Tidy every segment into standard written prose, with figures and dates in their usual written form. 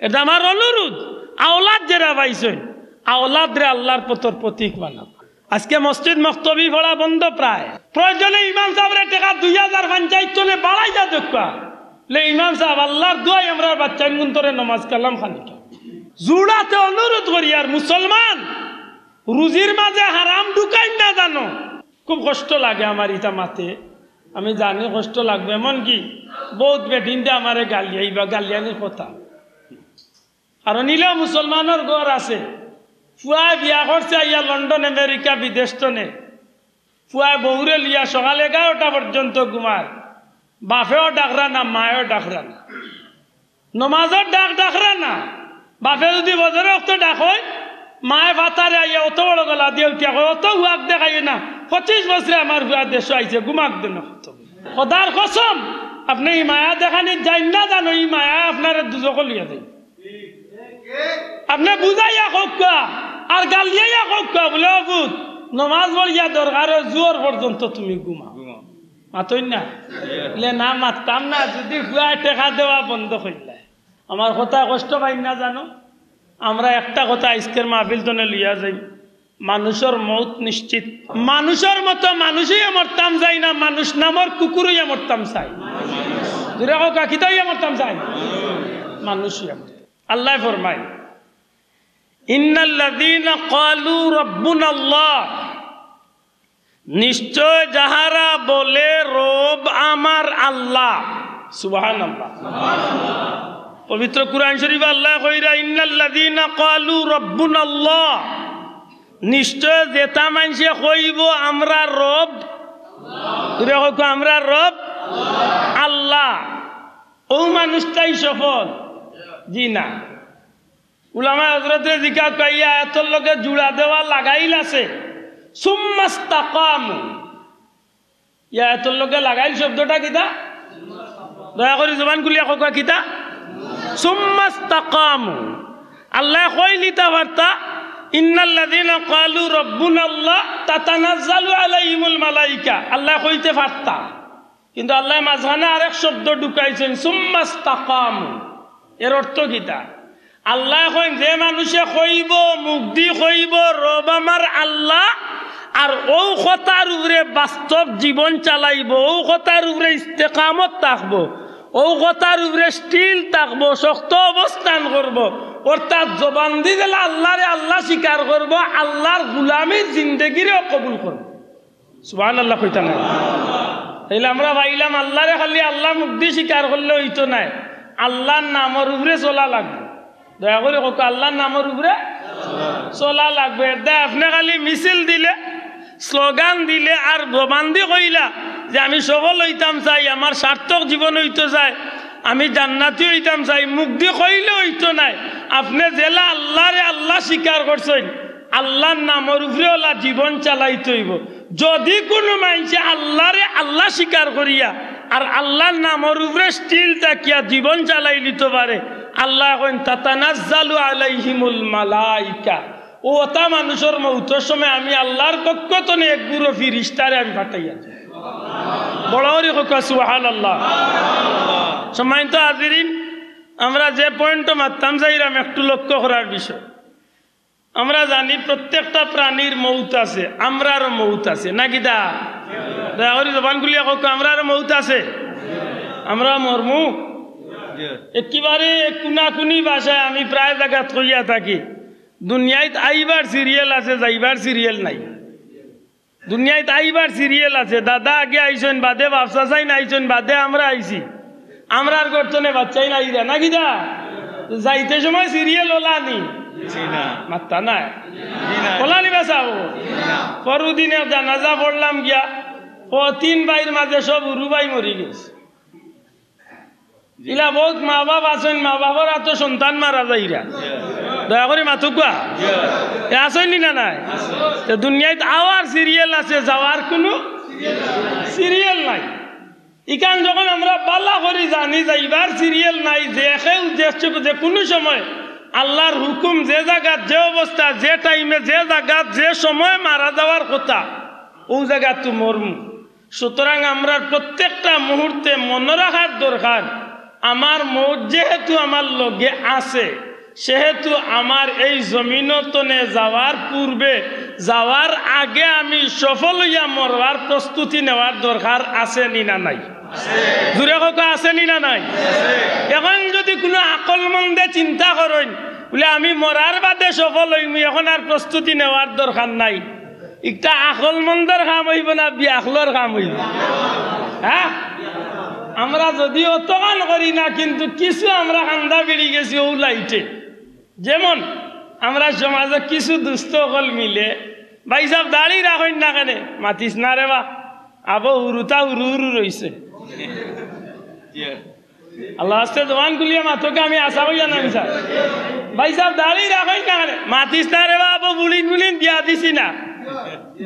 এটা আমার অনুরোধ। আওলাদ যারা পাইছেন আওলাদ রে আল্লাহর পথর প্রতীক বানাও। আজকে মসজিদ মক্তবি পড়া বন্ধ, প্রায় প্রয়োজনে ইমাম সাহেবের টাকা 2000 পঞ্চায়েত চলে বাড়াই যা দেখা লে ইমাম সাহেব আল্লাহর দোয়াই আমরা বাচ্চা গুন্তরে নমাজ কালাম খানিকা জুড়াতে অনুরোধ করি। আর মুসলমান রুজির মাঝে হারাম ঢুকাই না জানো, খুব কষ্ট লাগে আমার ইটা মাতে, আমি জানি কষ্ট লাগবে। এমন কি বহুত বেটিনটা আমারে গালিয়াই বা গালিয়ানির কথা। কারণ নিলেও মুসলমানের ঘর আছে, ফুয়ায় বিয়া করছে ইয়া লন্ডন আমেরিকা বিদেশ টনে, ফুয়ায় বউরে লিয়া সকাল 11টা পর্যন্ত ঘুমার, বাপেও ডাকরা না মায়েও ডাকরা না, নমাজের ডাকরা না। বাপে যদি বজরে অত ডাক হয় মায়ে ভাতারে আইয়া অত বড় গলা দিয়ে উঠিয়া কয় অত হুয়াক দেখাই না, 25 বছরে আমার হুয়া দেশ আইছে ঘুমাক দেন সদার কসম। আপনি এই মায়া দেখানি যাই না জানো, এই মায়া আপনার দুজক লিয়া যাই, আপনি বুঝাইয়া হোক আর গালিয়াইয়া হোক বলে অবুত নমাজ বলিয়া দরকার জোর পর্যন্ত তুমি ঘুমাও, মাতই না বলে না মাততাম না যদি হুয়া টেকা দেওয়া বন্ধ করলে। আমার কথা কষ্ট পাই না জানো। আমরা একটা কথা আজকের মাহফিল তনে লিয়া যাই, মানুষের মৌত নিশ্চিত। মানুষের মতো মানুষই মরতাম যাই না, মানুষ নামর কুকুরই মরতাম চাই, দূরে হোক কিতাই মরতাম চাই, মানুষই আল্লাহ ফরমায় ইন্নাল্লাযীনা ক্বালু রাব্বুনাল্লাহ, নিশ্চয় যাহারা বলে রব আমার আল্লাহ। সুবহানাল্লাহ। পবিত্র কুরআন শরীফে আল্লাহ কইরা ইন্নাল্লাযীনা ক্বালু রাব্বুনাল্লাহ, নিশ্চয় যেটা মানুষে কইব আমরা রব, আমরা রব আল্লাহ, ও মানুষটাই সফল। জি না, উলামা হযরতে জিকার কইয়া এতর লগে জুড়া দেওয়া লাগাইল আছে সুম্মাস্তাকামু, ইয়া এতর লগে লাগাইল শব্দটা কিতা দয়া করে জবান খুলিয়া কওয়া কিতা সুম্মাস্তাকামু। আল্লাহ কইলিতা বার্তা ইন্নাল্লাযীনা ক্বালু রাব্বুনাল্লাহ তাতানাজ্জালু আলাইহিমুল মালায়েকা, আল্লাহ কইতে পারতা কিন্তু আল্লাহ মাঝখানে আরেক শব্দ ঢুকাইছেন সুম্মাস্তাকামু। এর অর্থ কিতা? আল্লাহ কইন যে মানুষে কইব মুখ দি কইব রব আমার আল্লাহ, আর ও কথার উপরে বাস্তব জীবন চালাইব, ও কথার উপরে ইস্তেকামত থাকবো, ও কথার উপরে স্টিল থাকবো, শক্ত অবস্থান করব, অর্থাৎ জবান দি গেলে আল্লাহরে আল্লাহ স্বীকার করব, আল্লাহর গুলামির জিন্দেগিরেও কবুল করব। সুবহানাল্লাহ কইতা না? তাইলে আমরা ভাইলাম আল্লাহরে খালি আল্লাহ মুখ দি স্বীকার করলে হইতো নাই, আল্লাহর নামের উপরে চলা লাগবে। দয়া করে কক আল্লাহর নামের উপরে চলা লাগবে। আপনি খালি মিছিল দিলে, স্লোগান দিলে আর জবান দি কইলা যে আমি সফল হইতাম চাই, আমার সার্থক জীবন হইতো চাই, আমি জান্নাতি হইতাম চাই, মুখ দিয়ে কইলে হইতো নাই। আপনি জেলা আল্লাহরে আল্লাহ স্বীকার করছেন, আল্লাহর নামের উপরে ওলা জীবন চালাইতে হইব। যদি কোনো মানুষে আল্লাহরে আল্লাহ স্বীকার করিয়া আর আল্লাহর নামের উপরে স্টিল তাকিয়া জীবন চালাই নিতে পারে, আল্লাহ কইন তাতানাজ্জালু আলাইহিমুল মালায়েকা, ও তা মানুষের মৌতের সময় আমি আল্লাহর পক্ষ থেকে এক গুরু ফিরিস্তারে আমি পাঠাইয়া দিই। বড় করে কইয়া সুবহানাল্লাহ। সম্মানিত হাজিরিন, আমরা যে পয়েন্ট মারতাম যাইরাম একটু লক্ষ্য করার বিষয়। আমরা জানি প্রত্যেকটা প্রাণীর মৌত আছে, আমরারও মৌত আছে নাকি দা? দয়া করে জবান খুলিয়া কক আমরারও মৌত আছে, আমরা মরমু। একেবারে কুনাকুনি ভাষায় আমি প্রায় জায়গা কইয়া থাকি, দুনিয়ায় আইবার সিরিয়াল আছে, যাইবার সিরিয়াল নাই। দুনিয়ায় আইবার সিরিয়াল আছে, দাদা আগে আইসেন বাদে বাপসা চাই না আইসেন বাদে আমরা আইসি, আমরার গর্তনে বাচ্চাই নাই রে নাকি দা? যাইতে সময় সিরিয়াল ওলা নি মাত্তা নাই ওলা নিবা চাও। পরদিনে জানাজা পড়লাম গিয়া, ও 3 ভাইয়ের মাঝে সব উরুবাই মরি গেছে। ইলা বহুত মা বাপ আছেন, মা বাবার এত সন্তান মারা যাইরা, দয়া করে মাথুকা আসেন না নাই? দুনিয়ায় আওয়ার সিরিয়াল আছে, যাওয়ার কোনো সিরিয়াল নাই। ইকান যখন আমরা বালা করি জানি যাইবার সিরিয়াল নাই, যে কোনো সময় আল্লাহর হুকুম যে জায়গাত যে অবস্থা যে টাইমে যে জায়গাত যে সময় মারা যাওয়ার কথা ও জায়গা তো মরমু। সুতরাং আমরা প্রত্যেকটা মুহূর্তে মনে রাখার দরকার আমার মৌত যেহেতু আমার লগে আছে সেহেতু আমার এই জমিনতনে যাওয়ার পূর্বে যাওয়ার আগে আমি সফল হইয়া মরবার প্রস্তুতি নেওয়ার দরকার আছে নি না নাই? জোরে কথা আছে নি না নাই? এখন যদি কোনো আকলমন্দে চিন্তা করেন বলে আমি মরার বাদে সফল হইম, এখন আর প্রস্তুতি নেওয়ার দরকার নাই, একটা আকলমন্দর কাম হইব না বিয়াখলর কাম হইব? হ্যাঁ, আমরা যদিও অতমান করি না কিন্তু কিছু আমরা কান্দা বেরিয়ে গেছি ও লাইটে। যেমন আমরা সমাজে কিছু দুস্থ সকল মিলে ভাই সব দাঁড়িয়ে রাখেন না কেন, মাতিস না রে বা আবো উরুতা উরু উরু রয়েছে, আল্লাহ আস্তে দোয়ান গুলিয়ে মাথোকে আমি আশা হইয়া নামি স্যার ভাই সব দাঁড়িয়ে রাখেন না কেন, মাতিস না রে বা আবো বুলিন বুলিন দিয়া দিছি না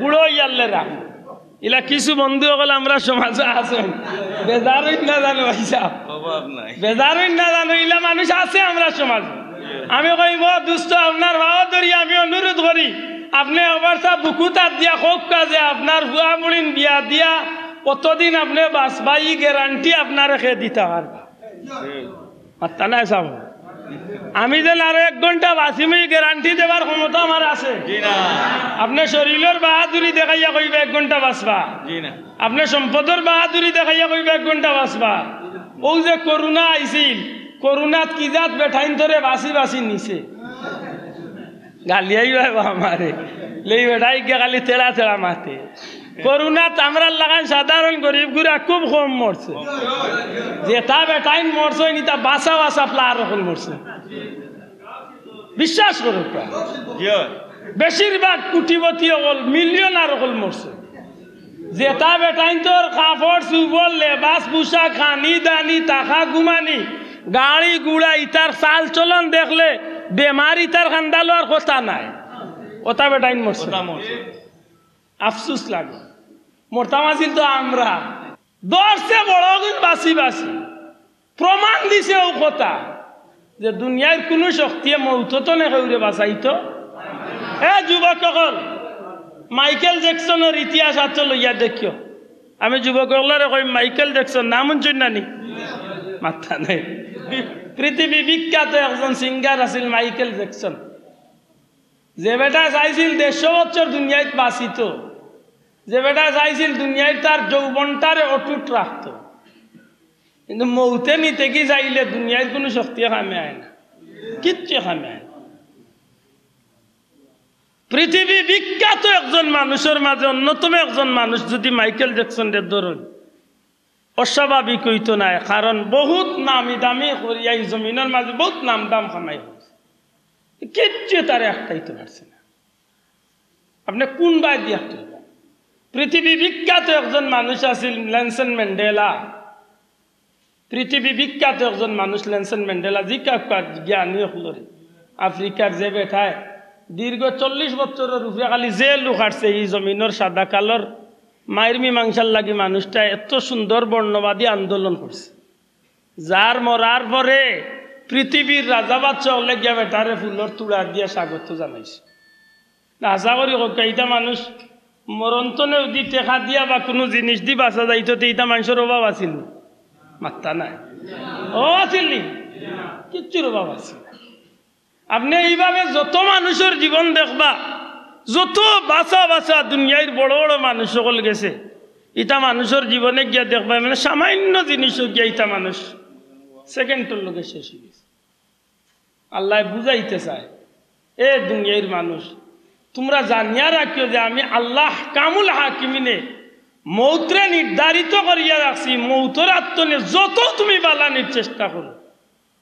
বুড়ো ইয়াল্লে রাখ। ইলা কিছু বন্ধু সকল আমরা সমাজে আছেন বেজার না জানো ভাই সাহেব, বেজার না জানো ইলা মানুষ আছে আমরা সমাজে। আমি কইব দুস্থ আপনার ভাবা ধরি আমি অনুরোধ করি আপনি আবার সব বুকুতার দিয়া হোক কাজে আপনার ভুয়া মুড়িন বিয়া দিয়া কতদিন আপনি বাঁচবাই গ্যারান্টি আপনার খেয়ে দিতে পারবা তা নাই সাব। আমি যেন আরো 1 ঘন্টা বাঁচিমি গ্যারান্টি দেবার ক্ষমতা আমার আছে? আপনি শরীরের বাহাদুরি দেখাইয়া কইবে 1 ঘন্টা বাঁচবা, আপনি সম্পদের বাহাদুরি দেখাইয়া কইবে 1 ঘন্টা বাঁচবা। ও যে করোনা আইছিল, করোনাত কি জাত বেঠাইন ধরে বাসি বাসি নিছে গালিয়াই আমারে লেই বেঠাই গিয়ে খালি তেড়া তেড়া মাতে। করোনাত আমরা লাগান সাধারণ গরিব গুড়া খুব কম মরছে, যেটা বেটাইন মরছে নিতা বাসা বাসা প্লার রকম মরছে। বিশ্বাস করো বেশিরভাগ কোটিপতি হল মিলিয়নার হল মরছে, যেটা বেটাইন তোর কাপড় চুবল লেবাস পোশাক খানি দানি টাকা ঘুমানি গাড়ি গুড়া ইতার চাল চলন দেখলে বেমার ইতার খান্দালোর কথা নাই, ওটা বেটাইন মরছে। আফসুস লাগে মরতাম আসিল তো আমরা দশে বড় বাসি বাসি প্রমাণ দিছে ও কথা যে দুনিয়ার কোনো শক্তি মৌত তো নেউরে বাঁচাইতো। যুবক সকল মাইকেল জ্যাকসনের ইতিহাস আছে লইয়া দেখিও। আমি যুবক সকলের কই মাইকেল জ্যাকসন নাম শুন নানি মাথা নাই, পৃথিবী বিখ্যাত একজন সিঙ্গার আছিল মাইকেল জ্যাকসন, যে বেটা চাইছিল 150 বছর দুনিয়ায় বাঁচিত, যে বেটা চাইছিল দুনিয়ায় তার যৌবনটারে অটুট রাখত, কিন্তু মৌতে নিতে কি চাইলে দুনিয়ায় কোনো শক্তি কামে আয় না, কিচ্ছু কামে আয় না। পৃথিবী বিখ্যাত একজন মানুষের মাঝে অন্যতম একজন মানুষ যদি মাইকেল জ্যাকসনের ধরুন অস্বাভাবিক হইতো না, কারণ বহুত নামি দামি করিয়া এই জমিনের মাঝে বহুত নাম দাম কামাই হয়েছে, কিচ্ছু তারা একটাইতে পারছে না। আপনি কোন বাই দিয়ে পৃথিবী বিখ্যাত একজন মানুষ আছিল নেলসন ম্যান্ডেলা, পৃথিবী বিখ্যাত একজন মানুষ নেলসন ম্যান্ডেলা, জিকার জ্ঞানী হলরে আফ্রিকার যে বেঠায় দীর্ঘ 40 বছরের উপরে খালি যে লোক আসছে এই জমিনের সাদা কালোর মায়ের মীমাংসার লাগি মানুষটা এত সুন্দর বর্ণবাদী আন্দোলন করছে, যার মরার পরে পৃথিবীর রাজা বাচ্চা হলে গিয়া বেটারে ফুলর তুলা দিয়া স্বাগত জানাইছে। আশা করি এইটা মানুষ মরন্তনে দি টেকা দিয়া বা কোনো জিনিস দি বাঁচা যাইতো, এইটা মানুষের অভাব আছিল মাত্তা নাই, ও আছিল নি কিচ্ছুর অভাব আছে। আপনি এইভাবে যত মানুষের জীবন দেখবা, যত বাঁচা বাঁচা দুনিয়ার বড় বড় মানুষ সকল গেছে, এটা মানুষের জীবনে গিয়া দেখবা মানে সামান্য জিনিস গিয়া এটা মানুষ সেকেন্ডের লোকে শেষ হয়ে গেছে। আল্লাহ বুঝাইতে চায় এ দুনিয়ার মানুষ তোমরা জানিয়া রাখিও যে আমি আল্লাহ কামুল হাকিমিনে মৌত্রে নির্ধারিত করিয়া রাখছি, মৌতর আত্মনে যত তুমি বালানির চেষ্টা করো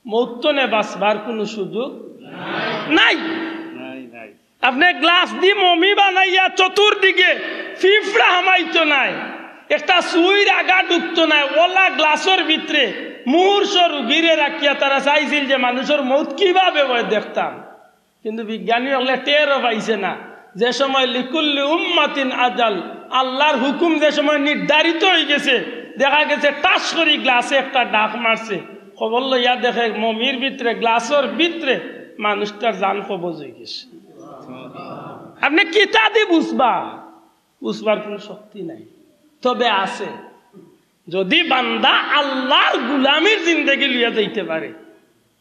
মৌতনে বাঁচবার কোনো সুযোগ নাই। আপনি গ্লাস দি মমি বানাইয়া চতুর্দিকে ফিফড়া হামাইতো নাই, একটা সুইর আগা ঢুকতো নাই, ওলা গ্লাসের ভিতরে মুহূর্ষ রুগীরে রাখিয়া তারা চাইছিল যে মানুষের মৌত কিভাবে দেখতাম, কিন্তু বিজ্ঞানী হলে টেরও পাইছে না যে সময় লিকুল্লি উম্মাতিন আজাল, আল্লাহর হুকুম যে সময় নির্ধারিত হয়ে গেছে, দেখা গেছে টাস করি গ্লাসে একটা ডাক মারছে, খবর লইয়া দেখে মমির ভিতরে গ্লাসের ভিতরে মানুষটার জান কবজ হয়ে গেছে। আপনি কিতা দিয়ে বুঝবার কোনো শক্তি নাই, তবে আছে যদি বান্দা আল্লাহর গুলামির জিন্দেগি লিয়া যাইতে পারে,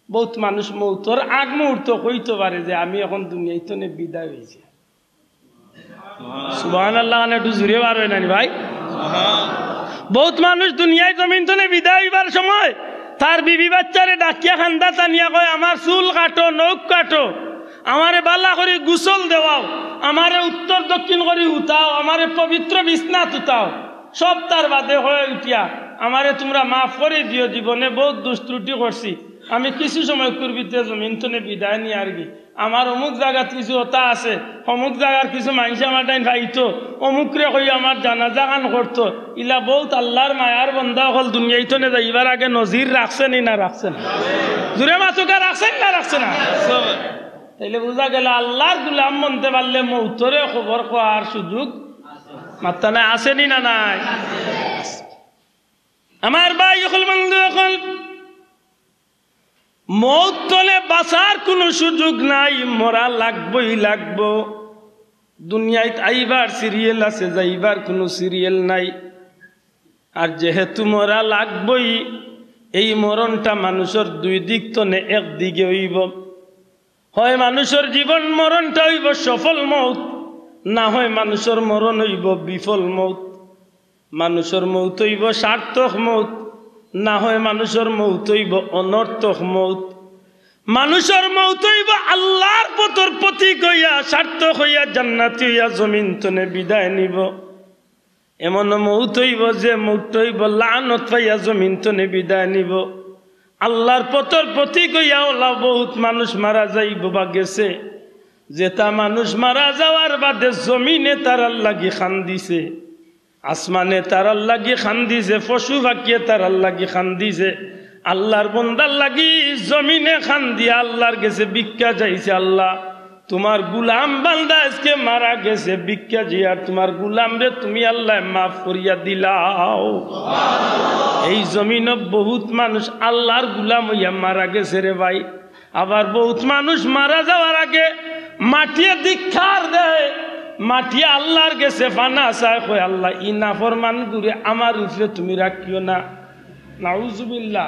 বহুত মানুষ মৌতর আগ মুহূর্ত কইতে পারে যে আমি এখন দুনিয়াতে বিদায় হয়েছি। সুবহানাল্লাহ, একটু জুড়ে বার হয় নানি ভাই। বহুত মানুষ দুনিয়ায় জমিন তনে বিদায় হইবার সময় তার বিবি বাচ্চারে ডাকিয়া খান্দা টানিয়া কয় আমার চুল কাটো, নখ কাটো, আমারে বালা করে গোসল দেওয়াও, আমারে উত্তর দক্ষিণ করে উঠাও, আমারে পবিত্র বিছনাত উঠাও। সব তার বাদে হয়ে উঠিয়া আমারে তোমরা মাফ করে দিও, জীবনে বহুত দুষ্ত্রুটি করছি, আমি কিছু সময় করবিতে জমিন তনে বিদায় নিয়ে আর কি। আমার অমুক জায়গাত কিছু ওটা আছে, অমুক জায়গার কিছু মানুষ আমার টাইম খাইতো, অমুকরে কই আমার জানাজা গান করতো। ইলা বহুত আল্লাহর মায়ার বন্ধা হল দুনিয়াইতনে যাইবার আগে নজির রাখছেন না রাখছেন? জুড়ে মাতুকা রাখছেন না রাখছে না? তাইলে বোঝা গেল আল্লাহর গুলাম মনতে পারলে মৌতরে খবর কোয়ার সুযোগ মাত্রা নাই, আসেনি না নাই? আমার ভাই এখন বন্ধু, এখন মৌত তলে বাঁচার কোনো সুযোগ নাই, মরা লাগবই লাগবো। দুনিয়ায় আইবার সিরিয়াল আছে, যাইবার কোনো সিরিয়াল নাই। আর যেহেতু মরা লাগবই, এই মরণটা মানুষের দুই দিক তনে একদিকে হইব। হয় মানুষের জীবন মরণটা হইব সফল মৌত, না হয় মানুষের মরণ হইব বিফল মৌত। মানুষের মৌত হইব সার্থক মৌত, না হয় মানুষের মৌত হইব অনর্থক মৌত। মানুষের মৌত হইব আল্লাহর পথর প্রতীক হইয়া, সার্থক হইয়া, জান্নাতি হইয়া জমিন তনে বিদায় নিব। এমন মৌত হইব যে মৌত হইব লানত পাইয়া জমিন তনে বিদায় নিব। আল্লাহর পথর প্রতীক হইয়া ওলা বহুত মানুষ মারা যাইব বা গেছে, যেটা মানুষ মারা যাওয়ার বাদে জমিনে তারার লাগি খান দিছে, আসমানে তারার লাগি খান দিছে, পশু পাখিয়ে তারার লাগি খান দিছে। আল্লাহর বন্দার লাগি জমিনে খান দিয়া আল্লাহর গেছে ভিক্ষা যাইছে, আল্লাহ তোমার গুলাম বান্দা আজকে মারা গেছে, ভিক্ষা জিয়া তোমার গুলাম রে তুমি আল্লাহ মাফ করিয়া দিলাও। এই জমিন বহুত মানুষ আল্লাহর গুলাম হইয়া মারা গেছে রে ভাই। আবার বহুত মানুষ মারা যাওয়ার আগে মাটিয়ে দীক্ষার দেয়, মাটিয়ে আল্লাহর গেছে ফানা চায়, কয় আল্লাহ ই নাফরমান গুরে আমার উপরে তুমি রাখিও না। নাউজুবিল্লাহ,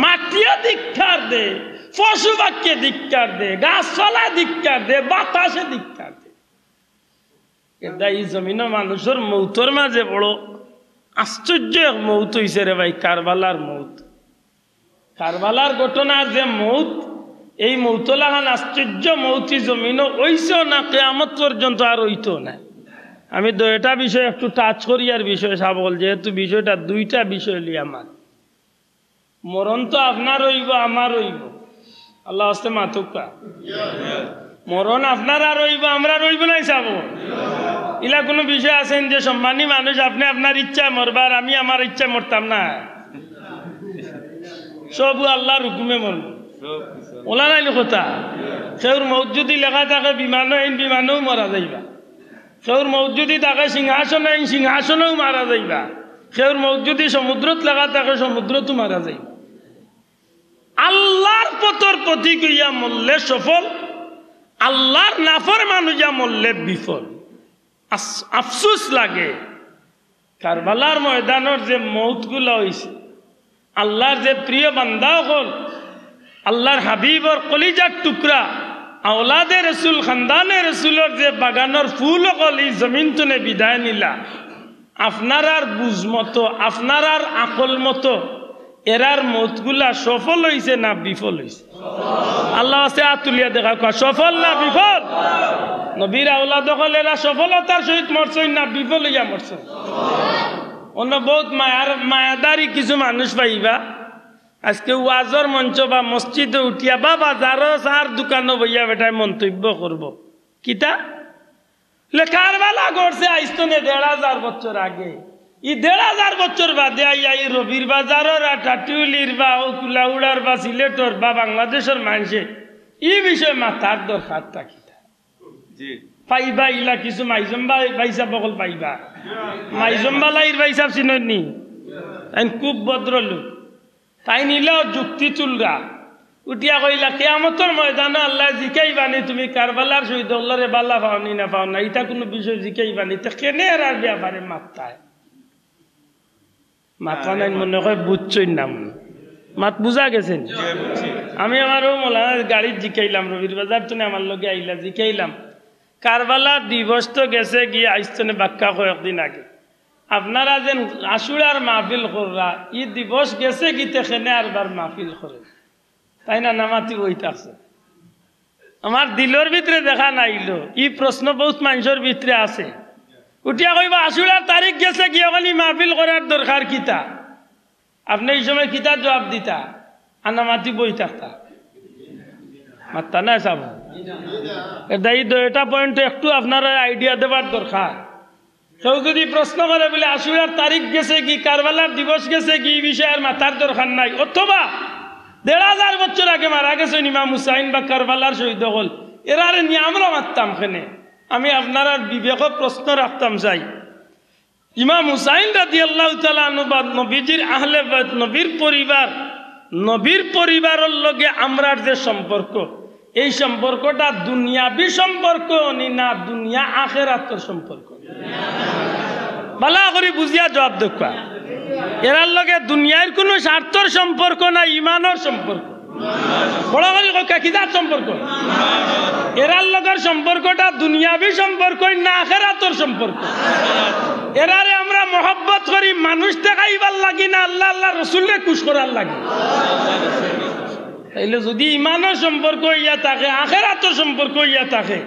মাটিয়ে দীক্ষার দে, পশু পাখিয়ে দীক্ষার দে, গাছপালা দীক্ষার দে, বাতাসে দীক্ষার দে। এটা এই জমিন মানুষের মৌতর মাঝে বড় আশ্চর্য এক মৌত হইছে রে ভাই, কারবালার মৌত। কারবালার ঘটনার যে মৌত, এই মৌতলাহান আশ্চর্য মৌতি জমিন ওইছেও না, কিয়ামত পর্যন্ত আর ওইতো না। আমি দুইটা বিষয় একটু টাচ করি আর বিষয় সাবল, যেহেতু বিষয়টা দুইটা বিষয় লি আমার। মরণ তো আপনার হইব আমার হইব, আল্লাহ আস্তে মাতুকা। মরণ আপনার আর রইব আমরা রইব নাই চাব। ইলা কোনো বিষয় আছেন যে সম্মানী মানুষ আপনি আপনার ইচ্ছায় মরবার, আমি আমার ইচ্ছায় মরতাম না? সব আল্লাহর হুকুমে মরব। ওলা নাই কথা। সেউর মৌত যদি লেখা থাকে বিমানও আইন বিমানেও মারা যাইবা, সেউর মৌত যদি থাকে সিংহাসন আইন সিংহাসনেও মারা যাইবা, সেউর মৌত যদি সমুদ্রত লেখা থাকে সমুদ্রতো মারা যাইবা। আল্লাহর পথর প্রতীক হইয়া মরলে সফল, আল্লাহর নাফরমান হইয়া মরলে বিফল। আফসোস লাগে কারবালার ময়দানের যে মৌতগুলো হয়েছে, আল্লাহর যে প্রিয় বান্দা হল, আল্লাহর হাবিবর কলিজার টুকরা, আওলাদে রসুল, খানদানে রসুলের যে বাগানের ফুল হল এই জমিন তুনে বিদায় নিলা। আপনার আর বুঝ মতো, আপনার আর আকল মতো এরার মতগুলা সফল হয়েছে না বিফল হয়েছে? আল্লাহ আছে আতুলিয়া দেখা কোয়া সফল না বিফল? নবীর আওলাদ হল এরা সফলতার সহিত মরছেন না বিফল হইয়া মরছেন? অন্য বহুত মায়াদারি কিছু মানুষ পাইবা আজকে ওয়াজর মঞ্চ বা মসজিদে উঠিয়া বা বাজারও চার দোকানও বইয়া বেটায় মন্তব্য করব। কিতা লেখার বেলা করছে আইস্তনে ১,৫০০ বছর আগে, ই ১,৫০০ বছর বাদে আইয়া এই রবির বাজারের টাটিউলির বা কুলাউড়ার বা সিলেটর বা বাংলাদেশের মানুষে এই বিষয়ে মাথার দরকার কিতা পাইবা। ইলা কিছু মাইজম্বা বাইসা বকল পাইবা, মাইজম্বালাইর বাইসাব চিনি তাই খুব ভদ্র লোক, তাই নিলেও যুক্তি তুলরা উঠিয়া কইলা কিয়ামতের ময়দানে আল্লাহ জিকাইবানি তুমি কারবালার শহীদ আল্লাহরে বালা পাওনি না পাও না, এটা কোনো বিষয় জিকাইবানি, তা কেনে আর ব্যাপারে মাত্রায় মাথা নাই মনে হয় বুঝছই নাম মাত বুঝা গেছেন আমি আমারও মৌলানা গাড়ির জিকাইলাম রবির বাজার তো আমার লগে আইলা জিকাইলাম কারবালা দিবস তো গেছে গিয়ে আইসনে বাক্কা কয়েকদিন আগে আপনারা যেন আশুরার মাহফিল কররা ই দিবস গেছে গীতে খেনে আরবার মাহফিল করে তাই না নামাতি বইতাছে আমার দিলর ভিতরে দেখা নাইলো ই প্রশ্ন বহুত মানুষের ভিতরে আছে উঠিয়া কইবা আশুরার তারিখ গেছে গিয়ে ওখানে মাহফিল করার দরকার কিতা আপনি এই সময় কিতা জবাব দিতা আর নামাতি বই থাকতা মাত্তা না সাব এটা পয়েন্ট একটু আপনারা আইডিয়া দেবার দরকার কেউ যদি প্রশ্ন করে বলে আশুরার তারিখ গেছে কি কারবালার দিবস গেছে কি বিষয়ের মাথার দরকার নাই অথবা ১,৫০০ বছর আগে মারা গেছে ইমাম হুসাইন বা কারবালার শহীদ হল এরারে নিয়ে আমরা মারতাম খেনে আমি আপনারা বিবেক প্রশ্ন রাখতাম চাই ইমাম হুসাইন রাদিয়াল্লাহু তাআলা আনহু নবীজির আহলে বাইত নবীর পরিবারের লগে আমরার যে সম্পর্ক এই সম্পর্কটা দুনিয়াবি সম্পর্ক না দুনিয়া আখিরাতের সম্পর্ক ভালো করে বুঝিয়া জবাব দেখা এরার লগে দুনিয়ার কোনো স্বার্থর সম্পর্ক না ইমানের সম্পর্ক বড় করে কিদার সম্পর্ক এরার লগের সম্পর্কটা দুনিয়াবি সম্পর্ক না আখিরাতের সম্পর্ক এরারে আমরা মহব্বত করি মানুষ দেখাইবার লাগি না আল্লাহ আল্লাহ রসুলকে খুশ করার লাগি তাইলে যদি ইমানের সম্পর্ক ইয়া থাকে আখিরাতের সম্পর্ক ইয়া থাকে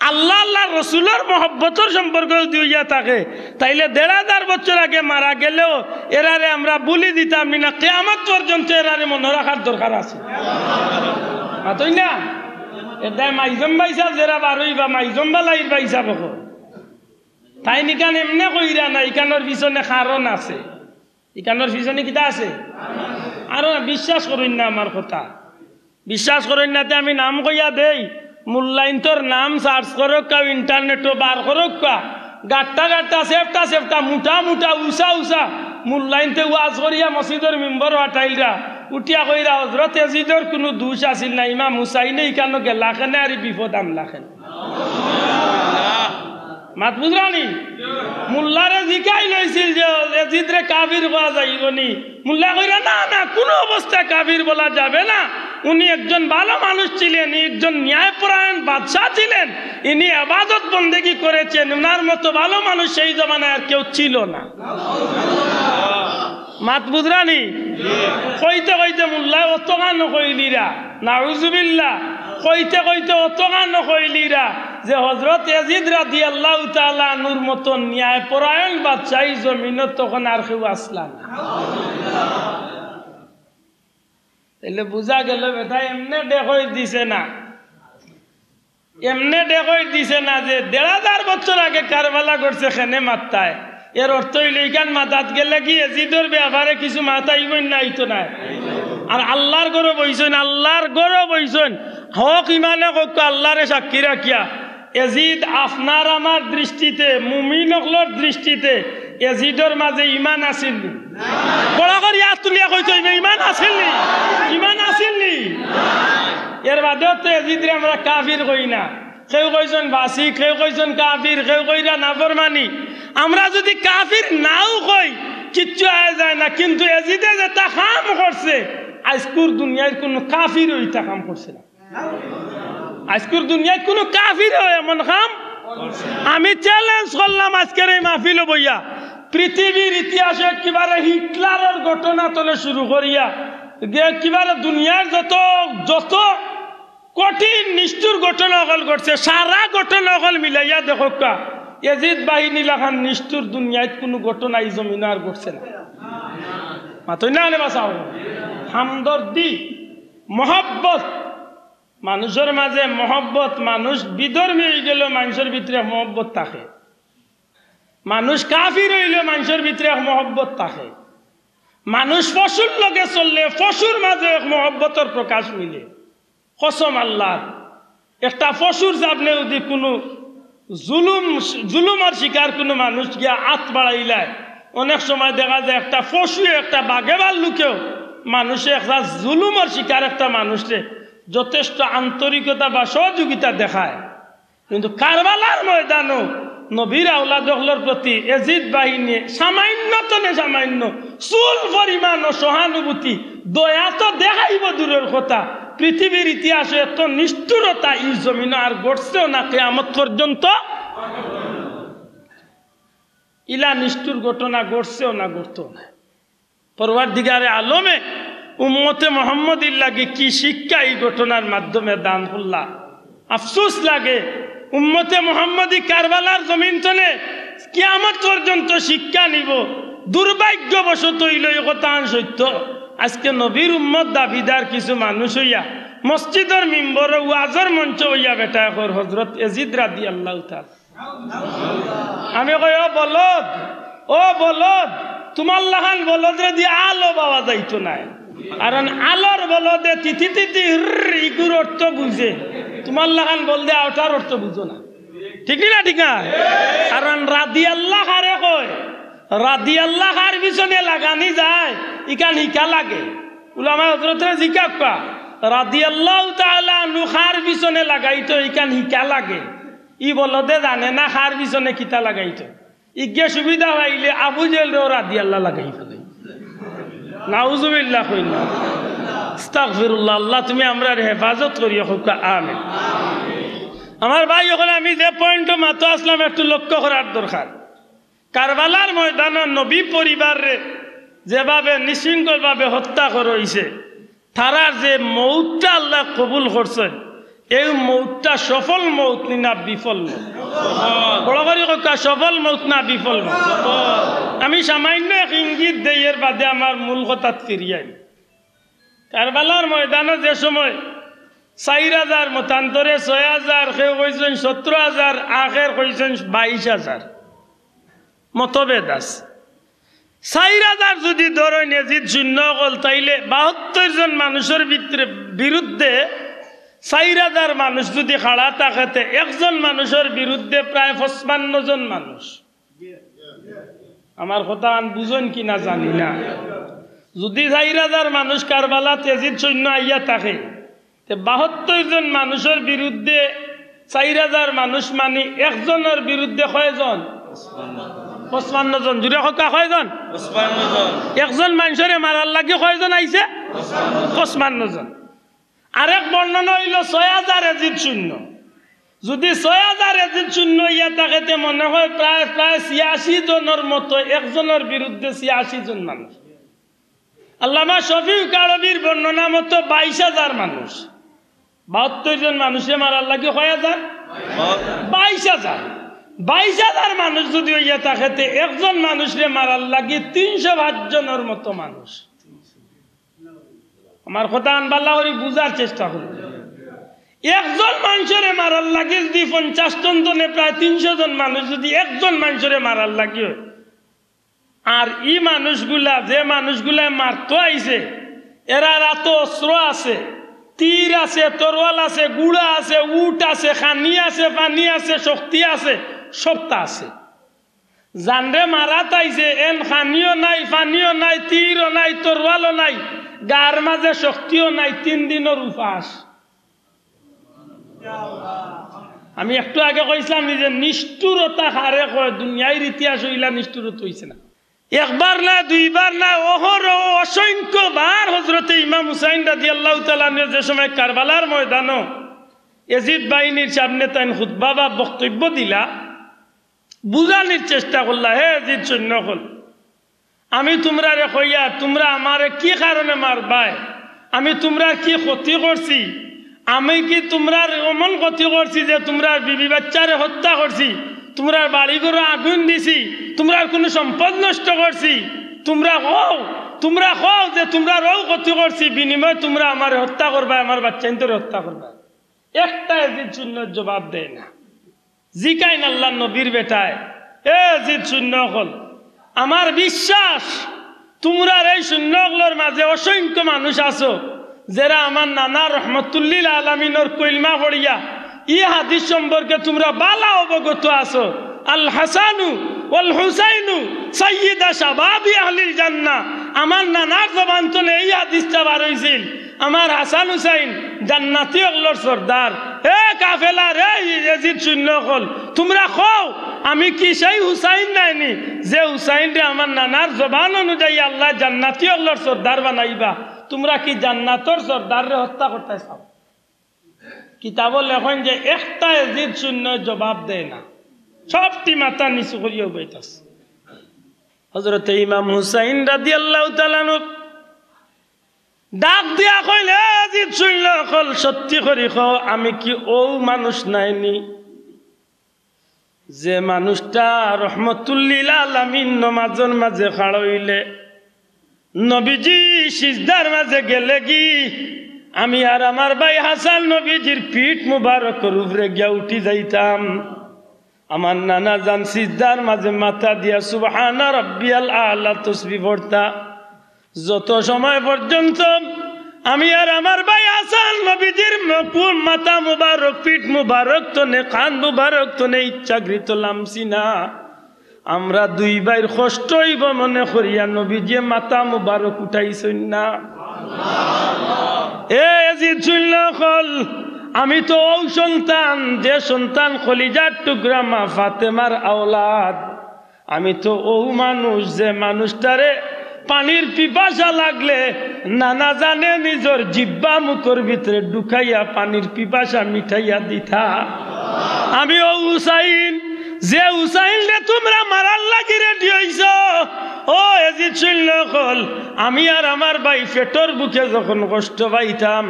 আল্লাহ আল্লাহ রসুলের মহব্বতের সম্পর্ক যদি ইয়া থাকে তাইলে ১,৫০০ বছর আগে মারা গেলেও এরারে আমরা বলি দিতাম না কিয়ামত পর্যন্ত এরারে মনে রাখার দরকার আছে মাতই না এটাই মাইজম বাইসা যারা বারোই বা মাইজম বালাইর বাইসা বক তাই নিকান এমনি কইরা না ইকানোর পিছনে কারণ আছে ইকানোর পিছনে কিতা আছে আর বিশ্বাস করেন না আমার কথা বিশ্বাস করেন না আমি নাম কইয়া দেই মূল্যায়ন তোর নাম সার্চ করক কা ইন্টারনেটও বার করক কা গাট্টা সেফটা মুঠা উষা মূল্যায়নতে ওয়াজ করিয়া মসজিদের মেম্বার হাটাইলরা উঠিয়া কইরা হযরত ইয়াজিদের কোনো দোষ আছিল না ইমাম হুসাইনে ইকানো গেলা খানে আর বিপদ আমলা খানে মাত বুঝরানি মুল্লারে জিকাই লইছিল যে ইয়াজিদরে কাফির বলা যাইবনি মুল্লা কইরা না কোনো অবস্থায় কাফির বলা যাবে না উনি একজন ভালো মানুষ ছিলেন একজন ন্যায়পরায়ণ বাদশাহ ছিলেন ইনি ইবাদত বন্দেগী করেছেন উনার মতো ভালো মানুষ সেই জমানায় আর কেউ ছিল না মাত বুঝরানি কইতে মুল্লা অত গান কইলিরা নাউজুবিল্লাহ কইতে অত গান কইলিরা যে হযরত ইয়াজিদ রাদিয়াল্লাহু তাআলা আনহুর মতো ন্যায়পরায়ণ বাদশাহ জমিনত তখন আর কেউ আসলা না তাহলে বুঝা গেল বেটা এমনি দেখই দিছে না যে ১,৫০০ বছর আগে কারবালা করছে খেনে মাত্তায় এর অর্থ হইল ইকান মাতাত গেলে কি এজিদর ব্যাপারে কিছু মাতাইবই না তো নাই আর আল্লাহর গরো বইছেন হক ইমানে হোক আল্লাহরে সাক্ষী রাখিয়া এজিদ আপনার আমার দৃষ্টিতে মুমিন হকলর দৃষ্টিতে এজিদর মাঝে ইমান আছিল বড় করে হাত তুলিয়া কইছো ইমান আসেননি এর বাদেও তো এজিদরে আমরা কাফির কই না কেউ কইছেন বাসি কেউ কইছেন কাফির কেউ কইরা নাফরমানি আমরা যদি কাফির নাও কই কিচ্ছু আয় যায় না কিন্তু এজিদে যে তা কাম করছে আজকুর দুনিয়ার কোনো কাফির ওই তা কাম করছে না আজকুর দুনিয়ায় কোনো কাফির এমন কাম আমি চ্যালেঞ্জ করলাম আজকের এই মাহফিল বইয়া পৃথিবীর ইতিহাসে কিভাবে হিটলারের ঘটনা তলে শুরু করিয়া কিভাবে দুনিয়ার যত কঠিন নিষ্ঠুর ঘটনা অকল ঘটছে সারা ঘটনা অকল মিলাইয়া দেখো কা এজিদ বাহিনী লাখান নিষ্ঠুর দুনিয়ায় কোনো ঘটনা এই জমিন আর ঘটছে না মাতই না বাসাও হামদর্দি মহব্বত মানুষের মাঝে মহব্বত মানুষ বিধর্মী হয়ে গেল মানুষের ভিতরে মহব্বত থাকে মানুষ কাফির হইলে মানুষের ভিতরে মহব্বত থাকে মানুষ পশুর লগে চললে পশুর মাঝে মহব্বতের প্রকাশ মিলে কসম আল্লাহ একটা পশুর সামনে যদি কোনো জুলুমের শিকার কোনো মানুষ গিয়া হাত বাড়াইলায় অনেক সময় দেখা যায় একটা পশু একটা বাঘে ভাল্লুকেও মানুষে একটা জুলুমের শিকার একটা মানুষে যথেষ্ট আন্তরিকতা বা সহযোগিতা দেখায় কিন্তু কারবালার ময়দানও নবীর আওলাদগুলোর প্রতি এজিদ বাহিনী সামান্য চুল পরিমাণ সহানুভূতি দয়া তো দেখাইব দূরের কথা পৃথিবীর ইতিহাসে এত নিষ্ঠুরতা এই জমিন আর ঘটছেও না কিয়ামত পর্যন্ত ইলা নিষ্ঠুর ঘটনা ঘটছেও না ঘটতো না পরওয়ারদিগারে আলমে উম্মতে মুহাম্মদির লাগে কি শিক্ষা এই ঘটনার মাধ্যমে দান করলা আফসোস লাগে উম্মতে মুহাম্মদি কারবালার জমিন তনে কিয়ামত পর্যন্ত শিক্ষা নিব দুর্ভাগ্যবশত হইল এই কথা সত্য আজকে নবীর উম্মত দাবিদার কিছু মানুষ হইয়া মসজিদের মিম্বর ওয়াজের মঞ্চ হইয়া বেটা কর হযরত ইয়াজিদ রাদিয়াল্লাহু তাআলা আমি কই ও বলদ তোমার লাহান বলদরে দিয়ে আলো পাওয়া যাইতো না কারণ আলোর বলদে তিথি ইগুর অর্থ বুঝে তোমার লাহান বল দে ওটার অর্থ বুঝো না ঠিক না কারণ রাদিয়াল্লাহ কারে কয় রাদিয়াল্লাহ কার পিছনে লাগানি যায় ইকান হিকা লাগে উলামা হযরতরে জিজ্ঞাসা রাদিয়াল্লাহু তাআলা আনহু কার পিছনে লাগাইতো ইকান হিকা লাগে ই বলদে জানে না কার পিছনে কিতা লাগাইতো ইগে সুবিধা হইলে আবু জেল রাদিয়াল্লাহ লাগাই ফেলে নাউজুবিল্লাহ কইনা আস্তাগফিরুল্লাহ আল্লাহ তুমি আমরার হেফাজত করিও হুকা আমিন আমার ভাই ওখানে আমি যে পয়েন্ট মাত্র আসলাম একটু লক্ষ্য করার দরকার কারবালার ময়দানে নবী পরিবারে যেভাবে নিশৃঙ্খলভাবে হত্যা করা হইছে তারার যে মৌতটা আল্লাহ কবুল করছে এই মৌতটা সফল মৌত না বিফল মৌত বড় করে কথা সফল মৌত না বিফল মৌত আমি সামান্য এক ইঙ্গিত দেই এর বাদে আমার মূল কথাত ফিরিয়াই কারবালার ময়দানে যে সময় 4000 মতান্তরে 6000 কেউ কইছেন 17000 আখের কইছেন 22000 মতভেদ আছে 4000 যদি ধরেন ইয়াজিদ শূন্য হল তাইলে 72 জন মানুষের বিরুদ্ধে 4000 মানুষ যদি খাড়া থাকতে একজন মানুষের বিরুদ্ধে প্রায় 55 জন মানুষ আমার কথা আন বুঝেন কি না জানি না যদি 4000 মানুষ কারবালাত ইয়াজিদ সৈন্য আইয়া থাকে 72 জন মানুষের বিরুদ্ধে 4000 মানুষ মানে একজনের বিরুদ্ধে কয়জন 55 জন জুড়ে হকা কয়জন 55 জন একজন মানুষের মারার লাগে কয়জন আইছে 55 জন আরেক বর্ণনা হইল 6000 ইয়াজিদ শূন্য যদি 6000 ইয়াজিদ শূন্য ইয়া থাকে মনে হয় প্রায় 86 জনের মতো একজনের বিরুদ্ধে 86 জন মানুষ আল্লামা শফিউল কারবির বর্ণনা মতো 22000 মানুষ 72 জন মানুষে মারার লাগে কয় হাজার 22000 মানুষ যদি হইয়া থাকে একজন মানুষরে মারার লাগে 305 জনের মতো মানুষ আমার কথা আনবাল্লা করে বুঝার চেষ্টা করুন একজন মানুষের মারার লাগে যদি 50 জন জনে প্রায় 300 জন মানুষ যদি একজন মানুষের মারার লাগে আর এই মানুষগুলা যে মানুষগুলা মারতে আইছে এরা রাত অস্ত্র আছে তীর আছে তরোয়াল আছে গুড়া আছে উট আছে খানি আছে পানি আছে শক্তি আছে সবটা আছে জানরে মারা তাইছে এন খানিও নাই পানিও নাই তীরও নাই তরোয়ালও নাই গার মাঝে শক্তিও নাই 3 দিনের উপাস আমি একটু আগে কইছিলাম যে নিষ্ঠুরতা হারে কয় দুনিয়ার ইতিহাস হইলা নিষ্ঠুরতা হইছে না একবার না দুইবার না অসংখ্য বার হযরতে ইমাম হুসাইন রাদিয়াল্লাহু তাআলা যে সময় কারবালার ময়দানে ইয়াজিদ বাহিনীর সামনে তাই খুতবা বা বক্তব্য দিলা বুঝানোর চেষ্টা করলা হে ইয়াজিদ সৈন্য হল আমি তোমরা রে কইয়া তোমরা আমারে কি কারণে মারবাই আমি তোমরা কি ক্ষতি করছি আমি কি তোমরা এমন ক্ষতি করছি যে তোমরা বিবি বাচ্চারে হত্যা করছি তোমরা বাড়িঘর আগুন দিছি তোমরা কোনো সম্পদ নষ্ট করছি তোমরা কও যে তোমরা ক্ষতি করছি বিনিময়ে তোমরা আমার হত্যা করবা আমার বাচ্চাইন্তরে হত্যা করবা একটা ইয়াজিদ শূন্য জবাব দেয় না জিকাইন আল্লাহ নবীর বেটায় এ ইয়াজিদ শূন্য হল আমার বিশ্বাস তোমরা এই শূন্যগুলোর মাঝে অসংখ্য মানুষ আছো যারা আমার নানা রহমতুল্লিল আলামিনের কলমা পড়িয়া ই হাদিস সম্পর্কে তোমরা বালা অবগত আছো আল হাসানু ওয়াল হুসাইনু সাইয়্যিদা শাবাবি আহলিল জান্নাহ আমার নানার জবান থেকে এই হাদিসটা বার হইছিল আমার হাসান হুসাইন জান্নাতি অগলর সর্দার এ কাফেলা রে ইয়াজিদ শূন্য হল তোমরা খাও আমি কি সেই হুসাইন নাইনি যে হুসাইন রে আমার নানার জবান অনুযায়ী আল্লাহ জান্নাতি অগলর সর্দার বানাইবা তোমরা কি জান্নাতর সর্দার রে হত্যা করতে চাও কিতাব লেখন যে একটা ইয়াজিদ শূন্য জবাব দেয় না সবটি মাথা নিচু করিয়া বইতাছে হযরত ইমাম হুসাইন রাদিয়াল্লাহু তাআলা আনহু ডাক দিয়া কইলে ইয়াজিদ শূন্য কল সত্যি করি খাও আমি কি ও মানুষ নাইনি যে মানুষটা রহমতুল লিল আলামিন নামাজের মাঝে খাড়া হইলে নবীজি সিজদার মাঝে গেলে কি আমি আর আমার ভাই হাসান নবীজির পিঠ মুবারকের উপরে গিয়া উঠি যাইতাম আমার নানা জান সিজদার মাঝে মাথা দিয়া সুবহানা রাব্বিয়াল আলা তাসবিহ পড়তা যত সময় পর্যন্ত আমি আর আমার ভাই হাসান নবীজির মুকুম মাথা মুবারক পিঠ মুবারক তনে কান মুবারক তনে ইচ্ছাকৃত লামছি না আমরা দুই ভাইয়ের কষ্ট হইব মনে করিয়া নবীজি মাথা মুবারক উঠাইছেন না এ ইয়াজিদ শুনল কল আমি তো ও সন্তান যে সন্তান খলিজার টুকরা মা ফাতেমার আওলাদ আমি তো ও মানুষ যে মানুষটারে পানির পিপাসা লাগলে নানা জানে নিজের জিব্বা মুখের ভিতরে ঢুকাইয়া পানির পিপাসা মিঠাইয়া দিতা আমি ও হুসাইন যে হুসাইন রে তোমরা মারার লাগি রেডি হইছ ও ইয়াজিদ শুনল কল আমি আর আমার ভাই পেটর বুকে যখন কষ্ট পাইতাম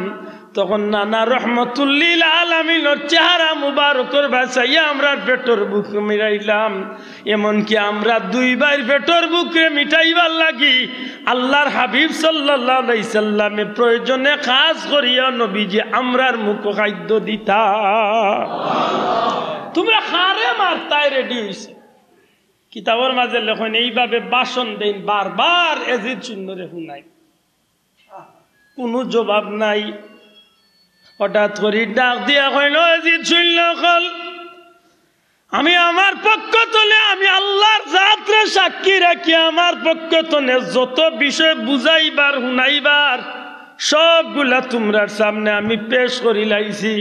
তখন নানা রহমতুল লিল আলামিনের চেহারা মুবারকের বাঁচাইয়া আমরা পেটর বুক মিটাইলাম এমনকি আমরা দুই ভাইয়ের পেটর বুকে মিটাইবার লাগি আল্লাহর হাবিব সাল্লাল্লাহু আলাইহি সাল্লামে প্রয়োজনে কাজ করিয়া নবীজি আমরার মুখ খাদ্য দিতা তোমরা খারে মারতাই রেডি হইছে কিতাবের মাঝে লেখেন এইভাবে ভাষণ দেন বারবার ইয়াজিদ সুন্নরে শুনাই কোনো জবাব নাই হঠাৎ করে ডাক দিয়া কইল ইয়াজিদ শুনল কল আমি আমার পক্ষ তলে আমি আল্লাহর জাতরে সাক্ষী রাখি আমার পক্ষ তলে যত বিষয় বুঝাইবার শুনাইবার সবগুলা তোমরার সামনে আমি পেশ করি লাইছি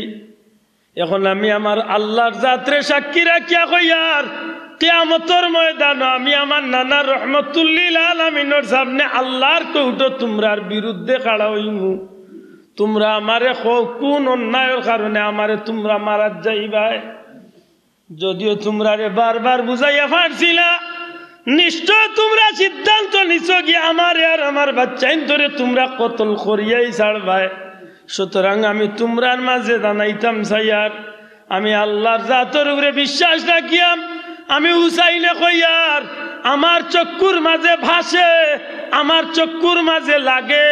এখন আমি আমার আল্লাহর জাতরে সাক্ষী রাখিয়া কইয়ার কিয়ামতের ময়দানে আমি আমার নানা রহমতুল লিল আলামিনের সামনে আল্লাহর কৌটো তোমরার বিরুদ্ধে খাড়া হইমু তোমরা আমারে কোন অন্যায়ের কারণে আমারে তোমরা মারাত যাইবাই যদিও তোমরা রে বারবার বুঝাইয়া পারছিলা নিশ্চয় তোমরা সিদ্ধান্ত নিছো কি আমারে আর আমার বাচ্চাইন ধরে তোমরা কতল করিয়াই ছাড়বাই সুতরাং আমি তোমরার মাঝে জানাইতাম সাইয়ার আমি আল্লাহর জাতের উপরে বিশ্বাস রাখিয়াম আমি হুসাইনে কইয়ার আমার চক্ষুর মাঝে ভাসে আমার চক্ষুর মাঝে লাগে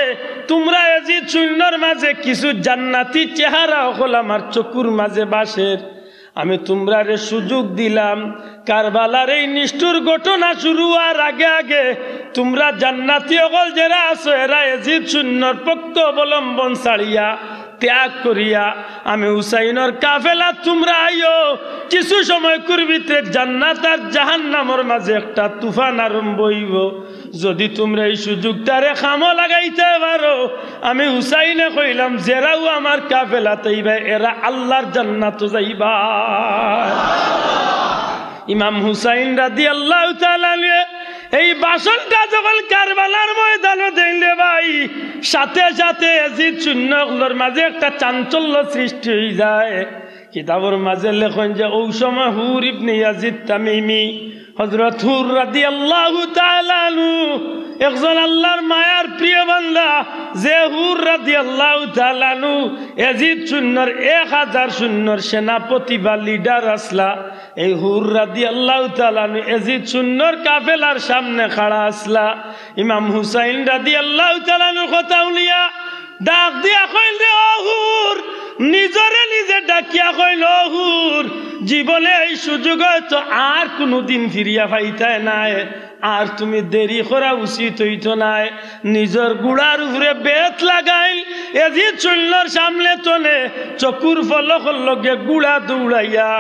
তোমরা ইয়াজিদ শূন্যর মাঝে কিছু জান্নাতি চেহারা হল আমার চক্ষুর মাঝে বাসের আমি তোমরা রে সুযোগ দিলাম কারবালার এই নিষ্ঠুর ঘটনা শুরু হওয়ার আগে আগে তোমরা জান্নাতি হল যারা আছো এরা ইয়াজিদ শূন্যর পক্ষ অবলম্বন ছাড়িয়া ত্যাগ করিয়া আমি হুসাইনের কাফেলা তোমরা আইও কিছু সময় করবিতে জান্নাত আর জাহান্নামের মাঝে একটা তুফান আরম্ভ হইব যদি তোমরা এই সুযোগটারে খামো লাগাইতে পারো আমি হুসাইনে কইলাম যেরাও আমার কাফেলা তাইবা এরা আল্লাহর জান্নাত যাইবা ইমাম হুসাইন রাদিয়াল্লাহু তাআলা এই ভাষণটা যখন কারবালার ময়দানে দিলে ভাই সাথে সাথে ইয়াজিদ শূন্যগুলোর মাঝে একটা চাঞ্চল্য সৃষ্টি হয়ে যায় কিতাবের মাঝে লেখেন যে ওই সময় হুর ইবনে ইয়াজিদ তামিমি হযরত হুর রাদিয়াল্লাহু তাআলা আনহু একজন আল্লাহর মায়ার প্রিয় বান্দা যে হুর রাদিয়াল্লাহু তাআলা আনহু ইয়াজিদ শূন্যর 1000 শূন্যর সেনাপতি বা লিডার আসলা এই হুর রাদিয়াল্লাহু তাআলা আনহু ইয়াজিদ শূন্যর কাফেলার সামনে খাড়া আসলা ইমাম হুসাইন রাদিয়াল্লাহু তাআলা আনহুর কথা উনিয়া ডাক দিয়া কইল রে ও হুর নিজরে নিজে ডাকিয়া কইল ও হুর জীবনে এই সুযোগ হয়তো আর কোনোদিন ফিরিয়া পাইতাই নাই আর তুমি দেরি করা উচিত হইতো নাই নিজের গুড়ার উপরে বেত লাগাইল ইয়াজিদ শূন্যর সামনে তনে চকুর ফলকর লগে গুড়া দৌড়াইয়া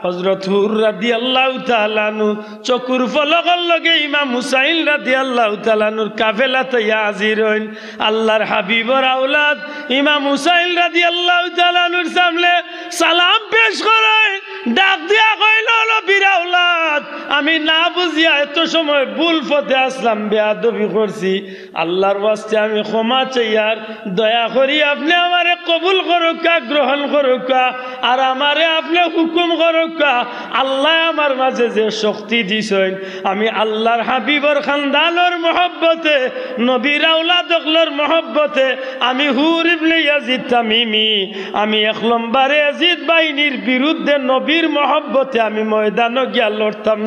হযরত হুর রাদিয়াল্লাহু তাআলা আনহু চকুর ফলকর লগে ইমাম হুসাইন রাদিয়াল্লাহু তাআলা আনহুর কাফেলাতে হাজির হইন। আল্লাহর হাবিবর আওলাদ ইমাম হুসাইন রাদিয়াল্লাহু তাআলা আনহুর সামনে সালাম পেশ করেন, ডাক দিয়া কইল নবীর আওলাদ আমি না বুঝিয়া এত সময় ভুল পথে আসলাম, বেয়াদবি করছি, আল্লাহর ওয়াস্তে আমি ক্ষমা চাই, আর দয়া করি আপনি আমারে কবুল করুকা, গ্রহণ করুকা, আর আমারে আপনি হুকুম করুকা। আল্লাহ আমার মাঝে যে শক্তি দিছেন, আমি আল্লাহর হাবিবর খানদানোর মহব্বতে, নবীর আওলাদর মহব্বতে, আমি হুর ইবনে ইয়াজিদ তামিমি, আমি 1 নম্বরে ইয়াজিদ বাহিনীর বিরুদ্ধে নবীর মহব্বতে আমি ময়দানে গিয়া লড়তাম।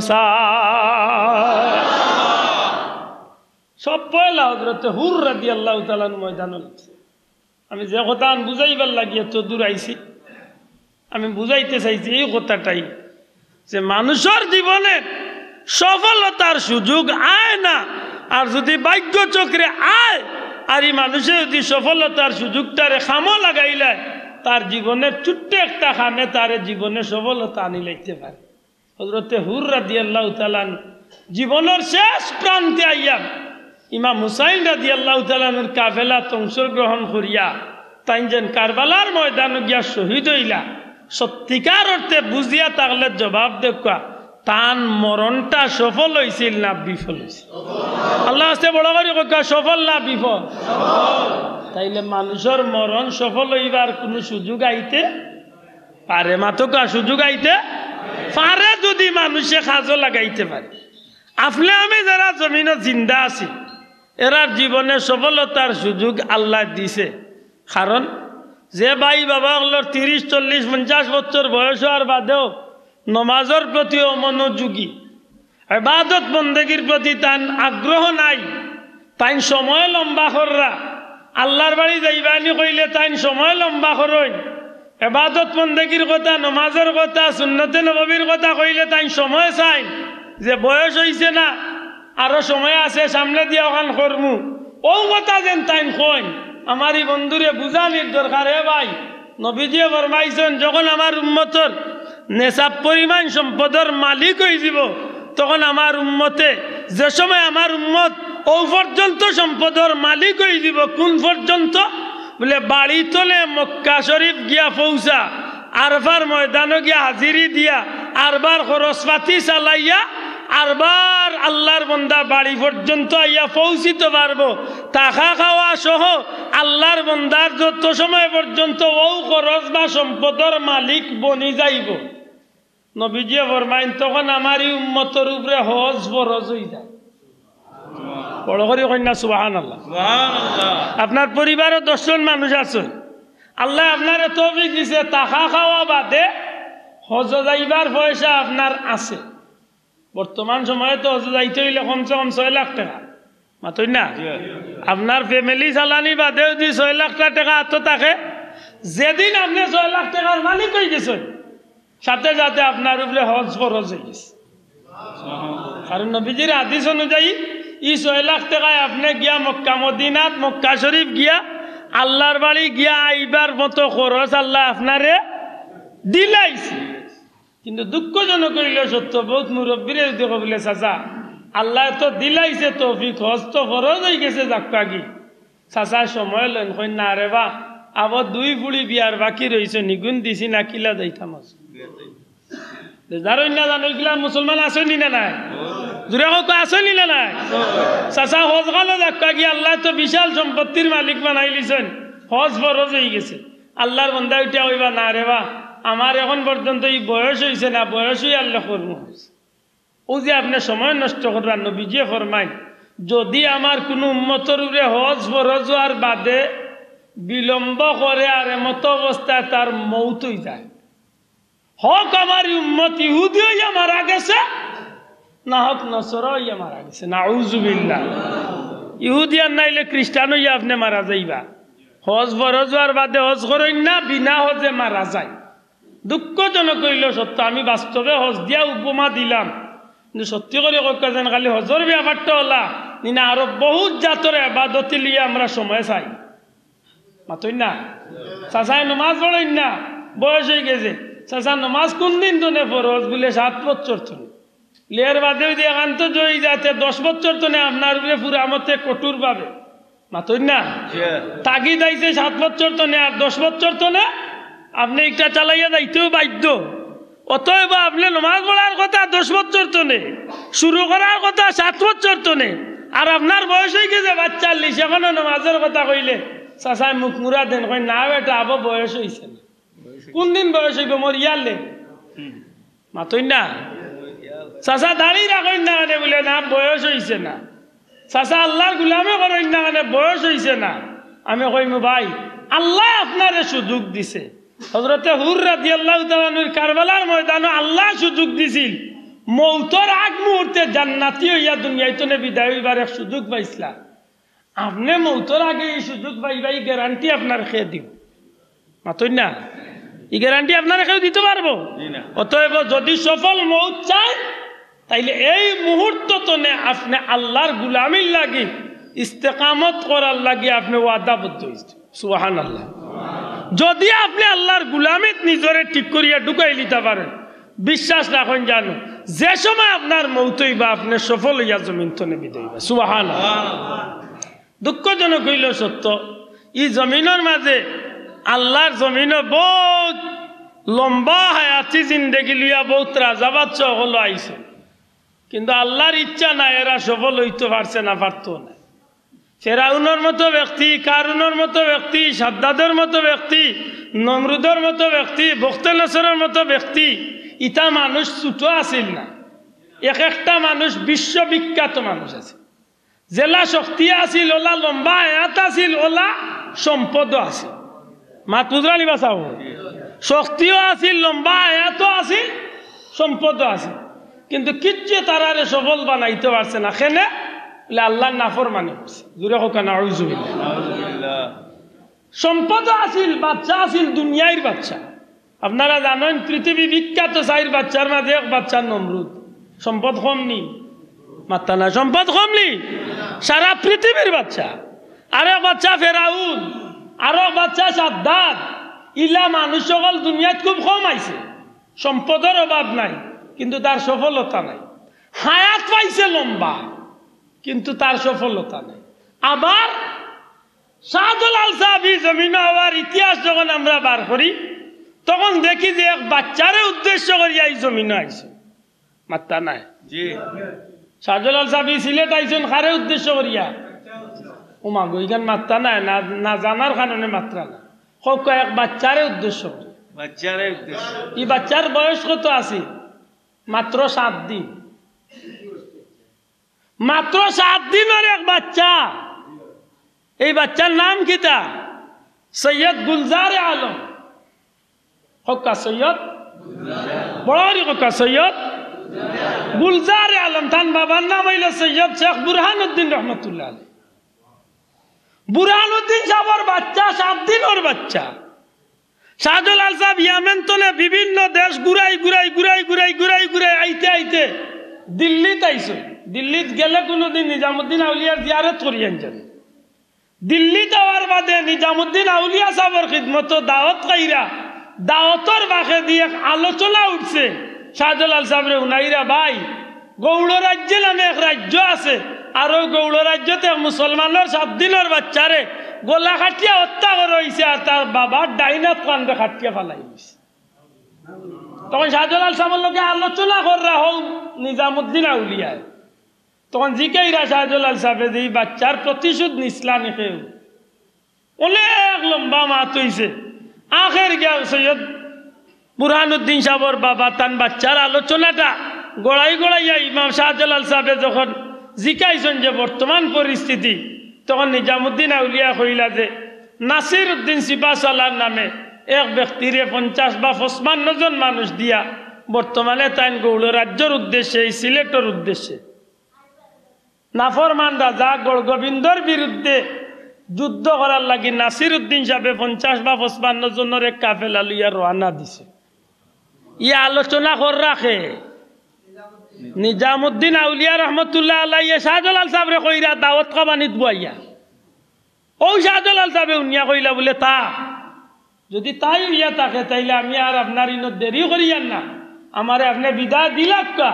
সব পয়লা হযরতে হুর রাদিয়াল্লাহু তাআলা ময়দানে লাগছে। আমি যে কথা বুঝাইবার লাগিয়ে তো দূর আইছি, আমি বুঝাইতে চাইছি এই কথাটাই, যে মানুষের জীবনে সফলতার সুযোগ আয় না, আর যদি ভাগ্য চক্রে আয়, আর এই মানুষের যদি সফলতার সুযোগটারে খামো লাগাইলে, তার জীবনের ছোট্ট একটা খামে তার জীবনে সফলতা আনি লাইতে পারে। হযরতে হুর রাদিয়াল্লাহু তাআলা জীবনের শেষ প্রান্তে আইয়া ইমাম হুসাইন রাদিয়াল্লাহু তাআলার কাফেলাত অংশগ্রহণ করিয়া তাই যেন কারবালার ময়দানে গিয়া শহীদ হইলা, সত্যিকার অর্থে বুঝিয়া তাহলে জবাব দেখা তান মরণটা সফল হয়েছিল না বিফল হয়েছিল? আল্লাহ আস্তে বড় করে কথা, সফল না বিফল? তাইলে মানুষের মরণ সফল হইবার কোনো সুযোগ আইতে পারে? মাতকা সুযোগ আইতে পারে যদি মানুষে কাজও লাগাইতে পারে। আপনি আমি যারা জমিনে জিন্দা আছি, এরার জীবনে সফলতার সুযোগ আল্লাহ দিছে। কারণ যে ভাই বাবা হলো 30, 40, 50 বছর বয়স হওয়ার বাদেও নমাজের প্রতি অমনোযোগী, ইবাদত বন্দেগীর প্রতি তার আগ্রহ নাই, তাই সময় লম্বা কররা, আল্লাহর বাড়ি যাইবানি কইলে তাই সময় লম্বা করেন, ইবাদত বন্দেগীর কথা, নমাজের কথা, সুন্নতে নববীর কথা কইলে তাই সময় চাই, যে বয়স হইছে না আরো সময় আছে সামনে দিয়ে ওখান করমু, ও কথা যেন তাই কইন। আমার এই বন্ধুরে বুঝানির দরকার। হে ভাই, নবীজি ফরমাইছেন যখন আমার উম্মতর নেশাব পরিমাণ সম্পদের মালিক হয়ে যাব, তখন আমার উম্মতে যে সময় আমার উম্মত ও পর্যন্ত সম্পদের মালিক হয়ে যাব। কোন পর্যন্ত? বলে বাড়ি তলে মক্কা শরীফ গিয়া পৌঁছা, আরফার ময়দানে গিয়া হাজিরি দিয়া, আরবার খরচপাতি চালাইয়া, আরবার আল্লাহর বন্দা বাড়ি পর্যন্ত আইয়া পৌঁছিতে পারবো। টাকা খাওয়া সহ আল্লাহর বন্দার যত সময় পর্যন্ত ও খরচ বা সম্পদের মালিক বনি যাইব, নবীজি ফরমাইন তখন আমারই উম্মতের উপরে হজ ফরজ হয়ে যায়। বড় করে কন্যা সুবহানাল্লাহ। আপনার পরিবারে 10 জন মানুষ আছেন, আল্লাহ আপনারে তৌফিক দিছে, টাকা খাওয়া বাদে হজ যাইবার পয়সা আপনার আছে। বর্তমান সময়ে তো হজ যাইতে হইলে কমসে কম 6 লাখ টাকা, মাতই না? আপনার ফ্যামিলি চালানি বাদেও যদি 6 লাখ টাকা হাতে থাকে, যেদিন আপনি 6 লাখ টাকার মালিক হয়ে গেছেন, সাথে সাথে আপনার উপরে হজ ফরজ হয়ে গেছে। কারণ নবীজির হাদিস অনুযায়ী এই 6 লাখ টাকায় আপনি গিয়া মক্কা মদিনাত, মক্কা শরীফ গিয়া আল্লাহর বাড়ি গিয়া আইবার মতো খরচ আল্লাহ আপনারে দিলাইছে। কিন্তু দুঃখজনক হইল সত্য, বহুত মুরব্বীরে যদি কবিলে চাচা আল্লাহ তো দিলাইছে তৌফিক, হজ তো ফরজ হয়ে গেছে, যাক্কাগি চাচা সময় লেন কই না রে বা, আবার 2 পুড়ি বিয়ার বাকি রয়েছে, নিগুণ দিছি না কিলা যাইতাম আছে। যারই না জানো কিলা মুসলমান আসেনি না নাই? জুড়ে হোক আসেনি না নাই? চাচা হজ গালো যাক্কাগি আল্লাহ তো বিশাল সম্পত্তির মালিক বানাই লিছেন, হজ ফরজ হয়ে গেছে। আল্লাহর বন্দা উঠা হইবা না রে বা, আমার এখন পর্যন্ত এই বয়স হয়েছে না, বয়স হয়ে আল্লাহ কর্ম হয়েছে। ও যে আপনি সময় নষ্ট করবেন, নবীজি ফরমাইন যদি আমার কোনো উম্মতের উপরে হজ ফরজ হওয়ার বাদে বিলম্ব করে আর এমত অবস্থায় তার মৌত হয়ে যায়, হক আমার উম্মত ইহুদি হইয়া মারা গেছে, না হক নসরা হইয়া মারা গেছে, নাউজুবিল্লাহ। ইহুদি আর নাইলে খ্রিস্টান হইয়া আপনি মারা যাইবা। হজ ফরজ হওয়ার বাদে হজ করেন না, বিনা হজে মারা যায়। দুঃখজনক হইল সত্য, আমি বাস্তবে হজ দিয়া উপমা দিলাম, কিন্তু সত্যি করে কথা যেন খালি হজর ব্যাপারটা হলা নিনা আরো বহুত জাতরে আবাদতি লিয়ে আমরা সময় চাই। মাতই না চাচাই নমাজ পড়েন না বয়স হয়ে গেছে চাচা নমাজ কোন দিন তো নে ফরজ বলে 7 বছর তো লেয়ার বাদে দিয়ে এখান তো জয়ী যাতে 10 বছর তো নে আপনার উপরে পুরা মতে কঠোর ভাবে মাতই না তাগি যাইছে 7 বছর তো নে আর 10 বছর তো না আপনি একটা চালাইয়া যাইতেও বাধ্য অতএব আপনি নমাজ পড়ার কথা 10 বছর তো নে শুরু করার কথা 7 বছর তো নে আর আপনার বয়স হয়ে গেছে বাচ্চা 40 এখনো নমাজের কথা কইলে চাচাই মুখ মুরা দেন কই না বেটা আবার বয়স হয়েছে না কোন দিন বয়স হইব মোর ইয়ালে মাতই না চাচা দাঁড়িয়ে রাখেন না কেন বলে না বয়স হয়েছে না চাচা আল্লাহর গুলামে করেন না কেন বয়স হয়েছে না আমি কইমু ভাই আল্লাহ আপনারে সুযোগ দিছে হযরতে হুর রাদিয়াল্লাহু তাআলা নূর কারবালার ময়দানে আল্লাহ সুযোগ দিছিল মৌতের আগ মুহূর্তে জান্নাতি হইয়া দুনিয়াতে বিদায় হইবার এক সুযোগ পাইছিলা আপনি মৌতের আগে এই সুযোগ পাইবা এই গ্যারান্টি আপনার খেয়ে দিব মাতই না এই গ্যারান্টি আপনার কেউ দিতে পারবো অতএব যদি সফল মৌত চায় তাইলে এই মুহূর্ততনে আপনি আল্লাহর গুলামির লাগি ইস্তেকামত করার লাগি আপনি ওয়াদাবদ্ধ হইছেন সুবহানাল্লাহ যদি আপনি আল্লাহর গুলামিত নিজরে ঠিক করিয়া ঢুকাই লিতে পারেন বিশ্বাস রাখেন জানো যে সময় আপনার মৌত হইবা আপনি সফল হইয়া জমিন তনে বিদায় হইবা সুবহানাল্লাহ দুঃখজনক হইল সত্য এই জমিনের মাঝে আল্লাহর জমিনে বহুত লম্বা হায়াতি জিন্দেগি লিয়া বহুত রাজা বাদশা হলো আইছে কিন্তু আল্লাহর ইচ্ছা না এরা সফল হইতে পারছে না পারতো না ফেরাউনের মতো ব্যক্তি কারুনের মতো ব্যক্তি সাদ্দাদের মতো ব্যক্তি নমরুদের মতো ব্যক্তি বখতেনসরের মতো ব্যক্তি ইটা মানুষ ছোট আছিল না এক একটা মানুষ বিশ্ববিখ্যাত মানুষ আছে জেলা শক্তি আছিল ওলা লম্বা হায়াত আছিল ওলা সম্পদও আছিল মাত বুঝলি বাসাও শক্তিও আছিল লম্বা হায়াতও আছিল সম্পদও আছিল কিন্তু কিচ্ছু তারারে সফল বানাইতে পারছে না কেনে আল্লাহর নাফরমানি করছে জোরে হোক না আউযুবিল্লাহ সম্পদও আছিল বাচ্চা আছিল দুনিয়ার বাচ্চা আপনারা জানেন পৃথিবী বিখ্যাত 4 বাচ্চার মাঝে এক বাচ্চা নমরুদ সম্পদ কম নি মাত্তা না সম্পদ কম নি সারা পৃথিবীর বাচ্চা আরেক বাচ্চা ফেরাউন আরো বাচ্চা সাদ্দাত ইলা মানুষ সকল দুনিয়াত খুব কম আইছে সম্পদের অভাব নাই কিন্তু তার সফলতা নাই হায়াত পাইছে লম্বা কিন্তু তার সফলতা নাই আবার শাহজালাল সাহেব জমিন হওয়ার ইতিহাস যখন আমরা বার করি তখন দেখি যে এক বাচ্চারে উদ্দেশ্য করিয়া এই জমিনে আইছে মাত্তা নাই জি শাহজালাল সাহেব সিলেট আইছেন কারে উদ্দেশ্য করিয়া ওমা গইখান মাত্রা নাই না জানার কারণে মাত্রা না হোক এক বাচ্চারে উদ্দেশ্য বাচ্চারে উদ্দেশ্য এই বাচ্চার বয়স কত আছে মাত্র 7 দিন মাত্র 7 দিনের এক বাচ্চা এই বাচ্চার নাম কিতা সৈয়দ গুলজার আলম হকা সৈয়দ বড়ি হকা সৈয়দ গুলজার আলম তার বাবার নাম হইল সৈয়দ শেখ বুরহানুদ্দিন রহমতুল্লাহ আলাইহি বুরহানুদ্দিন সাহেবের বাচ্চা 7 দিনের বাচ্চা শাহজালাল সাহেব ইয়ামেন তনে বিভিন্ন দেশ ঘুরাই ঘুরাই ঘুরাই ঘুরাই ঘুরাই ঘুরাই আইতে আইতে দিল্লিতে আইছে দিল্লিত গেলে কোনোদিন নিজামুদ্দিন আউলিয়ার জিয়ারত করিয়েন যান দিল্লি যাওয়ার বাদে নিজামুদ্দিন আউলিয়া সাহেবের খিদমত দাওয়াত কাইরা দাওয়াতর বাখে দিয়ে আলোচনা উঠছে শাহজালাল সাহেবরে উনাইরা ভাই গৌড় রাজ্যে নামে এক রাজ্য আছে আর ওই গৌড় রাজ্যতে মুসলমানের 7 দিনের বাচ্চারে গোলা খাটিয়া হত্যা করা হয়েছে আর তার বাবার ডাইনাত কান্দে খাটিয়া ফেলাই দিয়েছে তখন শাহজালাল সাহেবের লোকে আলোচনা করা হোক নিজামুদ্দিন আউলিয়ায় তখন জিকাইরা শাহজালাল সাহেব যে বাচ্চার প্রতিশোধ নিসলানি কেউ অনেক লম্বা মাত হয়েছে আখের গিয়া সৈয়দ বুরহানুদ্দিন সাহেবের বাবা তান বাচ্চার আলোচনাটা গড়াই গড়াইয়া ইমাম শাহজালাল সাহেব যখন জিকাইছেন যে বর্তমান পরিস্থিতি তখন নিজামুদ্দিন আউলিয়া কইলা যে নাসির উদ্দিন সিপাহসালার নামে এক ব্যক্তিরে 50 বা 55 জন মানুষ দিয়া বর্তমানে তাই গৌড় রাজ্যের উদ্দেশ্যে এই সিলেটের উদ্দেশ্যে নাফরমান রাজা গড়গোবিন্দর বিরুদ্ধে যুদ্ধ করার লাগি নাসির উদ্দিন সাহেব 50 বা 55 জনের এক কাফেলা লইয়া রওনা দিছে ইয়া আলোচনা কর রাখে নিজামুদ্দিন আউলিয়া রহমতুল্লাহ আলাইহি শাহজালাল সাহেবরে কইরা দাওয়াত খাবানিত বইয়া ও শাহজালাল সাহেব উনিয়া কইলা বলে তা যদি তাই ইয়া থাকে তাইলে আমি আর আপনার ইনত দেরি করিয়ান না, আমারে আপনি বিদায় দিলাম কা।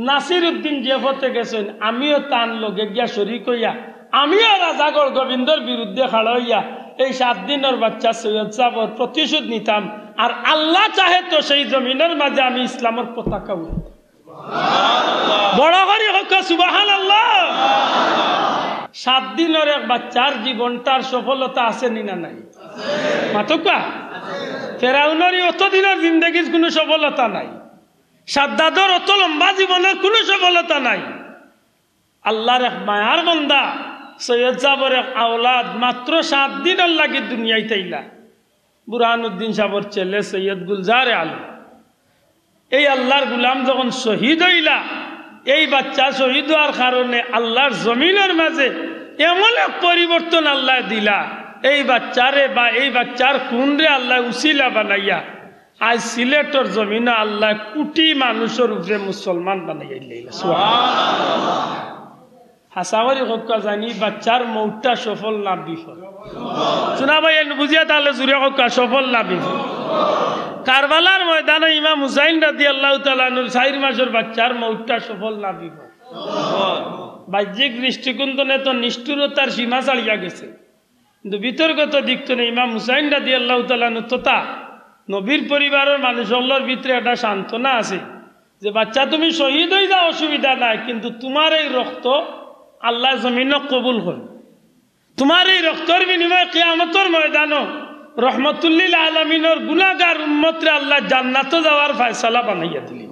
নাসির উদ্দিন যে হতে গেছেন আমিও তান লগে গিয়া শরিক হইয়া আমিও রাজাগড় গোবিন্দর বিরুদ্ধে খাড়া হইয়া এই 7 দিনের বাচ্চা সৈয়দ সাহেবর প্রতিশোধ নিতাম। আর আল্লাহ চাহে তো সেই জমিনের মাঝে আমি ইসলামের পতাকা উড়াইতাম। বড় করে হোক সুবহানাল্লাহ। 7 দিনের এক বাচ্চার জীবনটার সফলতা আছে না নাই? মাতকা ফেরাউনের অত দিনের জিন্দগির কোনো সফলতা নাই, সাদ্দাদর অত লম্বা জীবনের কোনো সফলতা নাই। আল্লাহর এক মায়ার বান্দা সৈয়দ সাহেবের এক আওলাদ মাত্র 7 দিনের লাগি দুনিয়ায় তাইলা। বুরহানুদ্দিন সাহেবের ছেলে সৈয়দ গুলজারে আলম, এই আল্লাহর গুলাম যখন শহীদ হইলা, এই বাচ্চা শহীদ হওয়ার কারণে আল্লাহর জমিনের মাঝে এমন এক পরিবর্তন আল্লাহ দিলা, এই বাচ্চারে বা এই বাচ্চার কুন্ডে আল্লাহ উসিলা বানাইয়া আজ সিলেটর জমিনে আল্লাহ কোটি মানুষের উপরে মুসলমান বানাইয়া দিলা। সুবহানাল্লাহ। হাসাওয়ারি হক্কা জানি বাচ্চার মৌটা সফল না বিফল? শোনা ভাই বুঝিয়া তাহলে জুড়ে হক্কা সফল না বিফল? কারবালার ময়দানে ইমাম হুসাইন রাদিয়াল্লাহু তাআলা আনহু 4 মাসের বাচ্চার মৌটা সফল না বিফল? বাহ্যিক দৃষ্টিকোণে তো নিষ্ঠুরতার সীমা ছাড়িয়া গেছে, কিন্তু বিতর্কত দিক তো ইমাম হুসাইন রাদিয়াল্লাহু তাআলা আনহু তথা নবীর পরিবারের মানুষগুলোর ভিতরে একটা সান্ত্বনা আছে যে বাচ্চা তুমি শহীদ হয়ে যাও অসুবিধা নাই, কিন্তু তোমার এই রক্ত আল্লাহ জমিনে কবুল করবে। তোমার এই রক্তের বিনিময়ে কিয়ামতের ময়দানে রহমতুল্লিল আলামিনের গুনাহগার উম্মতরে আল্লাহ জান্নাতে যাওয়ার ফয়সালা বানাইয়া দিলেন।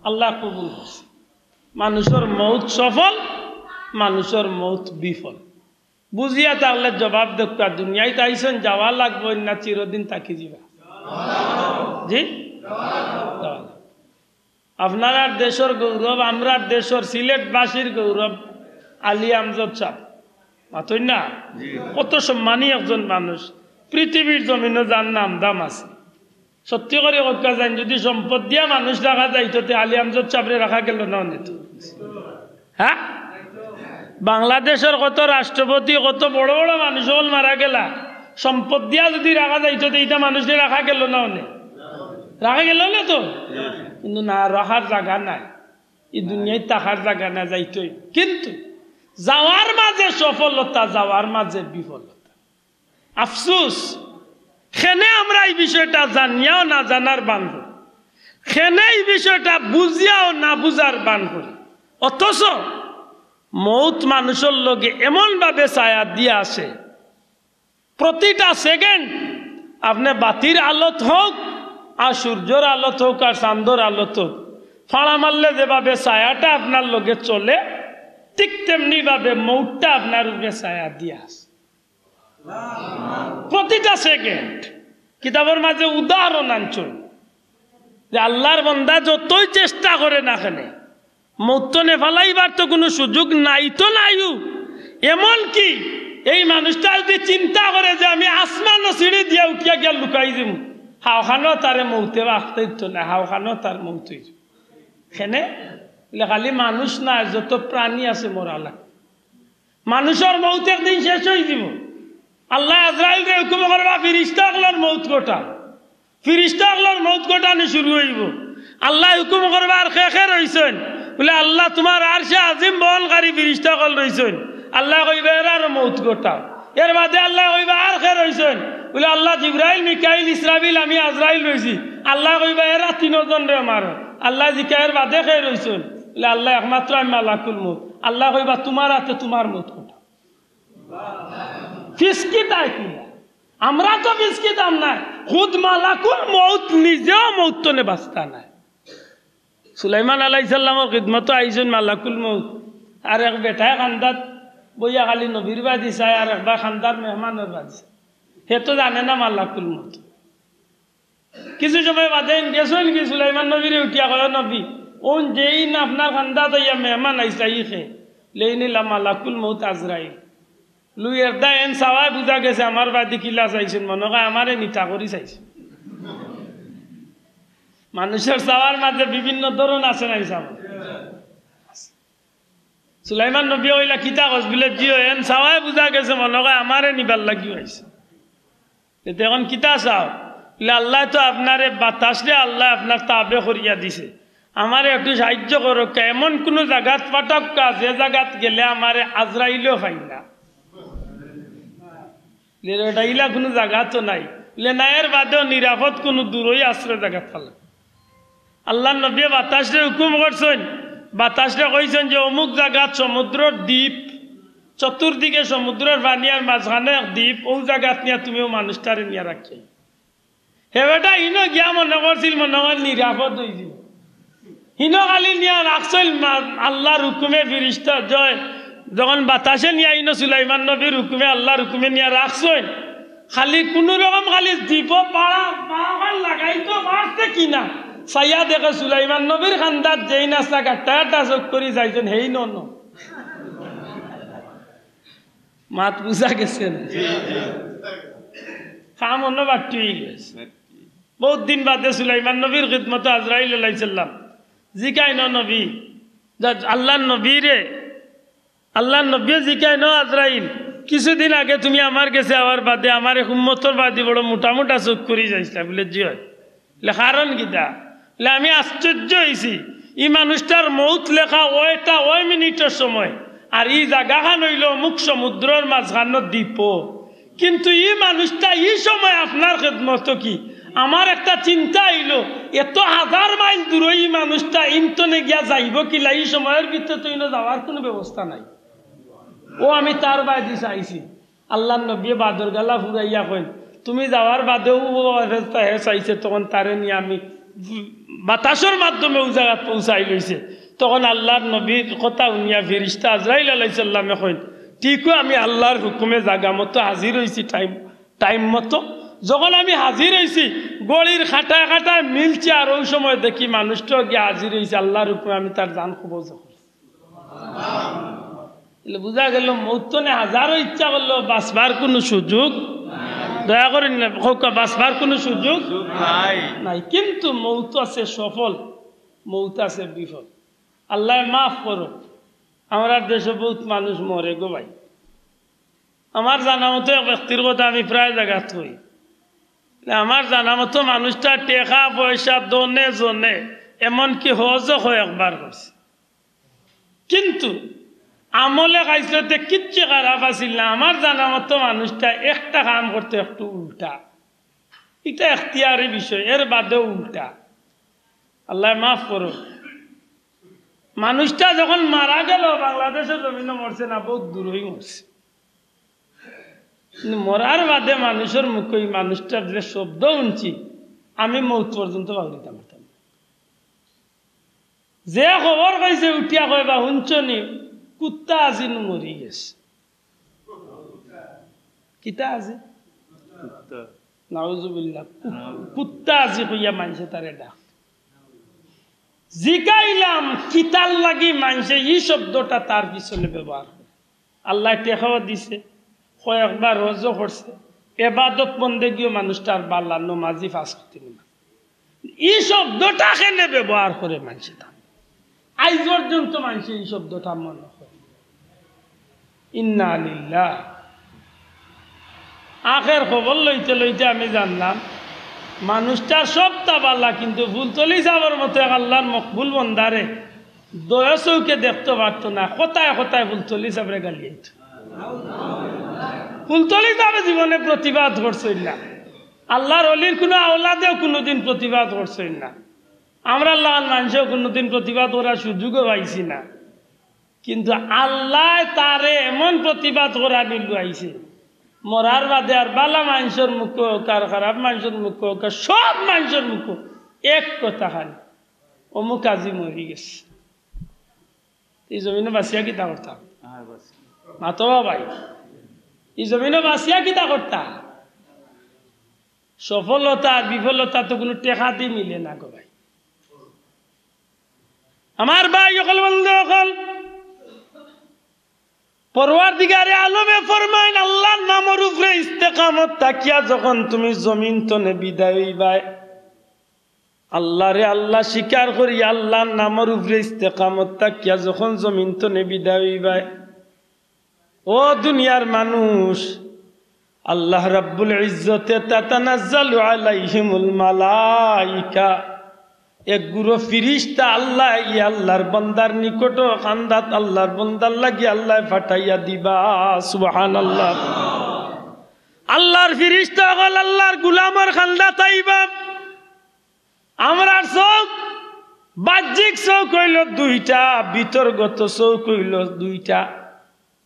আল্লাহ কবুল করছে। মানুষের মৌত সফল, মানুষের মৌত বিফল। বুঝিয়া তাহলে জবাব দেখবা দুনিয়ায় তাইছেন যাওয়া লাগবে না চিরদিন তাকি যাবা? জি আপনার দেশের গৌরব, আমরা দেশের সিলেটবাসীর গৌরব আলী আমজদ সাহেব, মাতই না? কত সম্মানী একজন মানুষ, পৃথিবীর জমিনে যার নাম দাম আছে। সত্যি করে কথা যান, যদি সম্পদ দিয়া মানুষ রাখা যাইতো আলী আমজদ সাহেবরে রাখা গেল না নিত? হ্যাঁ, বাংলাদেশের কত রাষ্ট্রপতি, কত বড় বড় মানুষ হল মারা গেলা, সম্পদ দিয়া যদি রাখা যাইতো এইটা মানুষের রাখা গেল না? রাখা গেল না তো, কিন্তু না রাখার জায়গা নাই, এই দুনিয়ায় থাকার জায়গা না যাইতই। কিন্তু যাওয়ার মাঝে সফলতা, যাওয়ার মাঝে বিফলতা। আফসোস খেনে আমরা এই বিষয়টা জানিয়াও না জানার বান করি, খেনে এই বিষয়টা বুঝিয়াও না বুঝার বান করি। অথচ মৌত মানুষের লগে এমন ভাবে ছায়া দিয়ে আসে, প্রতিটা সেকেন্ড আপনি বাতির আলোত হোক আর সূর্যের আলোত হোক আর চাঁদর আলোত হোক, ফাড়া মারলে যেভাবে ছায়াটা আপনার লগে চলে, ঠিক তেমনি ভাবে মৌতটা আপনার উপরে ছায়া দিয়ে আসে প্রতিটা সেকেন্ড। কিতাবের মাঝে উদাহরণ আনছুন যে আল্লাহর বান্দা যতই চেষ্টা করে না কেন মৌত নেফালাইবার তো কোনো সুযোগ নাই তো নাইও। এমন কি এই মানুষটা যদি চিন্তা করে যে আমি আসমান সিঁড়ি দিয়া উঠিয়া গিয়া লুকাই দিব, হাওখানো তারে মৌতে আসতে তো না, হাওখানো তার মৌত হয়ে সেনে খালি মানুষ না, যত প্রাণী আছে মরালা মানুষের মৌত একদিন শেষ হয়ে যাব। আল্লাহ আজরাইল রে হুকুম করবা ফিরিস্তাগুলোর মৌত গোটা, ফিরিস্তাগুলোর মৌত গোটানো শুরু হইব। আল্লাহ হুকুম করবা আর শেষে রইছেন বলে আল্লাহ তোমার আরশে আজিম বহনকারী ফিরিস্তাগুলো রইছেন, আল্লাহ কইবা এর আর মৌত গোটাও। এর বাদে আল্লাহ কইবা আর খে রইছেন বলে আল্লাহ জিবরাইল মিকাইল ইসরাফিল আমি আজরাইল রইছি, আল্লাহ কইবা এরা 3 জন রে মারো। আল্লাহ জিকায়ের বাদে খে রইছেন বলে আল্লাহ একমাত্র আমি মালাকুল মউত, আল্লাহ কইবা তোমার হাতে তোমার মৌত গোটাও। ফিসকিটাই কি আমরা তো ফিসকিতাম নাই, খুদ মালাকুল মউত নিজেও মৌত নে বাস্তা নাই। সুলাইমান আলাইহিস সালামের খিদমত আইছেন মালাকুল মউত, আর এক বেটায় খান্দাত বইয়া খালি নবীর বাদি চায়, আর একবার খান্দার মেহমানের বাদি চায়, সে তো জানে না মালাকুল মউত। কিছু সময় বাদে গেছেন কি সুলাইমান নবীরে উঠিয়া কয় নবী ওন যেই না আপনার খান্দাত ইয়া মেহমান আইসা ইখে লেই নিলাম মালাকুল মউত আজরাইল লুইয়ের দা এন চাওয়াই বুঝা গেছে আমার বাদি কিলা চাইছেন, মনে হয় আমারে নিটা করি চাইছে। মানুষের চাওয়ার মাঝে বিভিন্ন ধরন আছে নাই চাওয়া। সুলাইমান নবী হইলা কিতা কসবিলে জিও এন সাওয়ায় বুঝা গেছে মনে হয় আমারে নিবার লাগি হয়েছে এতে এখন কিতা চাও বলে আল্লাহ তো আপনারে বাতাসরে আল্লাহ আপনার তাবে করিয়া দিছে আমারে একটু সাহায্য করো এমন কোনো জায়গাত পাঠক যে জায়গাত গেলে আমারে আজরাইলও পাই না ইলা কোনো জায়গা তো নাই বলে না এর বাদেও নিরাপদ কোনো দূরই আশ্রয় জায়গা পালা আল্লাহ নবী বাতাসরে হুকুম করছেন বাতাসরে কইছেন যে অমুক জায়গাত সমুদ্রের দ্বীপ চতুর্দিকে সমুদ্রের পানিয়ার মাঝখানে দ্বীপ ও জায়গাত নিয়ে তুমিও মানুষটারে নিয়ে রাখি হেবেটা ইনো গিয়া মনে করছিল মনে হয় নিরাপদ হয়েছিল হিনো খালি নিয়ে রাখছিল আল্লাহর হুকুমে ফিরিস্তা জয় যখন বাতাসে নিয়ে আইনো সুলাইমান নবীর হুকুমে আল্লাহর হুকুমে নিয়ে রাখছেন খালি কোনো রকম খালি দ্বীপ পাড়া লাগাইতো পারছে কিনা সাইয়া দেখে সুলাইমান নবীর খান্দার যেই নাস্তা কাটা চোখ করি যাইছেন হেই ন মাত বুঝা গেছে কাম অন্য বাট্টি হয়ে গেছে বহুত দিন বাদে সুলাইমান নবীর খিদমত আজরাইল আলাইহিসসালাম জিকাই নবী আল্লাহর নবী রে আল্লাহর নবী জিকাই আজরাইল কিছুদিন আগে তুমি আমার কাছে আবার বাদে আমার উম্মতর বাদে বড় মোটা মোটা চোখ করি যাইছিলা বলে জি হয় কারণ কিতা বলে আমি আশ্চর্য হয়েছি এই মানুষটার মৌত লেখা ওইটা ওই মিনিটের সময় আর এই জায়গাখান হইল মুখ সমুদ্রের মাঝখানো দ্বীপ কিন্তু এই মানুষটা এই সময় আপনার খেদমত কি আমার একটা চিন্তা হইল এত হাজার মাইল দূরে এই মানুষটা ইন্তনে গিয়া যাইব কিলা এই সময়ের ভিতরে তো যাওয়ার কোনো ব্যবস্থা নাই ও আমি তার বাদে চাইছি আল্লাহ নবী বাদর গালা ফুরাইয়া কইন তুমি যাওয়ার বাদেও চাইছে তখন তারে নিয়ে আমি বাতাসের মাধ্যমে ও জায়গা পৌঁছাই লইছে তখন আল্লাহর নবীর কথা উনিয়া ফেরেশতা আজরাইল আলাইহিস সালামে কইন ঠিকও আমি আল্লাহর হুকুমে জায়গা মতো হাজির হয়েছি টাইম মতো যখন আমি হাজির হয়েছি গড়ির খাটায় খাটায় মিলছে আর ওই সময় দেখি মানুষটাও গিয়ে হাজির হয়েছে আল্লাহর হুকুমে আমি তার জান খবর বুঝা গেল মৌতনে হাজারো ইচ্ছা করলো বাঁচবার কোনো সুযোগ দয়া করেন না বাঁচবার কোনো সুযোগ নাই কিন্তু মৌত আছে সফল মৌত আছে বিফল আল্লাহ মাফ করো আমার দেশে বহুত মানুষ মরে গো ভাই আমার জানা মতো এক ব্যক্তির কথা আমি প্রায় জায়গা থই আমার জানা মতো মানুষটা টেকা পয়সা দনে জনে এমনকি হজও একবার করছে কিন্তু আমলে খাইছতে কিচ্ছু খারাপ আছিল না আমার জানা মতো মানুষটা একটা কাম করতে একটু উল্টা এটা এখতিয়ারি বিষয় এর বাদেও উল্টা আল্লাহ মাফ করো মানুষটা যখন মারা গেল বাংলাদেশের জমিনে মরছে না বহুত দূরই মরছে মরার বাদে মানুষের মুখে মানুষটার যে শব্দ শুনছি আমি মৌত পর্যন্ত বাংলিতে পারতাম যে খবর পাইছে উঠিয়া কয়বা শুনছনি কুত্তা আজি মরি গেছে কিতা আজি নাউজুবিল্লাহ কুত্তা আজি কইয়া মানছে তারে ডাক জিকাইলাম কিতাল লাগি মানছে এই শব্দটা তার পিছনে ব্যবহার করে আল্লাহ টেকাও দিছে কয়েকবার রোজও করছে এবাদত বন্দেগীও মানুষটার বাল্লা নমাজি ফাঁস করতে এই শব্দটা কেনে ব্যবহার করে মানছে তা আজ পর্যন্ত মানছে এই শব্দটা মনে হয় ইন্না লিল্লাহ আখের খবর লইতে লইতে আমি জানলাম মানুষটার সবটা বাল্লা কিন্তু ফুলতলি সাহেবের মতো আল্লাহর মকবুল বন্দারে দয়া চৌকে দেখতে পারত না কোথায় কোথায় ফুলতলি সাহেবরে গালিয়াইত ফুলতলি সাহেব জীবনে প্রতিবাদ করছেন না আল্লাহর অলির কোনো আওলাদেও কোনোদিন প্রতিবাদ করছেন না আমরা আল্লাহর মানুষেও কোনোদিন প্রতিবাদ করার সুযোগও পাইছি না কিন্তু আল্লাহ তারে এমন প্রতিবাদ করা নিলু আইছে মরার বাদে আর বালা মানুষের মুখ হোক আর খারাপ মানুষের মুখ হোক আর সব মানুষের মুখ এক কথা খালি অমুক আজি মরি গেছে এই জমিনে বাঁচিয়া কিতা করতাম মাতবা ভাই এই জমিনে বাঁচিয়া কিতা করতাম সফলতা আর বিফলতা তো কোনো টেকা দিয়ে মিলে না গো ভাই আমার ভাই অকল বন্ধু অকল পরওয়ারদিগারে আলমে ফরমাইন আল্লাহর নামের উপরে ইস্তেকামত তাকিয়া যখন তুমি জমিন তনে বিদায় হইবাই আল্লাহরে আল্লাহ স্বীকার করি আল্লাহর নামের উপরে ইস্তেকামত তাকিয়া যখন জমিন তো বিদায় হইবাই, ও দুনিয়ার মানুষ, আল্লাহ রাব্বুল ইজ্জতে তাতানাজ্জালু আলাইহিমুল মালাইকা, এক গুরু ফিরিস্তা আল্লাহ আল্লাহর বান্দার নিকট খান্দাত আল্লাহর বান্দার লাগি আল্লাহ পাঠাইয়া দিবা। সুবহানাল্লাহ। আল্লাহর ফিরিস্তা হল আল্লাহর গোলামের খান্দাত আইবা। আমরা চোখ বাহ্যিক চোখ হইল দুইটা, বিতর্গত চোখ হইল দুইটা,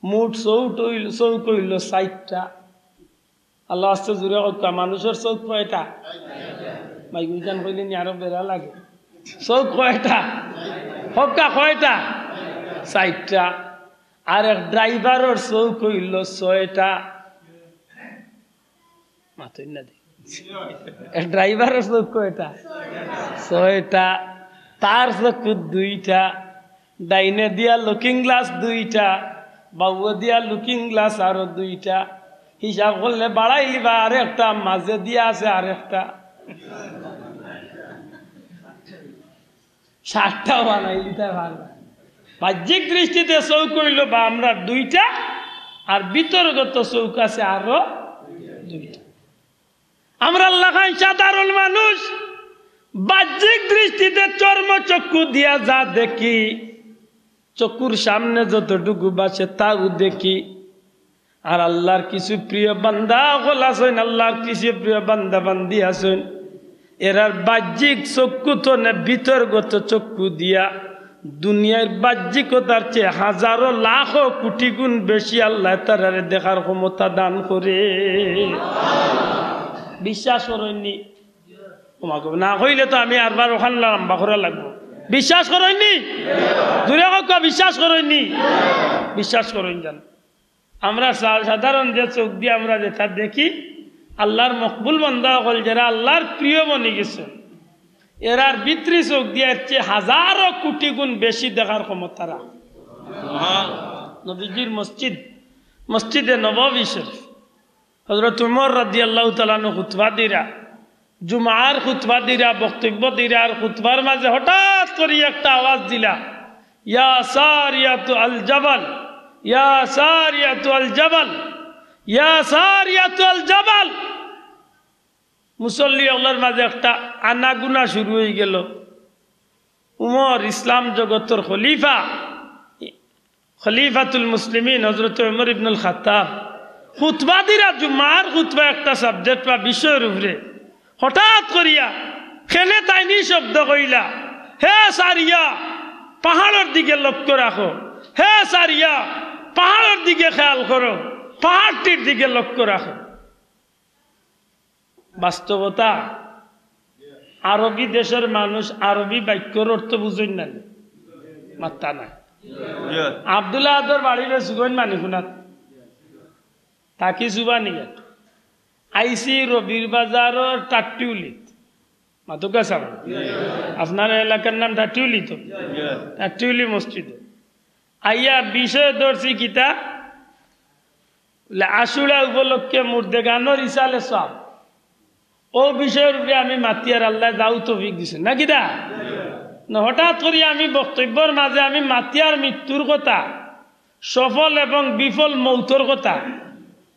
মোট চোখ হইল 4টা। আল্লাহ আস্তে জুড়ে মানুষের চোখ কয়টা? মাইগুজান কইলে নি আরো বেড়া লাগে। চোখ কয়টা? হকা কয়টা? 4টা। আর এক ড্রাইভারের চোখ হইল 6টা। মাথুই না দে, ড্রাইভারের চোখ কয়টা? 6টা। তার চোখ 2টা, ডাইনে দিয়া লুকিং গ্লাস 2টা, বাউয়া দিয়া লুকিং গ্লাস আরো 2টা। হিসাব করলে বাড়াই লিবা আর একটা, মাঝে দিয়া আছে আর একটা, 7টা বানাই লিতে পারবা। বাহ্যিক দৃষ্টিতে চৌক হইল বা আমরা 2টা, আর বিতর্গত চৌক আছে আরো 2টা। আমরা আল্লাহ সাধারণ মানুষ, বাহ্যিক দৃষ্টিতে চর্মচক্ষু দিয়া যা দেখি, চক্ষুর সামনে যতটুকু বাসে তাও দেখি। আর আল্লাহর কিছু প্রিয় বান্দা হল আছেন, আল্লাহর কিছু প্রিয় বান্দা বান্দি আছেন, এরার বাহ্যিক চক্ষু তো না বিতর্গত চক্ষু দিয়া দুনিয়ার বাহ্যিকতার চেয়ে হাজারো লাখ কোটি গুণ বেশি আল্লাহ তারারে দেখার ক্ষমতা দান করে। বিশ্বাস করেননি? না হইলে তো আমি আরবার ওখান লম্বা করা লাগবো। বিশ্বাস করেননি? দূরে কথা, বিশ্বাস করেননি? বিশ্বাস করেন জান। আমরা সাধারণ যে চোখ দিয়ে আমরা যেটা দেখি, আল্লাহর মকবুল বান্দা হল যারা আল্লাহর প্রিয় বনে গেছে, এরার ভিতরি চোখ দিয়ে চেয়ে হাজারো কোটি গুণ বেশি দেখার ক্ষমতা রাখে। নবীজির মসজিদে নববী শরীফ হযরত উমর রাদিয়াল্লাহু তাআলা খুতবা দিরা, জুমার খুতবা দিরা, বক্তব্য দিরা, আর খুতবার মাঝে হঠাৎ করে একটা আওয়াজ দিলা, ইয়া সারিয়াতু আল জাবাল, ইয়া সারিয়াতু আল জাবাল, ইয়া সারিয়াতু আল জাবাল। মুসল্লি ওগুলোর মাঝে একটা আনাগুনা শুরু হয়ে গেল। উমর ইসলাম জগতের খলিফাতুল মুসলিমিন হযরত উমর ইবনুল খাত্তাব খুতবা দিরা, জুমার খুতবা একটা সাবজেক্ট বা বিষয়ের উপরে হঠাৎ করিয়া খেলে তাইনি শব্দ কইলা, হে সারিয়া পাহাড়ের দিকে লক্ষ্য রাখো, হে সারিয়া পাহাড়ের দিকে খেয়াল করো, পাহাড়টির দিকে লক্ষ্য রাখো। বাস্তবতা, আরবি দেশের মানুষ আরবি বাক্যর অর্থ বুঝেন না, মাত্তা না। আব্দুল্লাহ আদর বাড়ির সুগন মানি শুনাত তাকি সুবানি আইসি রবির বাজারের টাট্টিউলিত মাতুকা সাব, আপনার এলাকার নাম টাট্টিউলি তো, টাট্টিউলি মসজিদ আইয়া বিষয় ধরছি কিতা আশুরা উপলক্ষে মুর্দে গানোর ইসালে সব ও বিষয়ের উপরে আমি মাতিয়ার আল্লাহ যাও তৌফিক দিছে না কিতা না। হঠাৎ করে আমি বক্তব্যের মাঝে আমি মাতিয়ার মৃত্যুর কথা, সফল এবং বিফল মৌতর কথা,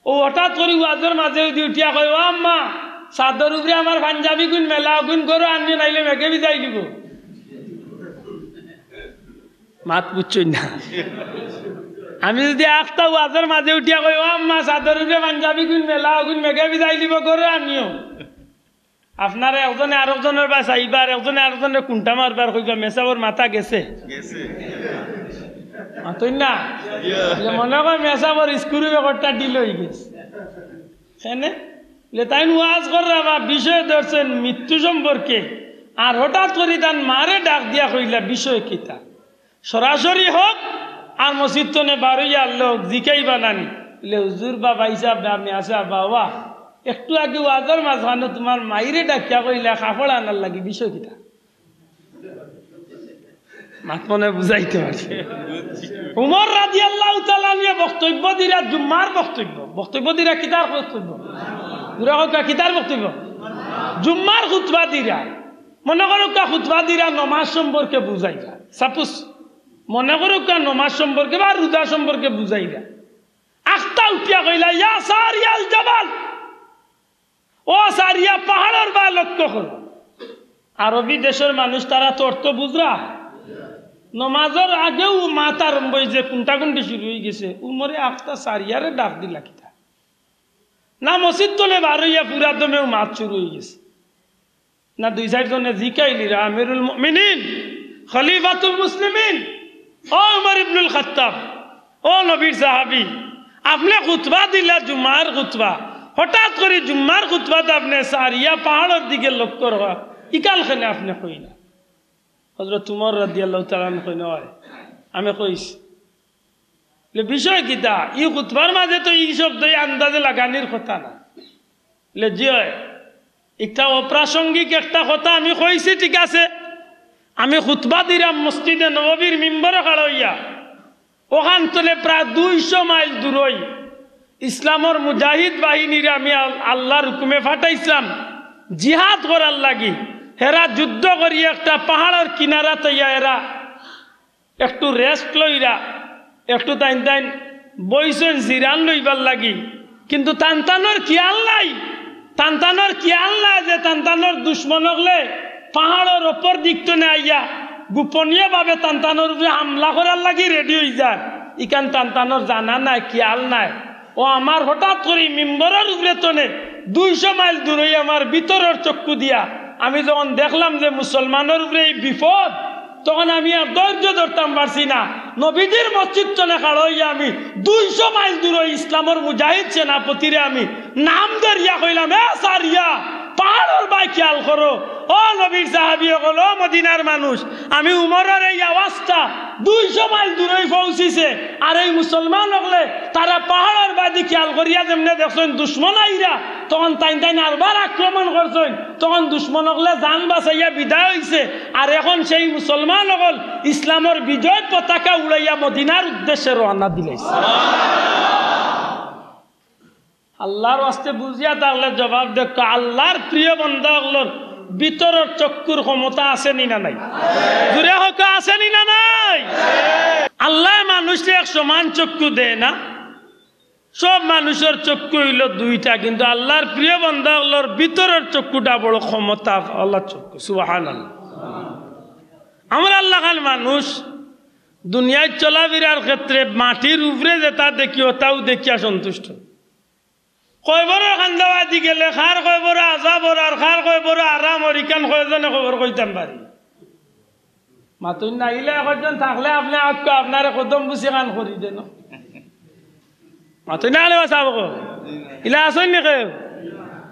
ও হঠাৎ করে ওয়াজের মাঝে উঠিয়া কয়, ও আম্মা চাদর উপরে আমার পাঞ্জাবি গুণ মেলা গুণ করো, আনি নাইলে মেঘে বিদায় দিব। মাত বুঝছই না। আমি যদি একটা ওয়াজের মাঝে উঠিয়া কই, ও আম্মা চাদর উপরে পাঞ্জাবি গুণ মেলা গুণ মেঘে বিদায় দিব করে আনিও, আপনারা একজনে আরেকজনের বা চাইবার, একজনে আরেকজনের কুন্টা মারবার কইবা মেসাবর মাথা গেছে মাতই না, মনে কর মেসাবর স্ক্রু ব্যাপারটা ডিল হয়ে গেছে। তাই ওয়াজ করা বা বিষয় ধরছেন মৃত্যু সম্পর্কে, আর হঠাৎ করে তার মারে ডাক দিয়া কইলা বিষয় কিতা, সরাসরি হোক আর মসজিদ তো নে বারোইয়া লোক জিকাই বানানি হুজুর বাবা হিসাব আমি আসা বাবা একটু আগে ওয়াজের মাঝখানে তোমার মাইরে ডাকিয়া কইলা কাপড় আনার লাগি বিষয় কিতা, মাত মনে বুঝাইতে পারছে। উমর রাদিয়াল্লাহু তাআলা নিয়ে বক্তব্য দিরা, জুম্মার বক্তব্য দিরা কিতার বক্তব্য, কিতার বক্তব্য, জুম্মার খুতবা দিরা। মনে করো কা খুতবা দিরা নমাজ সম্পর্কে বুঝাইরা, সাপোজ মনে করো কা নমাজ সম্পর্কে বা রোজা সম্পর্কে বুঝাইরা, আখতা উঠিয়া কইলা ইয়া সারিয়াল জাবাল, ও সারিয়া পাহাড়ের বা লক্ষ্য করো। আরবি দেশের মানুষ তারা তো অর্থ বুঝরা, নমাজের আগেও মাত আরম্ভ হয়েছে, কোনটা কোনটি শুরু হয়ে গেছে, উমরে আখতা সারিয়ারে ডাক দিলা কিতা না, মসজিদ তোলে বার হইয়া পুরা দমেও মাত শুরু হয়ে গেছে না, দুই চারজনে জিকাইলিরা আমিরুল মুমিনিন খলিফাতুল মুসলিমিন ও উমর ইবনুল খাত্তাব, ও নবীর সাহাবী, আপনি খুতবা দিলা জুমার খুতবা, হঠাৎ করে জুম্মার খুতবাতে আপনি সারিয়া পাহাড়ের দিকে লক্ষ্য রাখা ইকালখানে আপনি কই না। হযরত উমর রাদিয়াল্লাহু তাআলা কই না, আমি কইছি বিষয় কিতা, ই খুতবার মাঝে তো এই শব্দ আন্দাজে লাগানির কথা না, জি হয় একটা অপ্রাসঙ্গিক একটা কথা আমি কইছি, ঠিক আছে, আমি খুতবা দিলাম মসজিদে নববীর মিম্বরে খাড়া হইয়া, ওখান তলে প্রায় 200 মাইল দূরই ইসলামর মুজাহিদ বাহিনীর আমি আল্লাহর হুকুমে ফাটাইছিলাম জিহাদ করার লাগি। হেরা যুদ্ধ করি একটা পাহাড়ের কিনারা তৈয়া এরা একটু রেস্ট লইরা একটু তাইন তাইন বইছেন জিরান লইবার লাগি, কিন্তু তান্তানোর খেয়াল নাই, তান্তানোর খেয়াল নাই যে তান্তানোর দুশ্মন হলে পাহাড়ের ওপর দিকতো না আইয়া গোপনীয় ভাবে তান্তানোর উপরে হামলা করার লাগি রেডি হয়ে যায়। ইকান তান্তানোর জানা নাই, খেয়াল নাই। ও আমার হঠাৎ করে মিম্বরের উপরে তনে 200 মাইল দূরে আমার ভিতরের চক্ষু দিয়া আমি যখন দেখলাম যে মুসলমানের উপরে এই বিপদ, তখন আমি আর ধৈর্য ধরতাম পারছি না, নবীজির মসজিদ চলে খাড় হইয়া আমি 200 মাইল দূরে ইসলামের মুজাহিদ সেনাপতিরে আমি নাম ধরিয়া কইলাম, এ সারিয়া পাহাড়ের বাই খেয়াল করো, ও নবীর সাহাবী হল, ও মদিনার মানুষ, আমি উমরের এই আওয়াজটা 200 মাইল দূরে পৌঁছিছে, আর এই মুসলমান হলে তারা পাহাড়ের বাদি খেয়াল করিয়া যেমনি দেখছেন দুশ্মন আইরা তখন তাইন তাইন আরবার আক্রমণ করছেন, তখন দুশ্মন হলে জান বাঁচাইয়া বিদায় হয়েছে, আর এখন সেই মুসলমান হল ইসলামের বিজয় পতাকা উড়াইয়া মদিনার উদ্দেশ্যে রওনা দিলাইছে। আল্লাহর ওয়াস্তে বুঝিয়া তাহলে জবাব দেখো, আল্লাহর প্রিয় বান্দাগুলোর ভিতরের চক্ষুর ক্ষমতা আছে নি না নাই? জুড়ে হোক আছে নি না নাই? আল্লাহ মানুষকে এক সমান চক্ষু দেয় না, সব মানুষের চক্ষু হইল দুইটা, কিন্তু আল্লাহর প্রিয় বান্দাগুলোর ভিতরের চক্ষুটা বড় ক্ষমতা আল্লাহর চক্ষু। সুবহানাল্লাহ। আমরা আল্লাহ খান মানুষ দুনিয়ায় চলাফেরার ক্ষেত্রে মাটির উপরে যেটা দেখি ওটাও দেখিয়া সন্তুষ্ট। কয় বড় খান্দাবাদি গেলে খার কয় বড় আজাবর আর খার কয় বড় আরাম অরিকান কয়জনে খবর কইতাম পারি। মাতুন নাইলে একজন থাকলে আপনি আপনার কদম বুঝি কান করি দেন। মাতুন নাইলে চাব ইলা আসেন নাকি?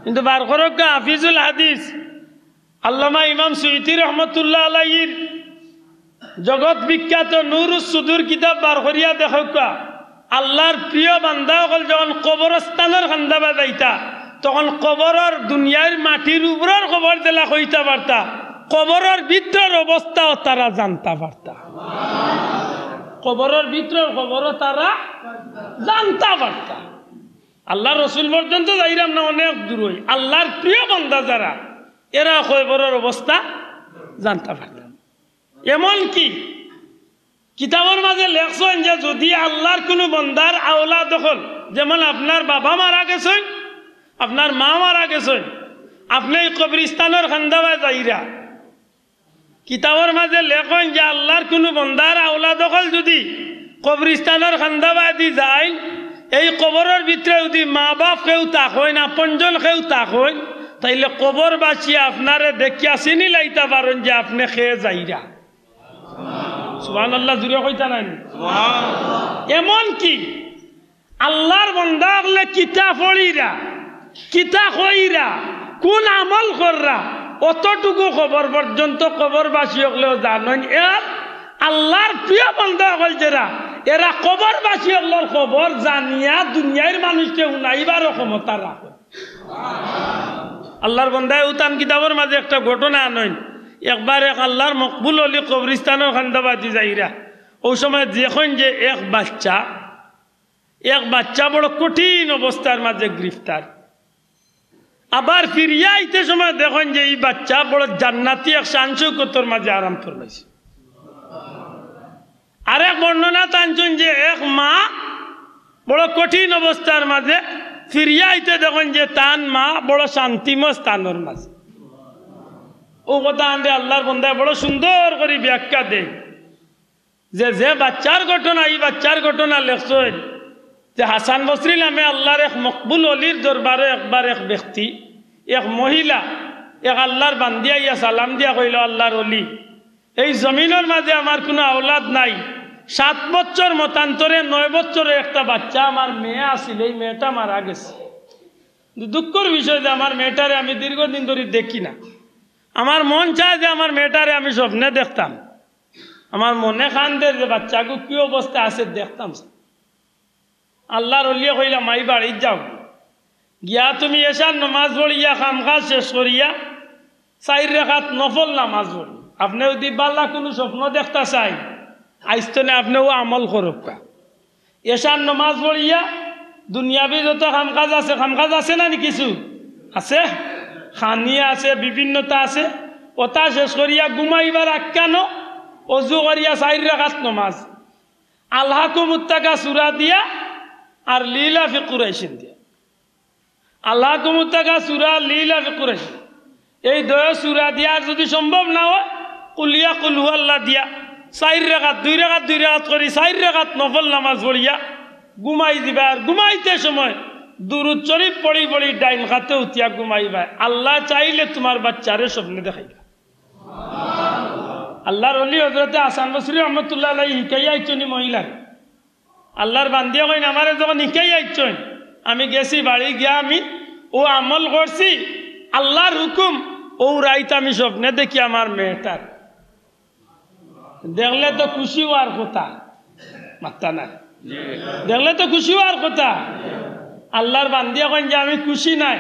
কিন্তু বার করক হাফিজুল হাদিস আল্লামা ইমাম সুয়ুতি রহমতুল্লাহ আলাইহির জগৎ বিখ্যাত নুরুস সুদূর কিতাব বার করিয়া দেখক, আল্লাহর প্রিয় বান্দা সকল যখন কবরস্থানের খান্দা বাজাইতা তখন কবরের দুনিয়ার মাটির উপরের খবর দিলা কইতা পারতা, কবরের ভিতরের অবস্থাও তারা জানতা পারতা। কবরের ভিতরের খবরও তারা জানতা পারতা। আল্লাহ রসুল পর্যন্ত যাইরাম না, অনেক দূর হই আল্লাহর প্রিয় বান্দা যারা এরা কবরের অবস্থা জানতা পারতা। এমনকি কিতাবের মাঝে লেখছেন যে যদি আল্লাহর কোনো বন্দার আওলাদ হল, যেমন আপনার বাবা মারা গেছেন, আপনার মা মারা গেছেন, আপনি কবরস্থানের খান্দাবায় যাইরা, কিতাবের মাঝে লেখেন যে আল্লাহর কোনো বন্দার আওলাদ হল যদি কবরস্থানের খান্দাবায় দি যায়, এই কবরের ভিতরে যদি মা বাপ কেউ তাক হয় না, আপনজন কেউ তাক হয়, তাইলে কবরবাসী আপনারে দেখিয়া চিনি লাইতে পারেন যে আপনি খেয়ে যাইরা। সুবহানাল্লাহ, জুড়ে কইতা নাই? এমন কি আল্লাহর বান্দা হলে কিতা পড়িরা, কিতা কইরা, কোন আমল কররা, অতটুকু খবর পর্যন্ত কবরবাসী হলেও জানেন। এর আল্লাহর প্রিয় বান্দা হল যারা, এরা কবরবাসী হলের খবর জানিয়া দুনিয়ার মানুষকে উনাইবারও ক্ষমতা রাখে। আল্লাহর বান্দায় উতান কিতাবের মাঝে একটা ঘটনা আনয়। একবার এক আল্লাহর মকবুল অলি কবরিস্তানের খান্দাবাদি যাইরা, ওই সময় দেখেন যে এক বাচ্চা বড় কঠিন অবস্থার মাঝে গ্রেফতার। আবার ফিরিয়া আইতে সময় দেখেন যে এই বাচ্চা বড় জান্নাতি এক শান-শৌকতের মাঝে আরাম ফরমাইছে। আরেক বর্ণনা টানছেন যে এক মা বড় কঠিন অবস্থার মাঝে ফিরিয়া আইতে দেখেন যে তান মা বড় শান্তিময় স্থানের মাঝে। ও কথা আনতে আল্লাহর বন্দায় বড় সুন্দর করে ব্যাখ্যা দেয় যে বাচ্চার ঘটনা, এই বাচ্চার ঘটনা লেখছেন যে হাসান বসরি নামে আল্লাহর এক মকবুল অলির দরবারে একবার এক ব্যক্তি, এক মহিলা, এক আল্লাহর বান্দিয়া ইয়া সালাম দিয়া কইল, আল্লাহর অলি, এই জমিনের মাঝে আমার কোনো আওলাদ নাই, 7 বছর মতান্তরে 9 বছরের একটা বাচ্চা আমার মেয়ে আসিল, এই মেয়েটা মারা গেছে। দুঃখের বিষয় যে আমার মেয়েটারে আমি দীর্ঘদিন ধরে দেখি না। আমার মন চায় যে আমার মেয়েটারে আমি স্বপ্নে দেখতাম, আমার মনে খান্দে যে বাচ্চাকে কি অবস্থা আছে দেখতাম। আল্লাহর অলিয়ে কইলা মাই বাড়ি যাও, গিয়া তুমি এসার নমাজ পড়িয়া খাম কাজ শেষ করিয়া 4 রাকাত নফল নামাজ পড়ি। আপনি যদি বাল্লা কোনো স্বপ্ন দেখতে চাই আইস্তনে আপনিও আমল করুক। এসার নমাজ পড়িয়া দুনিয়াবি যত কাম কাজ আছে না কিছু আছে, খানিয়া আছে, বিভিন্নতা আছে, ওটা শেষ করিয়া ঘুমাইবার আখ্যানো অজু করিয়া 4 রাকাত নমাজ, আল্লাহকু মুত্তাকা সূরা দিয়া আর লীলা ফি কুরাইশিন দিয়া, আল্লাহকু মুত্তাকা সূরা লীলা ফি কুরাইশ, এই 2 সূরা দিয়া। আর যদি সম্ভব না হয় কুলিয়া কুল হুয়াল্লাহ দিয়া 4 রাকাত 2 রাকাত করি 4 রাকাত নফল নামাজ পড়িয়া ঘুমাই দিবা। আর ঘুমাইতে সময় দুরূদ শরীফ পড়ি পড়ি ডাইন হাতে উঠিয়া ঘুমাইবা। আল্লাহ চাইলে তোমার বাচ্চারে স্বপ্নে দেখাইবা। আল্লাহর ওলি হযরতে হাসান বসরি রহমাতুল্লাহ আলাইহি হিকাইয়া আইছনি মহিলা, আল্লাহর বান্দিয়া কইন আমারে যখন হিকাইয়া আইছন আমি গেছি বাড়ি গিয়া আমি ও আমল করছি, আল্লাহর হুকুম ও রাইত আমি স্বপ্নে দেখি আমার মেয়েটার দেখলে তো খুশি হওয়ার কথা, মাত্তা নাই দেখলে তো খুশি হওয়ার কথা। আল্লাহর বান্দিয়া কইন যে আমি খুশি নাই,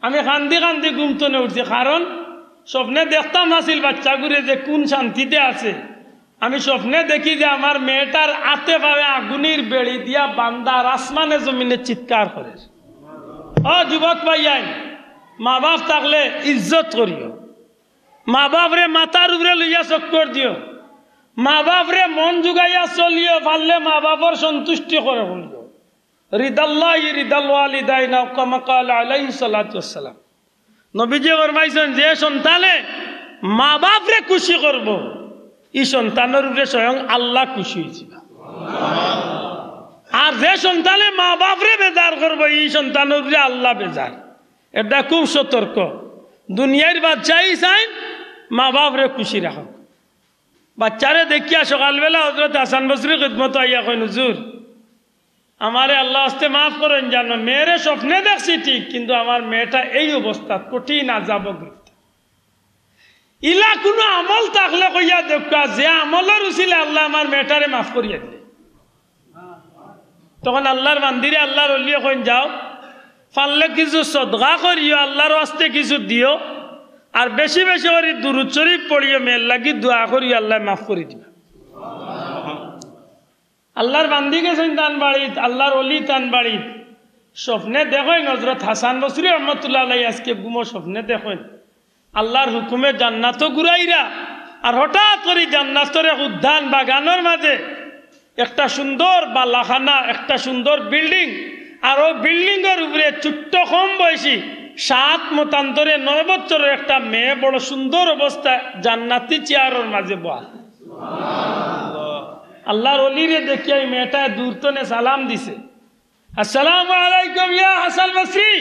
আমি কান্দি কান্দি ঘুমতনে উঠছি, কারণ স্বপ্নে দেখতাম আসিল বাচ্চাগুলো যে কোন শান্তিতে আছে। আমি স্বপ্নে দেখি যে আমার মেয়েটার আতে পাবে আগুনের বেড়ি দিয়া বান্দার আসমানে জমিনে চিৎকার করে। ও যুবক ভাইয়াই, মা বাপ থাকলে ইজ্জত করিও, মা বাপ রে মাথার উপরে লইয়া চক্কর দিও, মা বাপ রে মন জুগাইয়া চলিও, পারলে মা বাপর সন্তুষ্টি করে বলিও। রিদাল্লাহি রিদাল ওয়ালিদাইনা কামা ক্বালা আলাইহিস সালাতু ওয়াসসালাম, নবীজি ফরমাইছেন যে সন্তানে মা বাপ রে খুশি করব, এই সন্তানের উপরে স্বয়ং আল্লাহ খুশি হয়েছিল। আর যে সন্তানে মা বাপ রে বেজার করবো এই সন্তানের উপরে আল্লাহ বেজার। এটা খুব সতর্ক। দুনিয়ার বাচ্চাই চাই মা বাপ রে খুশি রাখ। বাচ্চারে দেখিয়া সকালবেলা হযরত হাসান বসরি খিদমত আইয়া কইন, হুজুর আমারে আল্লাহ আস্তে মাফ করেন, জানো মেয়েরে স্বপ্নে দেখছি ঠিক, কিন্তু আমার মেয়েটা এই অবস্থা কঠিন আযাবগ্রস্ত। ইলা কোনো আমল থাকলে কইয়া দেখা, যে আমলের উচিলে আল্লাহ আমার মেয়েটারে মাফ করিয়া দিলে। তখন আল্লাহর বান্দিরে আল্লাহর ওলিয়ে কইন, যাও পারলে কিছু সদকা করিও, আল্লাহর ওয়াস্তে কিছু দিও, আর বেশি বেশি করে দুরূদ শরীফ পড়িও, মেয়ের লাগি দোয়া করিও, আল্লাহ মাফ করে দিবা। আল্লাহর বান্দি গেছেন তান বাড়িত, আল্লাহর ওলি তান বাড়িত, স্বপ্নে দেখেন হযরত হাসান বসরি রহমাতুল্লাহ আলাইহি আজকে ঘুমো স্বপ্নে দেখেন আল্লাহর হুকুমে জান্নাত ঘুরাইরা, আর হঠাৎ করে জান্নাতের এক উদ্যান বাগানের মাঝে একটা সুন্দর বালাখানা, একটা সুন্দর বিল্ডিং, আর ওই বিল্ডিং এর উপরে ছোট্ট কম বয়সী 7 মতান্তরে 9 বছরের একটা মেয়ে বড় সুন্দর অবস্থায় জান্নাতি চেয়ারের মাঝে বসা। আল্লাহর ওলিরে দেখিয়া এই মেয়েটা দূরতনে সালাম দিছে, আসসালামু আলাইকুম ইয়া হাসান বসরি।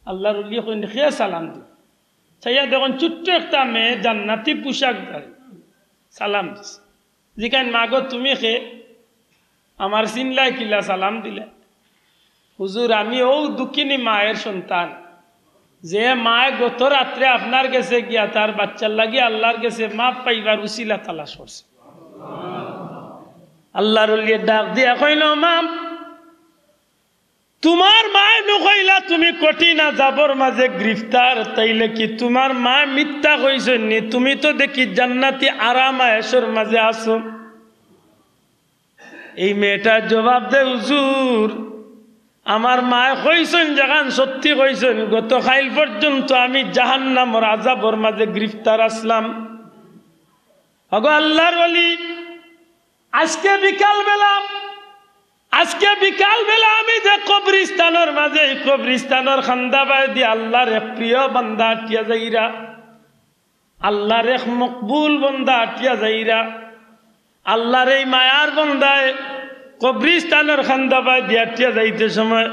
আল্লাহর ওলি কইন কে সালাম দি, ছাইয়া দেখুন ছোট্ট একটা মেয়ে জান্নাতি পোশাক ধরে সালাম দিছে। জিকান মাগো তুমি খে আমার চিনলাই কিলা সালাম দিলে? হুজুর আমি ও দুঃখিনী মায়ের সন্তান, যে মায় গত রাত্রে আপনার কাছে গিয়া তার বাচ্চার লাগি আল্লাহর কাছে মাপ পাইবার উসিলা তালাশ করছে। আল্লাহর ওলি ডাক দিয়া কইল, মা তোমার মায় নকইলা তুমি কঠিন আযাবের মাঝে গ্রেফতার, তাইলে কি তোমার মা মিথ্যা কইছেন নি? তুমি তো দেখি জান্নাতি আরাম আয়েশের মাঝে আছো। এই মেয়েটা জবাব দে, হুজুর আমার মায়ে কইছেন যখন সত্যি কইছেন গত কাল পর্যন্ত আমি জাহান্নামের আযাবের মাঝে গ্রেফতার আসলাম। ওগো আল্লাহর ওলি, আজকে বিকাল বেলা আমি যে কবরস্থানের মাঝে কবরস্থানের খান্দাবাই দি আল্লাহর এক প্রিয় বান্দা আটিয়া যাইরা, আল্লাহর এক মকবুল বান্দা আটিয়া যাইরা, আল্লাহর এই মায়ার বান্দায় কবরস্থানের খান্দাবাই দি আটিয়া যাইতে সময়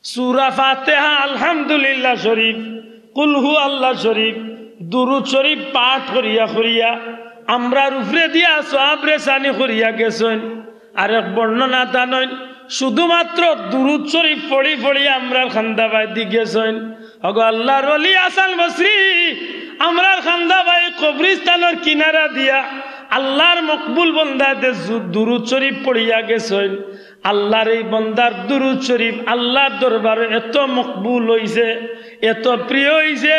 সূরা ফাতিহা, আলহামদুলিল্লাহ শরীফ, কুল হু আল্লাহ শরীফ, দুরূদ শরীফ পাঠ করিয়া আমরার উপরে দিয়া সওয়াব রেসানি করিয়া গেছেন। আর এক বর্ণনা টানইন শুধুমাত্র দুরূদ শরীফ পড়ি আমরার খান্দাবাই দি গেছেন। ওগো আল্লাহর ওলি হাসান বসরি, আমরার খান্দাবাই কবরস্থানের কিনারা দিয়া আল্লাহর মকবুল বান্দাদের দুরূদ শরীফ পড়িয়া গেছেন। আল্লাহর এই বান্দার দুরূদ শরীফ আল্লাহর দরবারে এত মকবুল হইছে, এত প্রিয় হইছে,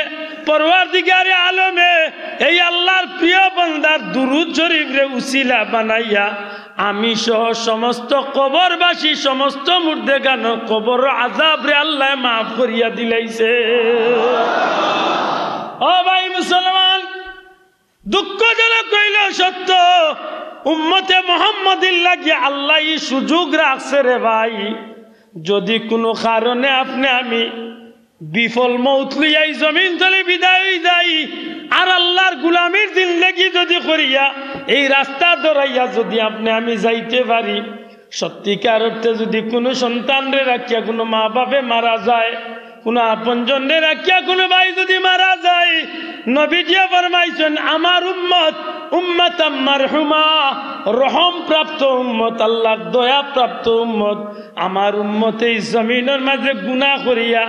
পরওয়ারদিগারে আলমে এই আল্লাহর প্রিয় বান্দার দুরূদ শরীফ রে উসিলা বানাইয়া আমি সহ সমস্ত কবরবাসী, সমস্ত মুর্দেগান কবর আযাব রে আল্লাহ মাফ করিয়া দিলাইছে। ও ভাই মুসলমান, দুঃখজনক কইল সত্য, উম্মতে মুহাম্মাদির লাগি আল্লাহ এই সুযোগ রাখছে রে ভাই। যদি কোনো কারণে আমি বিফল মৌত লইয়াই জমিন তলে বিদায় হয়ে যাই, আর আল্লাহর গুলামির জিন্দেগি যদি করিয়া এই রাস্তা ধরাইয়া যদি আমি যাইতে পারি, সত্যিকার অর্থে যদি কোনো সন্তানরে রাখিয়া কোনো মা বাপে মারা যায়, কোনো আপনজনরে রাখিয়া কোনো ভাই যদি মারা যায়, নবীজিয়া ফরমাইছেন আমার উম্মতাম মারহুমা, রহম প্রাপ্ত উম্মত, আল্লাহর দয়া প্রাপ্ত উম্মত। আমার উম্মতে এই জমিনের মাঝে গুনাহ করিয়া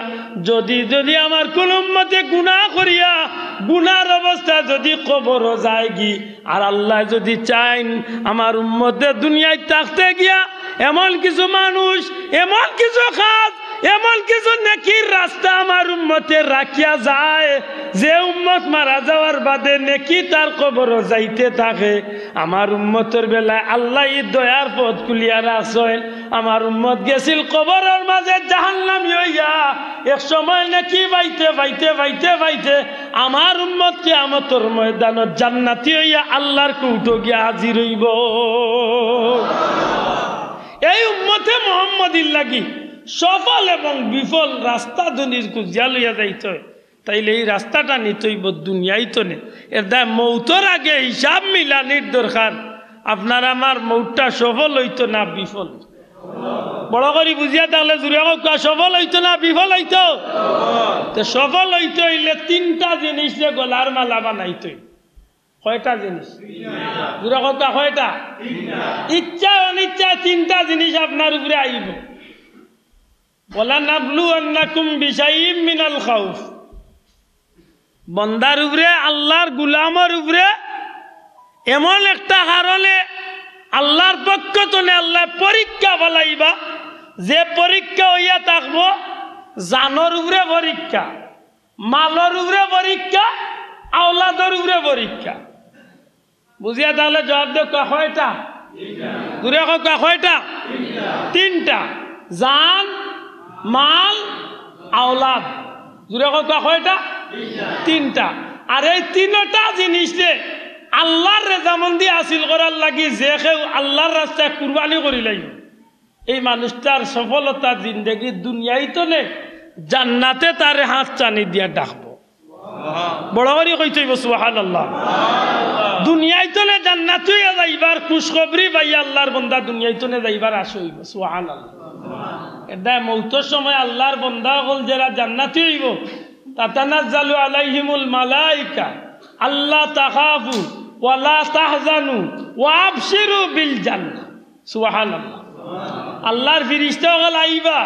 যদি আমার কোন উম্মতে গুনাহ করিয়া গুনার অবস্থা যদি কবর যায় গি, আর আল্লাহ যদি চাইন আমার উম্মতে দুনিয়ায় থাকতে গিয়া এমন কিছু মানুষ, এমন কিছু কাজ, এমন কিছু নেকির রাস্তা আমার উম্মতে রাখিয়া যায়, যে উম্মত মারা যাওয়ার বাদে নেকি তার কবর যাইতে থাকে, আমার উম্মতের বেলায় আল্লাহ দয়ার পথ খুলিয়া রাখছেন। আমার উম্মত গেছিল কবরের মাঝে জাহান্নামী হইয়া, এক সময় নেকি পাইতে আমার উম্মত কিয়ামতের ময়দানত জান্নাতি হইয়া আল্লাহর কৌটো গিয়া হাজির হইব। এই উম্মতে মুহাম্মাদির লাগি সফল এবং বিফল রাস্তা দুনির খুঁজিয়া লইয়া যাইতে হয়, তাইলে এই রাস্তাটা নিতে হইব দুনিয়াই তো নে। এর দায় মৌতর আগে হিসাব মিলানির দরকার। আপনার আমার মৌতটা সফল হইতো না বিফল? বড় করে বুঝিয়া তাহলে জুড়ে সফল হইতো না বিফল হইতো? সফল হইতে হইলে তিনটা জিনিস যে গলার মালা বানাইতে। কয়টা জিনিস? জুড়ে কথা কয়টা? ইচ্ছা অনিচ্ছা তিনটা জিনিস আপনার উপরে আইব। বলা নাবলুয়ান্নাকুম বিশাইইম মিনাল খাউফ, বন্দার উপরে, আল্লাহর গুলামের উপরে এমন একটা কারণে আল্লাহর পক্ষ থেকে আল্লাহ পরীক্ষা বলাইবা, যে পরীক্ষা হইয়া থাকবো জানোর উপরে পরীক্ষা, মালর উপরে পরীক্ষা, আওলাদের উপরে পরীক্ষা। বুঝিয়া তাহলে জবাব দেব কয়টা? ঘুরে কয়টা? তিনটা। জান, মাল, আওলাদ। জুড়ে কয়টা? তিনটা। আর এই তিনটা জিনিসে আল্লাহর রেজামন্দি হাসিল করার লাগি যে কেউ আল্লাহর রাস্তায় কুরবানি করি লাগবে, এই মানুষটার সফলতা জিন্দেগি দুনিয়াই তো নে, জান্নাতে তার হাত টানি দিয়া ডাকবো। বড় করে কইতে সুবহানাল্লাহ। দুনিয়াই তো নে জান্নাতে যাইবার খুশখবরি পাই আল্লাহর বান্দা দুনিয়াই তো নে যাইবার আশা হইব। সুবহানাল্লাহ। এটা মৌতের সময় আল্লাহর বান্দা হল যারা জান্নাতি হইব, তাতানাজ্জালু আলাইহিমুল মালাইকা আল্লাহ তাখাফু ওয়া লা তাহজানু ওয়া আবশিরু বিল জান্নাহ। সুবহানাল্লাহ। আল্লাহর ফেরেশতা হল আইবা,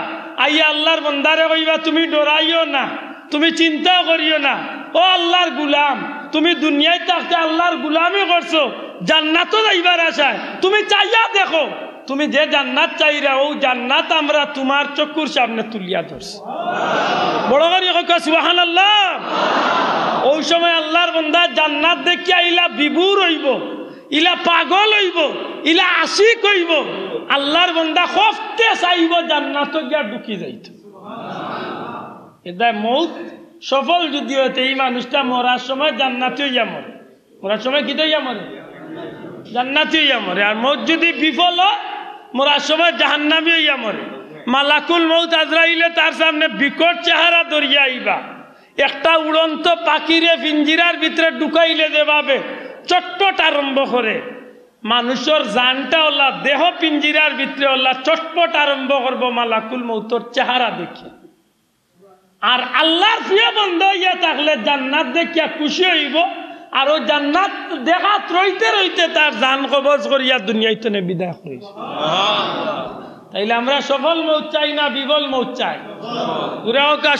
আইয়া আল্লাহর বান্দারে কইবা তুমি ডরাইও না, তুমি চিন্তা করিও না, ও আল্লাহর গোলাম, তুমি দুনিয়ায় থাকতে আল্লাহর গোলামি করছো, জান্নাতও যাইবার আশায় তুমি চাইয়া দেখো, তুমি যে জান্নাত চাইরা ও জান্নাত আমরা তোমার চক্ষুর সামনে তুলিয়া ধরছি। বড় করে সুবহানাল্লাহ। ওই সময় আল্লাহর বান্দা জান্নাত দেখি আইলা বিভোর হইব, ইলা পাগল হইব, ইলা আশিক হইব, আল্লাহর বান্দা খফতে চাইব জান্নাত গিয়া ঢুকি যাইত। এটা মৌত সফল যদি হইতে এই মানুষটা মরার সময় জান্নাতি হইয়া মরে, মরার সময় কি হইয়া মরে? জান্নাতি হইয়া মরে। আর মৌত যদি বিফল হয় মরার সময় জাহান্নামী হইয়া মরে। মালাকুল মৌত আজরাইলে তার সামনে বিকট চেহারা ধরিয়া আইবা, একটা উড়ন্ত পাখিরে পিঞ্জিরার ভিতরে ঢুকাইলে যেভাবে চটপট আরম্ভ করে, মানুষের জানটা ওলা দেহ পিঞ্জিরার ভিতরে ওলা চটপট আরম্ভ করব মালাকুল মৌতর চেহারা দেখে। আর আল্লাহর প্রিয় বান্দা হইয়া থাকলে জান্নাত দেখিয়া খুশি হইব, আর ও জান্নাত দেখাত রইতে রইতে তার জান কবজ করিয়া দুনিয়াইতে বিদায় করিস। তাইলে আমরা সফল মৌত চাই না বিফল মৌত চাই?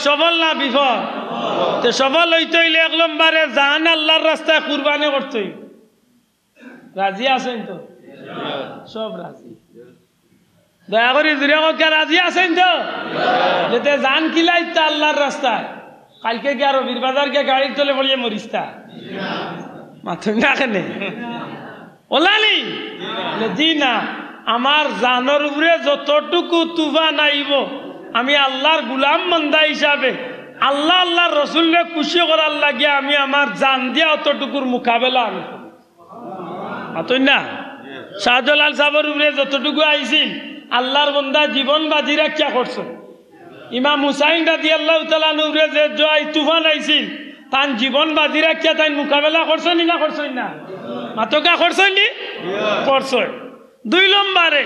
সফল না বিফল? তো সফল হইতে হইলে এক নম্বরে জান আল্লাহর রাস্তায় কুরবানি করতে হইব। রাজি আছেন তো? সব রাজি। দয়া করি জুড়ে কে রাজি আছেন তো? যেতে জান কিলাইতা আল্লাহর রাস্তায়, কালকে কি আরো বীরবাজার কে গাড়ির তলে পড়িয়ে মরিস্তা মাথুন না কেনে ওলালি জি না। আমার জানোর উপরে যতটুকু তুফান আইব, আমি আল্লাহর গুলাম বান্দা হিসাবে আল্লাহ আল্লাহর রসুলকে খুশি করার লাগিয়া আমি আমার জান দিয়া অতটুকুর মোকাবেলা আমি মাথুন না। শাহজালাল সাহেবের উপরে যতটুকু আইছিল আল্লাহর বান্দা জীবন বাজি রাখিয়া করছো। ইমাম হুসাইন রাদিয়াল্লাহু তাআলা নূরে যে জয় তুফান আইছিল তান জীবন বাজি রাখিয়া তাই মোকাবেলা করছো নি না করছো না? মাতকা করছো নি? করছো। দুই নম্বরে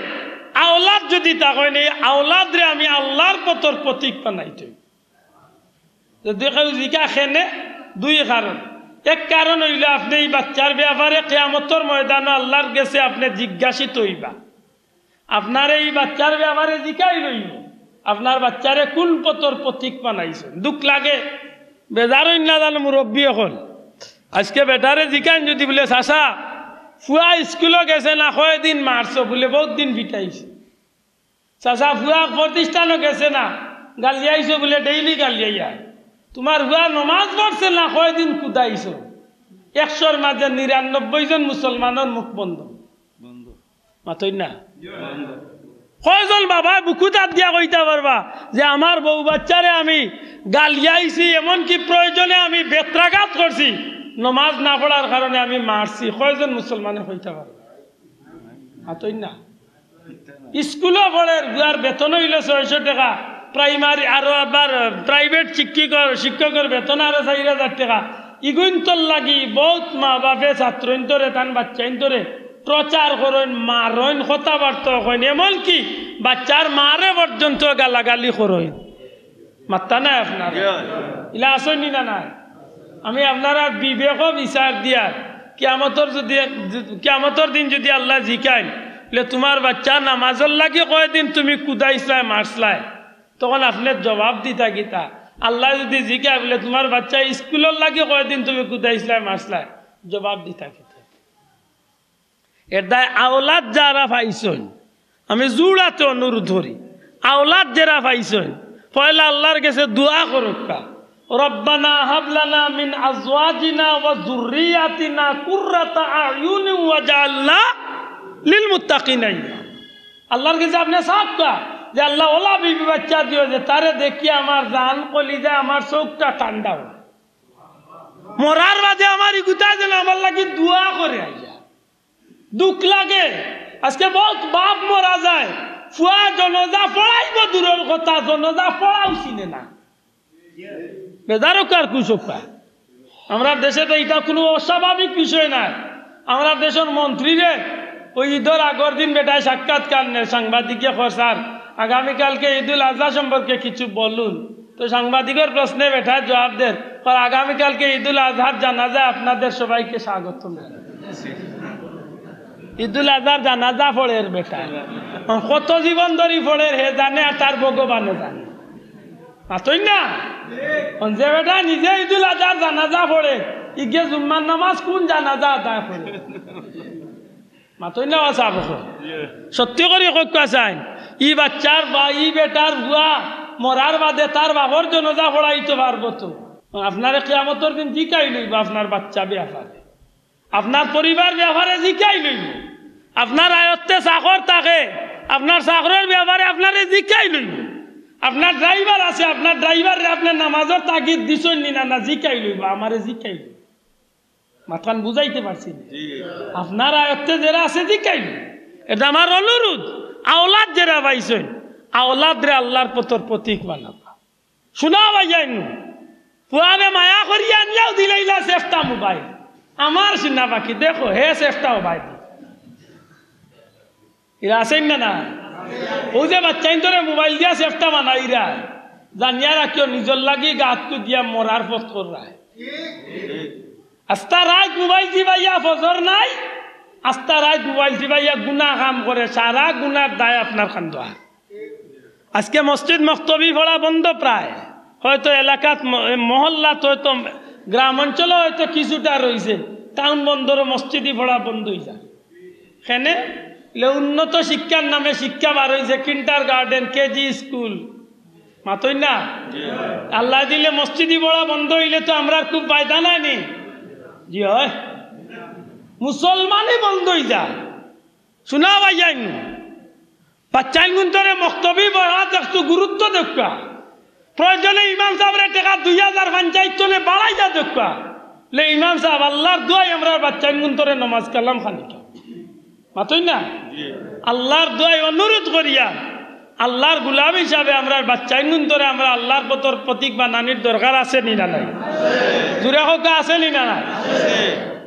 আওলাদ যদি তা হয় না, আওলাদ রে আমি আল্লাহর পথর প্রতীক বানাইতে যদি কেউ জিকা খেনে দুই কারণ। এক কারণ হইলে আপনি এই বাচ্চার ব্যাপারে কিয়ামতের ময়দানে আল্লাহর কাছে আপনি জিজ্ঞাসিত হইবা, আপনার এই বাচ্চার ব্যাপারে জিকাই রইব আপনার বাচ্চারে কোন পথর প্রতীক বানাইছেন। দুঃখ লাগে, বেজার হইন না জানো মুরব্বী এখন আজকে বেটারে জিকান যদি বলে চাষা ফুয়া স্কুলে গেছে না কয়দিন মারছো বলে বহুত দিন ভিটাইছে, চাষা ফুয়া প্রতিষ্ঠানও গেছে না গালিয়াইছো বলে ডেইলি গালিয়াইয়া, তোমার ফুয়া নমাজ পড়ছে না কয়দিন কুদাইছো। 100-র মাঝে 99 জন মুসলমানের মুখ বন্ধ মাতই না। কয়জন বাবা বুকুতাত দিয়া কইতে পারবা যে আমার বউ বাচ্চারে আমি গালিয়াইছি, এমনকি প্রয়োজনে আমি বেত্রাঘাত করছি, নমাজ না পড়ার কারণে আমি মারছি? কয়জন মুসলমানে কইতে পারবে? মাতই না। স্কুলে পড়ে গুয়ার বেতন হইল 600 টাকা, প্রাইমারি আরো আবার প্রাইভেট শিক্ষকের বেতন আরো 4000 টাকা। ইগুইন্তর লাগি বহুত মা বাপে ছাত্র ইন্তরে তান বাচ্চা ইন্তরে প্রচার করেন, মারেন, কথাবার্তা করেন, এমনকি বাচ্চার মারে পর্যন্ত গালাগালি করেন। মাত্তা নাই আপনার ইলা আসনি না নাই? আমি আপনারা বিবেক বিচার দিয়ার কিয়ামতের দিন যদি আল্লাহ জিকাইন বলে তোমার বাচ্চা নামাজের লাগি কয়দিন তুমি কুদাইছলাই মারছলাই, তখন আপনার জবাব দিতা গীতা। আল্লাহ যদি জিকাই বলে তোমার বাচ্চা স্কুলের লাগি কয়দিন তুমি কুদাইছলাই মারছলাই, জবাব দিতা গীতা। এটাই আওলাদ যারা পাইছেন, আমি জোড়াতে অনুরোধ করি, আওলাদ যারা পাইছেন পয়লা আল্লাহর কাছে দোয়া করুকা, রব্বানা হাব লানা মিন আজওয়াজিনা ওয়া যুররিয়াতিনা কুররাতা আয়ুন ওয়াজআলনা লিল মুত্তাকিনা। আল্লাহর কাছে আপনি সাবকা যে আল্লাহ ওলা বিবি বাচ্চা দিও যে তারে দেখি আমার জান কলিজা আমার চোখটা ঠান্ডা হয়, মরার বাদে আমার ইগুতা যেন আমার লাগি দোয়া করে আইয়া। দুঃখ লাগে আজকে বহুত বাপ মরা যায়, ফুয়া জনজা পড়াইব দূরের কথা, জনজা পড়াও চিনে না, বেজারও কার কুসকা। আমরা দেশে তো এটা কোনো অস্বাভাবিক বিষয় নাই। আমরা দেশের মন্ত্রীরে ওই ঈদের আগের দিন বেটায় সাক্ষাৎকার নেয়, সাংবাদিকে স্যার আগামীকালকে ঈদুল আজহা সম্পর্কে কিছু বলুন। তো সাংবাদিকের প্রশ্নে বেটায় জবাব দেন, আগামীকালকে ঈদুল আজহার জানাজা আপনাদের সবাইকে স্বাগত। ঈদুল আজহার জানাজা পড়ের বেটা কত জীবন ধরি পড়ের হে জানে, আর তার ভগবানে জানে। মাতই না যে বেটা নিজে ঈদুল আজহার জানাজা পড়ে, ইগে জুম্মার নামাজ কোন জানাজা আদায় করে? মাতই না চাপ সত্যি করে কইকা চাই ই বাচ্চার বা ই বেটার বুয়া মরার বাদে তার বাবর জানাজা পড়াইতে পারবো তো? আপনার কিয়ামতের দিন জিকাই লইব আপনার বাচ্চা ব্যাপারে। আপনার পরিবার ব্যাপারে জিজ্ঞাই লইব আপনার আয়ত্তে চাকর থাকে আপনার চাকরের ব্যাপারে আপনারে জিজ্ঞাই লইব আপনার ড্রাইভার আছে আপনার ড্রাইভারে আপনার নামাজের তাগিদ দিছেন নি না জিজ্ঞাই লইব আমারে জিজ্ঞাই লইব মাথান বুঝাইতে পারছি আপনার আয়ত্তে যারা আছে জিজ্ঞাই লইব এটা আমার অনুরোধ আওলাদ যারা পাইছেন আওলাদ রে আল্লাহর পথর প্রতীক বানাবা শোনা ভাইয়াইন পুরানে মায়া করিয়া আনলাও দিলাইলা সেফটা মোবাইল আমার চিন্তা বাকি দেখো হে সেফটাও ভাই এরা আছেন না ও যে বাচ্চাইন ধরে মোবাইল দিয়া সেফটা বানাইরা জানিয়া রাখিও নিজর লাগি গাতকু দিয়া মরার পথ করা আস্তা রাত মোবাইল দিবাইয়া ফজর নাই আস্তা রাত মোবাইল দিবাইয়া গুনাহ কাম করে সারা গুনার দায় আপনার খান্দা আজকে মসজিদ মক্তবি পড়া বন্ধ প্রায় হয়তো এলাকাত মহল্লাত হয়তো গ্রাম অঞ্চলে হয়তো কিছুটা রয়েছে টাউন বন্দর মসজিদই পড়া বন্ধ হয়ে যায় এখানে উন্নত শিক্ষার নামে শিক্ষা বার হয়েছে কিন্টার গার্ডেন কেজি স্কুল মাতই না আল্লাহ দিলে মসজিদই পড়া বন্ধ হইলে তো আমরা খুব ফায়দা নাই জি হয় মুসলমানই বন্ধ হয়ে যায় শোনা ভাই যাইনি বাচ্চাইন গুন্তরে মক্তবি পড়া একটু গুরুত্ব দেখা প্রয়োজনে ইমাম সাহেবের টাকা 2000 পঞ্চায়েত চলে বাড়াই যা দেখা লে ইমাম সাহেব আল্লাহর দোয়াই আমরা বাচ্চাইন গুন্তরে নমাজ কালাম খানিকা মাতই না আল্লাহর দোয়াই অনুরোধ করিয়া আল্লাহর গুলাম হিসাবে আমরা বাচ্চাইন গুন্তরে আমরা আল্লাহর পথর প্রতীক বা নানির দরকার আছে নি না নাই জুড়ে হোক আছে নি না নাই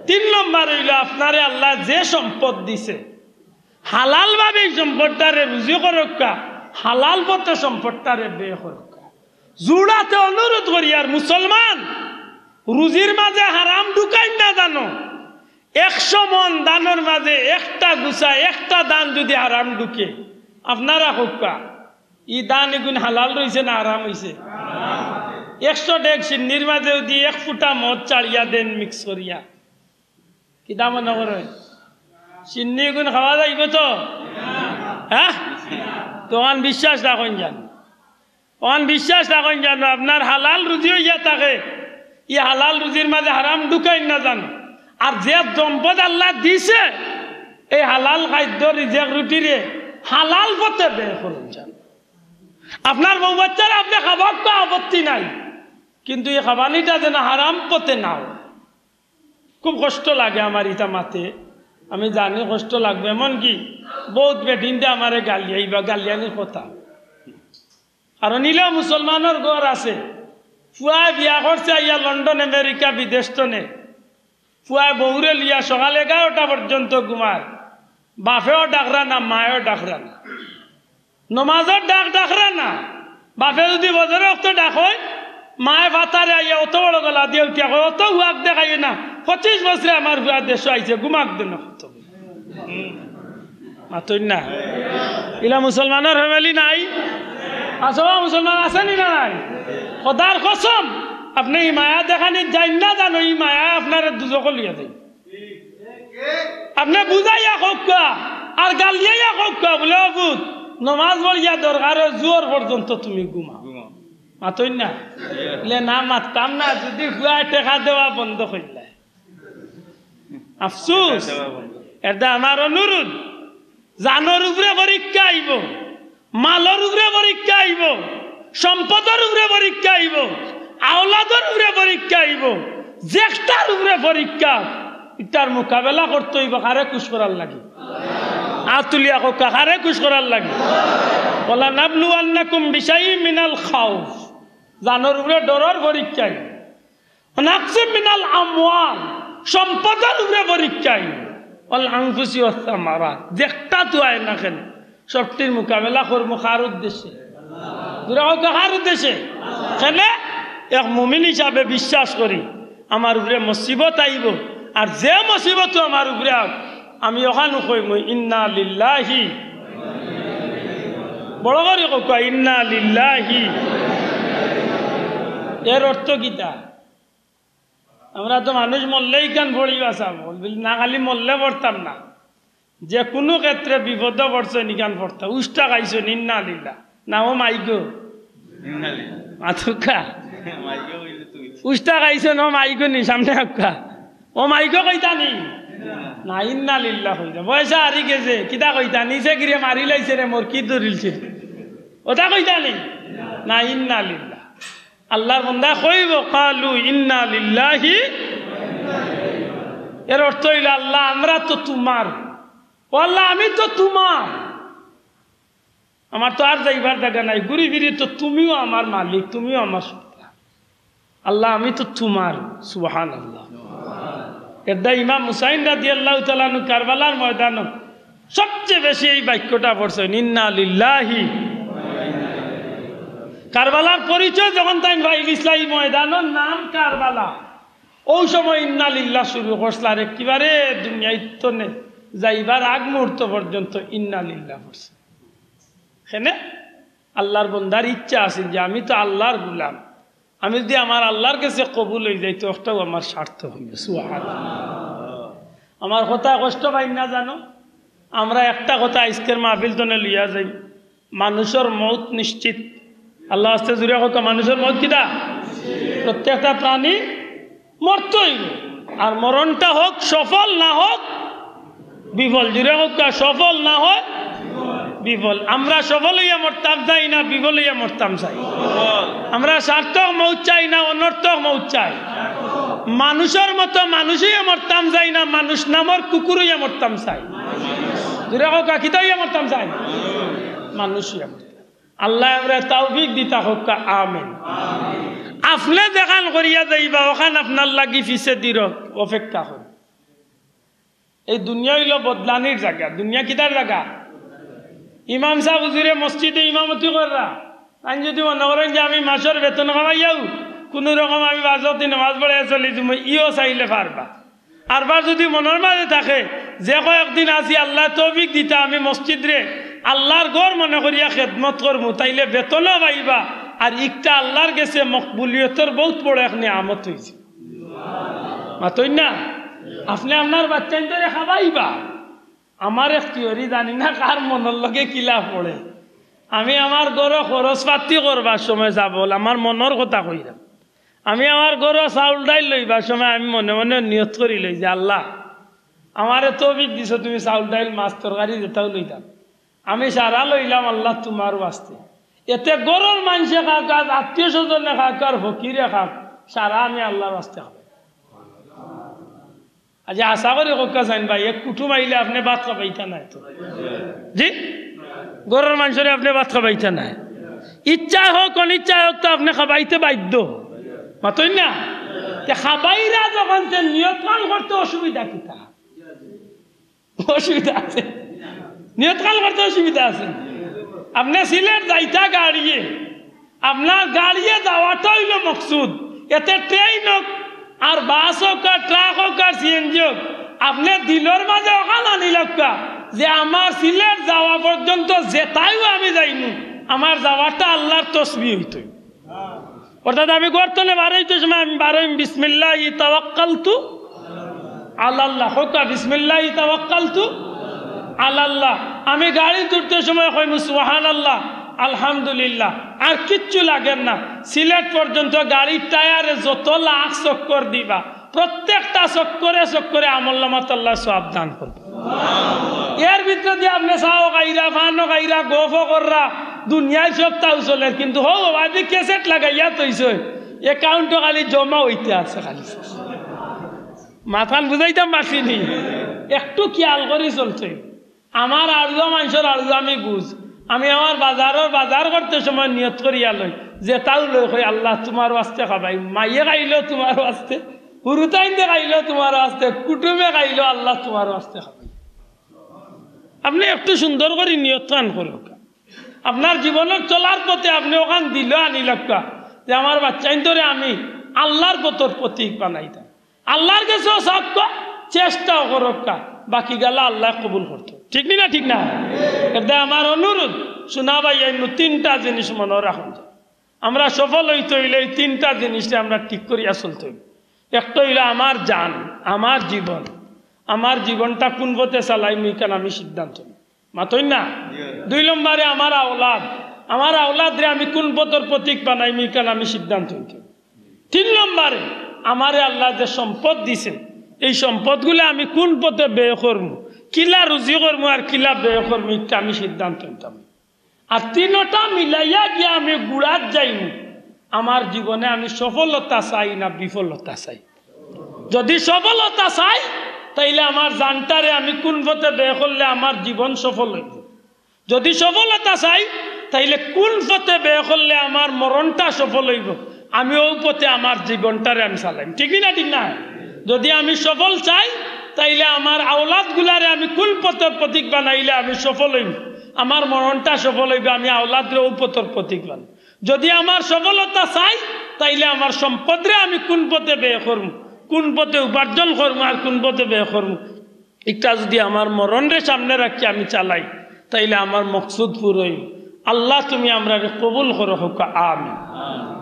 3 নম্বর হইল আপনারে আল্লাহ যে সম্পদ দিছে হালাল ভাবে সম্পদটারে রুজি করক্কা হালাল পথে সম্পদটারে ব্যয় করক্কা জুড়াতে অনুরোধ করি আর মুসলমান রুজির মাঝে হারাম ঢুকাই না জানো 100 মন দানের মাঝে একটা গুছা একটা দান যদি হারাম ঢুকে আপনারা হোক্কা ই দান এগুন হালাল রয়েছে না হারাম হয়েছে 100 ডেক সিন্নির মাঝে যদি 1 ফুটা মদ চাড়িয়া দেন মিক্স করিয়া কি দাম মনে করে সিন্নি গুণ খাওয়া যাইব তো হ্যাঁ তোমার বিশ্বাস রাখুন জানো তোমার বিশ্বাস রাখুন জানো আপনার হালাল রুজি হইয়া থাকে ই হালাল রুজির মাঝে হারাম ঢুকাই না জানো আর যে সম্পদ আল্লাহ দিছে এই হালাল খাদ্য রিজেক রুটিরে হালাল পথে ব্যয় করুন জানো আপনার বউ বাচ্চারা আপনি খাবার তো আপত্তি নাই কিন্তু এই খাবানিটা যেন হারাম পথে নাও খুব কষ্ট লাগে আমার ইটা মাতে আমি জানি কষ্ট লাগবে এমন কি বহুত বেটিনতে আমারে গালিয়াই বা গালিয়ানির কথা কারণ নিলেও মুসলমানের ঘর আছে ফুয়ায় বিয়া করছে ইয়া লন্ডন আমেরিকা বিদেশ তনে ফুয়ায় বউরে লিয়া সকাল 11টা পর্যন্ত ঘুমার বাপেও ডাকরা না মায়েও ডাকরা না নমাজের ডাকরা না বাপে যদি বজরে অত ডাক হয় মায়ে ভাতারে আইয়া অত বড় গলা দিয়ে উঠিয়া কয় অত হুয়াক দেখাই না 25 বছরে আমার হুয়া দেশ আইছে ঘুমাক দেন মাতই না ইলা মুসলমানের ফ্যামিলি নাই আসবা মুসলমান আছে নি না নাই খোদার কসম আপনি এই মায়া দেখানি যাই না জানো এই মায়া আপনার দুজক লিয়া দেয় আপনি বুঝাইয়া হোকা আর গালিয়াইয়া হোকা বলে বুধ নমাজ বলিয়া দরকার জোর পর্যন্ত তুমি ঘুমাও মাতই না লে না মাততাম না যদি হুয়ায় টেকা দেওয়া বন্ধ করলে আফসোস এটা আমার অনুরোধ জানোর উপরে পরীক্ষা আইব মালর উপরে পরীক্ষা আইব সম্পদের উপরে পরীক্ষা আইব আওলাদের উপরে পরীক্ষা আইব জ্যেষ্ঠার উপরে পরীক্ষা ইটার মোকাবেলা করতে হইব কারে খুশ করার লাগে আতুলিয়া কোকা কারে খুশ করার লাগে বলা নাবলুয়ান্নাকুম বিশাইইম মিনাল খাউফ জানোর উপরে ডরের পরীক্ষা আইব নাকসিম মিনাল আমওয়াল সম্পদের উপরে পরীক্ষা আইব অল আনফুসি ওয়াস সামারাত যেটা তো আয় না কেন সবটির মোকাবেলা করব কার উদ্দেশ্যে দুরাও কার উদ্দেশ্যে কেন এক মুমিন হিসাবে বিশ্বাস করি আমার উপরে মুসিবত আইব আর যে মুসিবত আমার উপরে আমি ওখানে কইম ইন্না লিল্লাহি বড় করে কই ইন্না লিল্লাহি এর অর্থ কিটা আমরা তো মানুষ মরলেই কেন পড়িবা চাব না খালি মরলে পড়তাম না যে কোনো ক্ষেত্রে বিপদ পড়ছে নিকান পড়তাম উষ্টা খাইছো নিন্না লিল্লা না ও মাইগো মাথুকা উষ্টা খাইছো ন মাইগো নি সামনে আক্কা ও মাইকো কইতানি না ইন্না লিল্লাহ হইতা বয়সা হারি গেছে কিতা কইতা নিচে গিরে মারি লাইছে রে মোর কি ধরিলছে ওটা কইতানি না ইন্না লিল্লাহ আল্লাহর বান্দা কইব কালু ইন্না লিল্লাহি এর অর্থ হইল আল্লাহ আমরা তো তোমার ও আল্লাহ আমি তো তোমার আমার তো আর যাইবার জায়গা নাই ঘুরি ফিরি তো তুমিও আমার মালিক তুমিও আমার সত্তা আল্লাহ আমি তো তোমার সুবহানাল্লাহ এটা ইমাম হুসাইন রাদিয়াল্লাহু তাআলা আনহু কারবালার ময়দানে সবচেয়ে বেশি এই বাক্যটা পড়ছেন ইন্না লিল্লাহি কারবালার পরিচয় যখন তাই ভাই ইসলামী ময়দানের নাম কারবালা ওই সময় ইন্না লিল্লাহ শুরু করছিল আর একেবারে দুনিয়ায় তো যাইবার আগ মুহূর্ত পর্যন্ত ইন্না লিল্লাহ পড়ছে এখানে আল্লাহর বন্দার ইচ্ছা আছে যে আমি তো আল্লাহর গোলাম আমি যদি আমার আল্লাহর কাছে কবুল হয়ে যাই তো একটাও আমার স্বার্থ হইবে সুবহানাল্লাহ আমার কথা কষ্ট পাই না জানো আমরা একটা কথা আজকের মাহফিল তনে লইয়া যাই মানুষের মৌত নিশ্চিত আল্লাহ আস্তে জুড়ে হোক মানুষের মৌত কিটা প্রত্যেকটা প্রাণী মরতেই আর মরণটা হোক সফল না হোক বিফল জুড়ে হোক সফল না হয় বিফল আমরা সফল হইয়া মরতাম চাই না বিফল হইয়া মরতাম চাই আমরা সার্থক মৌত চাই না অনর্থক মৌত চাই মানুষের মতো মানুষ হইয়া মরতাম চাই না মানুষ নামর কুকুর হইয়া মরতাম চাই জুড়ে হোক কিতা হইয়া মরতাম চাই মানুষ হইয়া মরতাম আল্লাহ আমরা তৌফিক দিতা হোক আমিন আপনি দেখান করিয়া যাইবা ওখান আপনার লাগি ফিসে দির অপেক্ষা হন এই দুনিয়া হইল বদলানির জায়গা দুনিয়া কিতার জায়গা ইমাম সাহেব হুজুরে মসজিদে ইমামতি কররা আমি যদি মনে করেন যে আমি মাসের বেতন কামাই যাও কোনো রকম আমি বাজতি নামাজ পড়ে চলি তুমি ইও চাইলে পারবা আরবার যদি মনের মাঝে থাকে যে কয়েকদিন আসি আল্লাহ তৌফিক দিতা আমি মসজিদ রে আল্লাহর ঘর মনে করিয়া খেদমত করবো তাইলে বেতনও পাইবা আর একটা আল্লাহর গেছে মকবুলিয়তের বহুত বড় এক নিয়ামত হয়েছে মাতই না আপনি আপনার বাচ্চা ধরে খাবাইবা আমার এক থিওরি জানি না কার মনের লগে কিলা পড়ে আমি আমার গরো খরচ পাতি করবার সময় যাব আমার মনের কথা কইলাম আমি আমার গরো চাউল ডাইল লইবার সময় আমি মনে মনে নিয়ত করি লই যে আল্লাহ আমারে তৌফিক দিছ তুমি চাউল ডাইল মাছ তরকারি যেটাও লইতাম আমি সারা লইলাম আল্লাহ তোমার বাস্তে এতে গরুর মানুষে খাক আত্মীয় স্বজনে খাক আর ফকিরে খাক সারা আমি আল্লাহর বাস্তে খাব আজ আশা করি কোকা জান ভাই এক কুটুম আইলে আপনি ভাত খাবাইতা নাই তো জি গরুর মানুষের আপনি ভাত খাবাইতা নাই ইচ্ছা হোক অনিচ্ছা হোক তো আপনি খাবাইতে বাধ্য মাতই না খাবাইরা যখন নিয়ত করতে অসুবিধা কিতা অসুবিধা আছে নিয়ত করতে অসুবিধা আছে আপনি সিলেট যাইতা গাড়িয়ে আপনার গাড়িয়ে যাওয়াটা হইল মকসুদ এতে ট্রেন হোক আর বাস হোক আর ট্রাক হোক আর সিএনজি হোক আপনি দিলর মাঝে ওখান আনিলকা যে আমার সিলেট যাওয়া পর্যন্ত যেটাইও আমি যাইনু আমার যাওয়াটা আল্লাহর তসবিহ হইত অর্থাৎ আমি গর্তনে বারোইতে সময় আমি বারোই বিসমিল্লাহি তাওয়াক্কালতু আলাল্লাহ হোক বিসমিল্লাহি তাওয়াক্কালতু আল্লাহ আমি গাড়ি তুলতে সময় কইম সুবহানাল্লাহ আলহামদুলিল্লাহ আর কিচ্ছু লাগেন না সিলেট পর্যন্ত গাড়ির টায়ারে যত লাখ চক্কর দিবা প্রত্যেকটা চক্করে আমলনামাত আল্লাহ সওয়াব দান করবে এর ভিতরে দিয়ে আপনি চাও গাইরা ফানো গাইরা গোফ কররা দুনিয়ায় সব তাও চলে কিন্তু হো আদি ক্যাসেট লাগাইয়া তৈছে অ্যাকাউন্টে খালি জমা হইতে আছে খালি মাথান বুঝাইতাম পারছিনি একটু খেয়াল করে চলছে আমার আর্য মানুষের আর্য আমি বুঝ আমি আমার বাজার করতে সময় নিয়ত করিয়া লই যে তাও লই কই আল্লাহ তোমার ওয়াস্তে খাবাই মাইয়ে খাইলেও তোমার ওয়াস্তে হুরুতাইন্দে খাইলেও তোমার ওয়াস্তে কুটুমে খাইলেও আল্লাহ তোমার ওয়াস্তে খাবাই আপনি একটু সুন্দর করে নিয়ত আন করুক আপনার জীবনের চলার পথে আপনি ওখান দিল আনিলকা যে আমার বাচ্চাইন ধরে আমি আল্লাহর পথর প্রতীক বানাইতাম আল্লাহর কাছেও সাক্ষ্য চেষ্টাও করক্কা বাকি গেলা আল্লাহ কবুল করতো ঠিক না ঠিক না এটা আমার অনুরোধ শোনা ভাই তিনটা জিনিস মনে রাখুন আমরা সফল হইতে হইলে এই তিনটা জিনিসটা আমরা ঠিক করিয়া চলতে হইব একটা হইলে আমার জান আমার জীবনটা কোন পথে চালাই কেন আমি সিদ্ধান্ত নিই মাতই না দুই নম্বরে আমার আওলাদ রে আমি কোন পথের প্রতীক বানাই কেন আমি সিদ্ধান্ত নিতে তিন নম্বরে আমারে আল্লাহ যে সম্পদ দিছে এই সম্পদগুলো আমি কোন পথে ব্যয় করবো, কিলা রুজি করবো আর কিলা ব্যয় করবো, এটা আমি সিদ্ধান্ত নিতাম। আর তিনটা মিলাইয়া গিয়ে আমি গুড়াত যাইম। আমার জীবনে আমি সফলতা চাই না বিফলতা চাই? যদি সফলতা চাই তাইলে আমার জানটারে আমি কোন পথে ব্যয় করলে আমার জীবন সফল হইব। যদি সফলতা চাই তাইলে কোন পথে ব্যয় করলে আমার মরণটা সফল হইব, আমি ওই পথে আমার জীবনটারে আমি চালাইম। ঠিক না? ঠিক না? যদি আমি সফল চাই তাইলে আমার আওলাদ গুলারে আমি কোন পথের প্রতীক বানাইলে আমি সফল হইব, আমার মরণটা সফল হইবে, আমি আওলাদরে ওই পথের প্রতীক বানাই। যদি আমার সফলতা চাই তাইলে আমার সম্পদরে আমি কোন পথে ব্যয় করবো, কোন পথে উপার্জন করবো আর কোন পথে ব্যয় করবো, এটা যদি আমার মরণরে সামনে রাখি আমি চালাই তাইলে আমার মকসুদ পুরো হইব। আল্লাহ তুমি আমরা কবুল করো, হোক আমিন।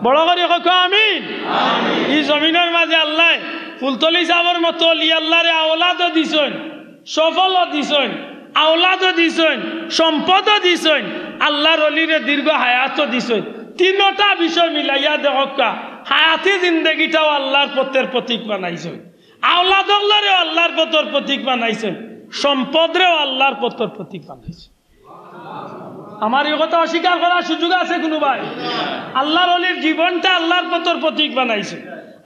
বড় করে হোক আমিন। এই জমিনের মাঝে আল্লাহ ফুলতলি সাহেবের মতো আল্লাহরে আওলাদও দিছেন, সফলও দিছেন, আওলাদও দিছেন, সম্পদও দিছেন, আল্লাহর অলিরে দীর্ঘ হায়াতও দিছেন। তিনটা বিষয় মিলাইয়া দেখা হায়াতি জিন্দগিটাও আল্লাহর পথের প্রতীক বানাইছেন, আওলাদরে আল্লাহর পথের প্রতীক বানাইছেন, সম্পদরেও আল্লাহর পথের প্রতীক বানাইছেন। আমার এই কথা অস্বীকার করার সুযোগ আছে কোনো ভাই? আল্লাহর অলির জীবনটা আল্লাহর পথের প্রতীক বানাইছে,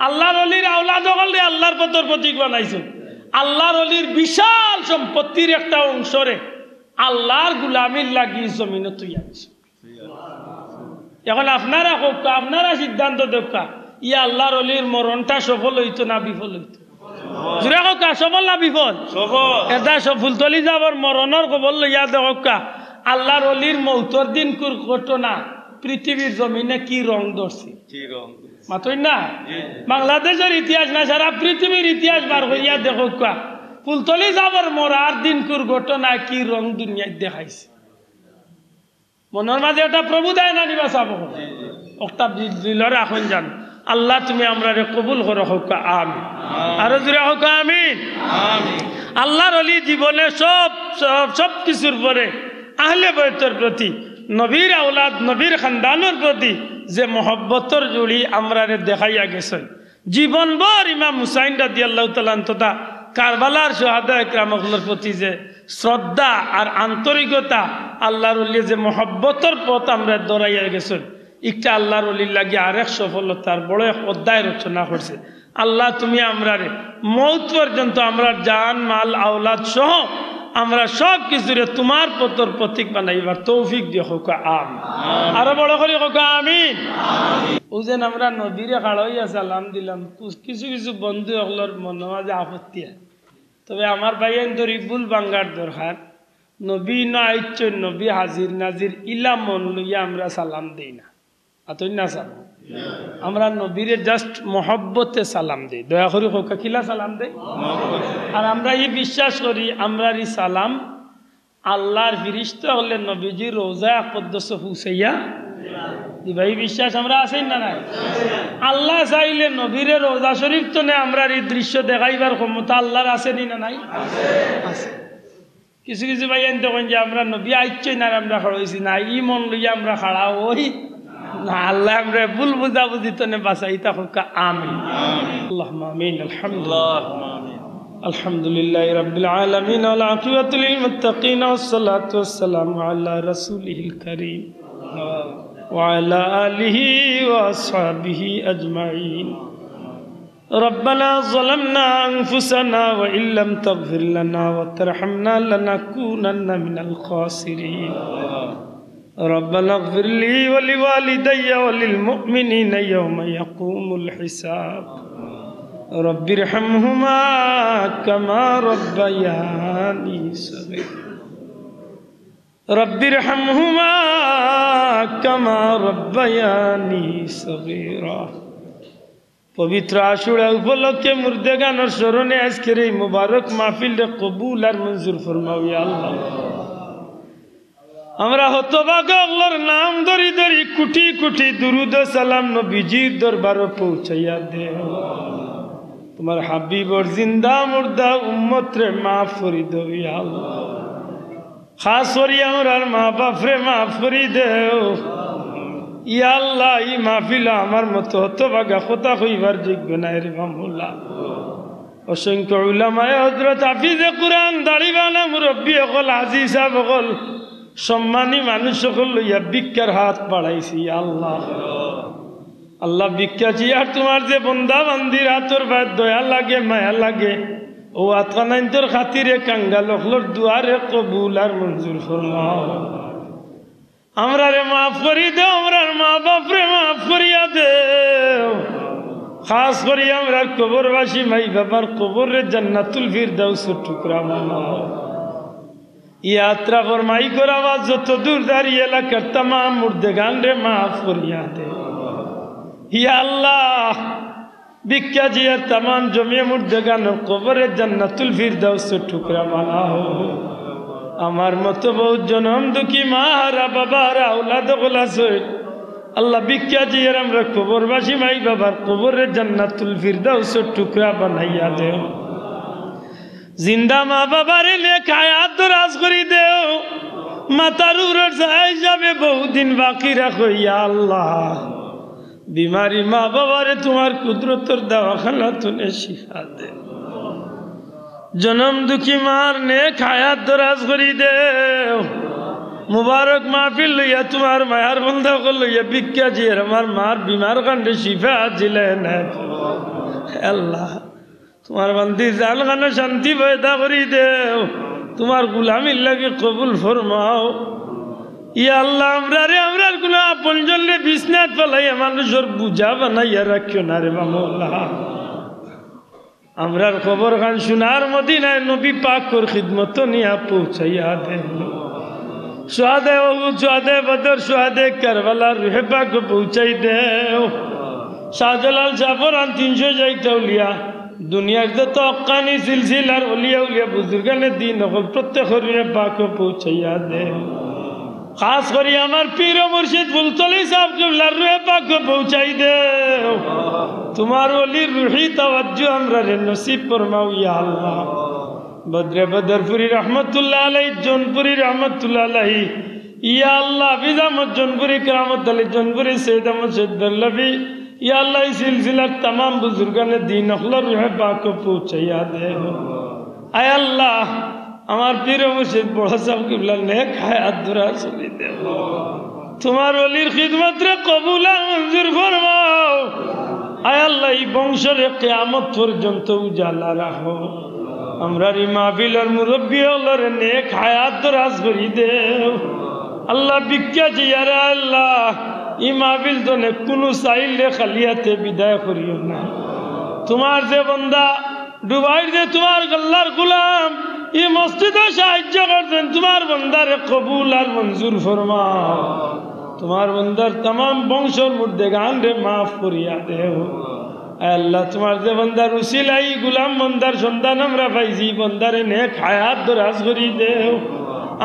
আল্লাহর অলির আওলাদরে আল্লাহর পথের প্রতীক বানাইছে। আল্লাহর অলির বিশাল সম্পত্তির একটা অংশরে আল্লাহর গুলামির লাগিয়ে জমিনে তুই আনছে। এখন আপনারা হোক, আপনারা সিদ্ধান্ত দেখা ইয়া আল্লাহর অলির মরণটা সফল হইতো না বিফল হইতো? জোরে হোক, সফল না বিফল? এটা ফুলতলি যাবার মরণের খবর লইয়া দেখা আল্লাহর অলির মৌতর দিন ঘটনা পৃথিবীর জমিনে কি রং ধরছে মাতই না? বাংলাদেশের ইতিহাস না, সারা পৃথিবীর ইতিহাস বার হইয়া দেখো ফুলতলি যাবার মরার দিন ঘটনা কি রং দুনিয়ায় দেখাইছে। মনের মাঝে একটা প্রভু দেয় না নিবা চাব একটা দিলরে এখন জান। আল্লাহ তুমি আমরা কবুল করো, হোক আমিন। আরো জোরে হোক আমিন। আল্লাহর অলি জীবনে সব সব সব কিছুর পরে আহলে বাইতের প্রতি, নবীর আওলাদ নবীর খানদানের প্রতি যে মহব্বতর জুড়ি আমরা দেখাইয়া গেছেন। জীবনভর ইমাম হুসাইন রাদিয়াল্লাহু তাআলা তথা কারবালার শুহাদা ইকরামুল্লাহর প্রতি যে শ্রদ্ধা আর আন্তরিকতা, আল্লাহর ওলি যে মহব্বতর পথ আমরা দৌড়াইয়া গেছেন, একটা আল্লাহর ওলির লাগে আরেক সফলতার বড় এক অধ্যায় রচনা করছে। আল্লাহ তুমি আমরা মৌত পর্যন্ত আমরা জান মাল আওলাদ সহ আমরা সব কিছুরে তোমার পথর প্রতীক বানাইবার তৌফিক দিয়ে হোক আমিন। আরো বড় করে হোক আমিন। ও যেন আমরা নবীরে খাড়াইয়া সালাম দিলাম, কিছু কিছু বন্ধু হলোর মনে মাঝে আপত্তি, তবে আমার ভাইয়ের তো রিবুল বাঙ্গার দরকার। নবী না আইচ্ছেন, নবী হাজির নাজির ইলা মন লইয়া আমরা সালাম দিই না, আতই না সালাম। আমরা নবীরে জাস্ট মহব্বতে সালাম দিই, দয়া করি হোক কিলা সালাম দেই। আর আমরা এই বিশ্বাস করি আমরা এই সালাম আল্লাহর ফিরিস্তা হলে নবীজির রোজা আকদ্দস হুসাইয়া দিবা, এই বিশ্বাস আমরা আছেই না নাই? আল্লাহ চাইলে নবীরে রোজা শরীফ তো নে আমরা এই দৃশ্য দেখাইবার ক্ষমতা আল্লাহর আছে নি না নাই? আছে। কিছু কিছু ভাই এনতে যে আমরা নবী আইচ্ছই না আমরা খাড়াইছি না, ই মন লইয়া আমরা খাড়া ওই না। আল্লাহ আমরা ভুল বুঝাবুঝি তো নে বাঁচাই থাকুক আমিন। আল্লাহুম্মা আমিন। আলহামদুলিল্লাহ আলহামদুলিল্লাহি রাব্বিল আলামিন ওয়াল আকিবাতু লিল মুত্তাকিন ওয়াসসালাতু ওয়াসসালামু আলা রাসূলিল কারীম ওয়া আলা আলিহি ওয়া আসহাবিহি আজমাইন। ربنا ظلمنا أنفسنا وإن لم تغفر لنا وترحمنا لنكونن من الخاسرين. ربنا اغفر لي ولوالدي وللمؤمنين يوم يقوم الحساب. رب ارحمهما كما ربياني صغيرا. رب ارحمهما كما ربياني صغيرا. পবিত্র আশুরা উপলক্ষে মুর্দেগানের স্মরণে আজকের এই মুবারক মাহফিল কবুল আর মঞ্জুর ফরমাও ইয়া আল্লাহ। আমরা হতভাগা আল্লাহর নাম ধরি ধরি কোটি কোটি দুরুদ সালাম নবীজির দরবারে পৌঁছাইয়া দেও। তোমার হাবিবর জিন্দা মুর্দা উম্মত রে মাফ করি দেও ইয়া আল্লাহ। খাস করি আমার মা বাপ রে মাফ করি দেও ইয়া আল্লাহ। এই মাহফিল আমার মতো হতভাগা কথা কইবার যোগ্য নাই রে মামুল্লাহ। অসংখ্য উলামায়ে হযরত হাফিজে কুরআন দাড়িওয়ালা মুরব্বী হল হাজী সাহেব হল সম্মানী মানুষ সকল লইয়া ভিক্ষার হাত বাড়াইছি আল্লাহ আল্লাহ ভিক্ষা চিয়ার তোমার যে বন্দা বান্দির হাতর বাদ দয়া লাগে মায়া লাগে ও আতকানাইন্তর খাতিরে কাঙ্গাল হলর দুয়ারে কবুল আর মঞ্জুর ফরমাও আমরা রে মাফ করি দেও আমরার মা বাপরে মাফ করিয়া দেও খাস করি আমরা কবরবাসী মাই বাবার কবরে জান্নাতুল ফিরদাউসের টুকরা বানাও यात्रा फरमाई कर आवाज जो दूर दारी एलाकार तमाम मुर्देगान रे माफ करिया दे या अल्लाह भिक्षा जियर तमाम जमिया मुर्देगान कब्र जन्नतुल फिरदौस टुकड़ा बनाओ আমার মতো বহুত জনম দুঃখী মা হারা বাবা হারা আওলাদ গোলা সই আল্লাহ ভিক্ষা জিয়ার আমরা কবরবাসী মাই বাবার কবরে জান্নাতুল ফিরদৌসের টুকরা বানাইয়া দেও जिंदा माँ बाबा रे लेख आयात दराज करी देओ मातार उरर जाए जाबे बहुत दिन बाकी रखो या अल्लाह बीमारी माँ बाबा रे तुम्हार कुदरतर दवाखाना तूने शिफा दे जन्म दुखी मार नेक आयात दराज करी देओ मुबारक महफिल लइया तुम्हार मायार बंदा को लइया भिक्षा जियर हमार मार बीमार कंडे शिफा जिले ने अल्लाह तुम्हार बंदी जान खाना शांति पैदा करी देओ तुम्हार गुलामी लगे कबूल फरमाओ या अल्लाह हमरा गुना अपन जल्ले बिस्नात फलाई मानुषर बुझा बनाइया रखियो ना रे मौला আমরার খবর খান সোনার মদিনায় নবী পাকর খিদমত নিয়া পৌঁছাইয়া দে সুহাদে ওহুদ সুহাদে বদর সুহাদে কারবালা রুহে পাক পৌঁছাই দেও শাহজালাল জাফরান 300 যাইতা উলিয়া দুনিয়ার যত অক্কানি সিলসিলার ওলিয়া উলিয়া বুজুর্গানে দিন হল প্রত্যেক রুহে পাক পৌঁছাইয়া দে খাস করি আমার পীর মুর্শিদ ফুলতলি সাহেব কিবলার রুহে পাক পৌঁছাই দেও तुम्हार वली रूही तवज्जो हमरा रे नसीब फरमाओ या अल्लाह बद्र बदरपुरी रहमतुल्लाह अलैहि जौनपुरी रहमतुल्लाह अलैहि या अल्लाह बिजामत जौनपुरी करामत अलैहि जौनपुरी सैयद अहमद सैयद दल्लवी या अल्लाह इस सिलसिला तमाम बुजुर्गान दीन अखला रूह पाक को पहुंचाया दे आय अल्लाह हमार पीर मुर्शिद बड़ा साहब किबला नेक हयात दुरा सुनी दे तुम्हार वलीर खिदमत रे कबूल मंजूर फरमाओ आय अल्लाह बंशर क़यामत पर्यन्त उजाला राखो আমরার মাহফিলের মুরব্বী হলর নেক হায়াত দরাজ করি দেও আল্লাহ ভিক্ষা জিয়ারে আল্লাহ ই মাহফিল তো নে কোনো চাইলে খালিয়াতে বিদায় করিও না তোমার যে বান্দা ডুবাইর যে তোমার আল্লাহর গোলাম ই মসজিদে সাহায্য করতেন তোমার বান্দারে কবুল আর মঞ্জুর ফরমাও तुम्हार बंदर तमाम बंशर मुर्देगान रे माफ करिया देओ अल्लाह तुम्हार जे बंदर उसिलाई गुलाम बंदर सन्तान हमरा पाइছি बंदरे नेक हायात दराज करी देओ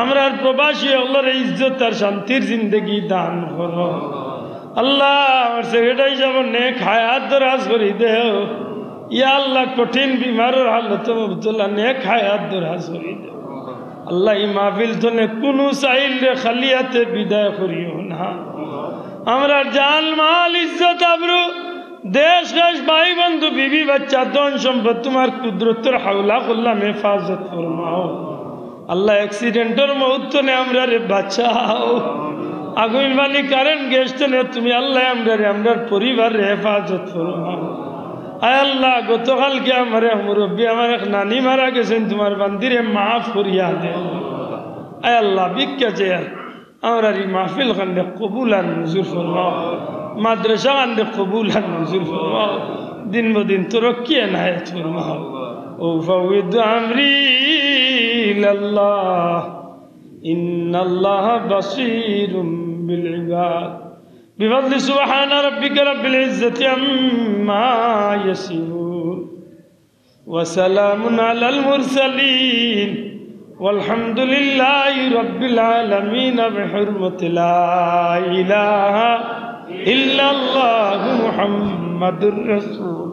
আমরার প্রবাসী আল্লাহর ইজ্জত আর শান্তির জিন্দেগি দান করো আল্লাহ আমার সেটাই যাব নেক হায়াত দরাজ করি দেও ইয়া আল্লাহ কঠিন বিমারের হালত মুবতলা নেক হায়াত দরাজ করি দেও अल्लाह माहफिल तो ने कुनु साहिल रे खलियाते विदाय करियो ना हमरा जान माल इज्जत आबरू देश देश भाई बंधु बीवी बच्चा धन सम्पद तुम्हार कुदरतर हौला कुल्ला में हिफाजत फरमाओ अल्लाह एक्सीडेंटर मौत तो ने हमरा रे बचाओ आগুন वाली কারেন্ট গ্যাস তো নে তুমি আল্লাহ আমরা রে আমরার পরিবার রে হিফাজত ফরমাও आय अल्लाह गतकाल के हमारे मुरब्बी हमारे नानी मारा गए तुम्हारे बंदिरे माफ करिया दे आय अल्लाह भिक्षा चाहिए हमारा महफिल खंडे कबूल मंजूर फरमाओ मदरसा खंडे कबूल मंजूर फरमाओ दिन ब दिन तरक्की इनायत फरमाओ उफव्विद अमरी इलल्लाह इन्नल्लाह बसीरुम बिल इबाद بفضل سبحان ربك رب العزة عما يصفون وسلام على المرسلين والحمد لله رب العالمين بحرمة لا إله إلا الله محمد رسول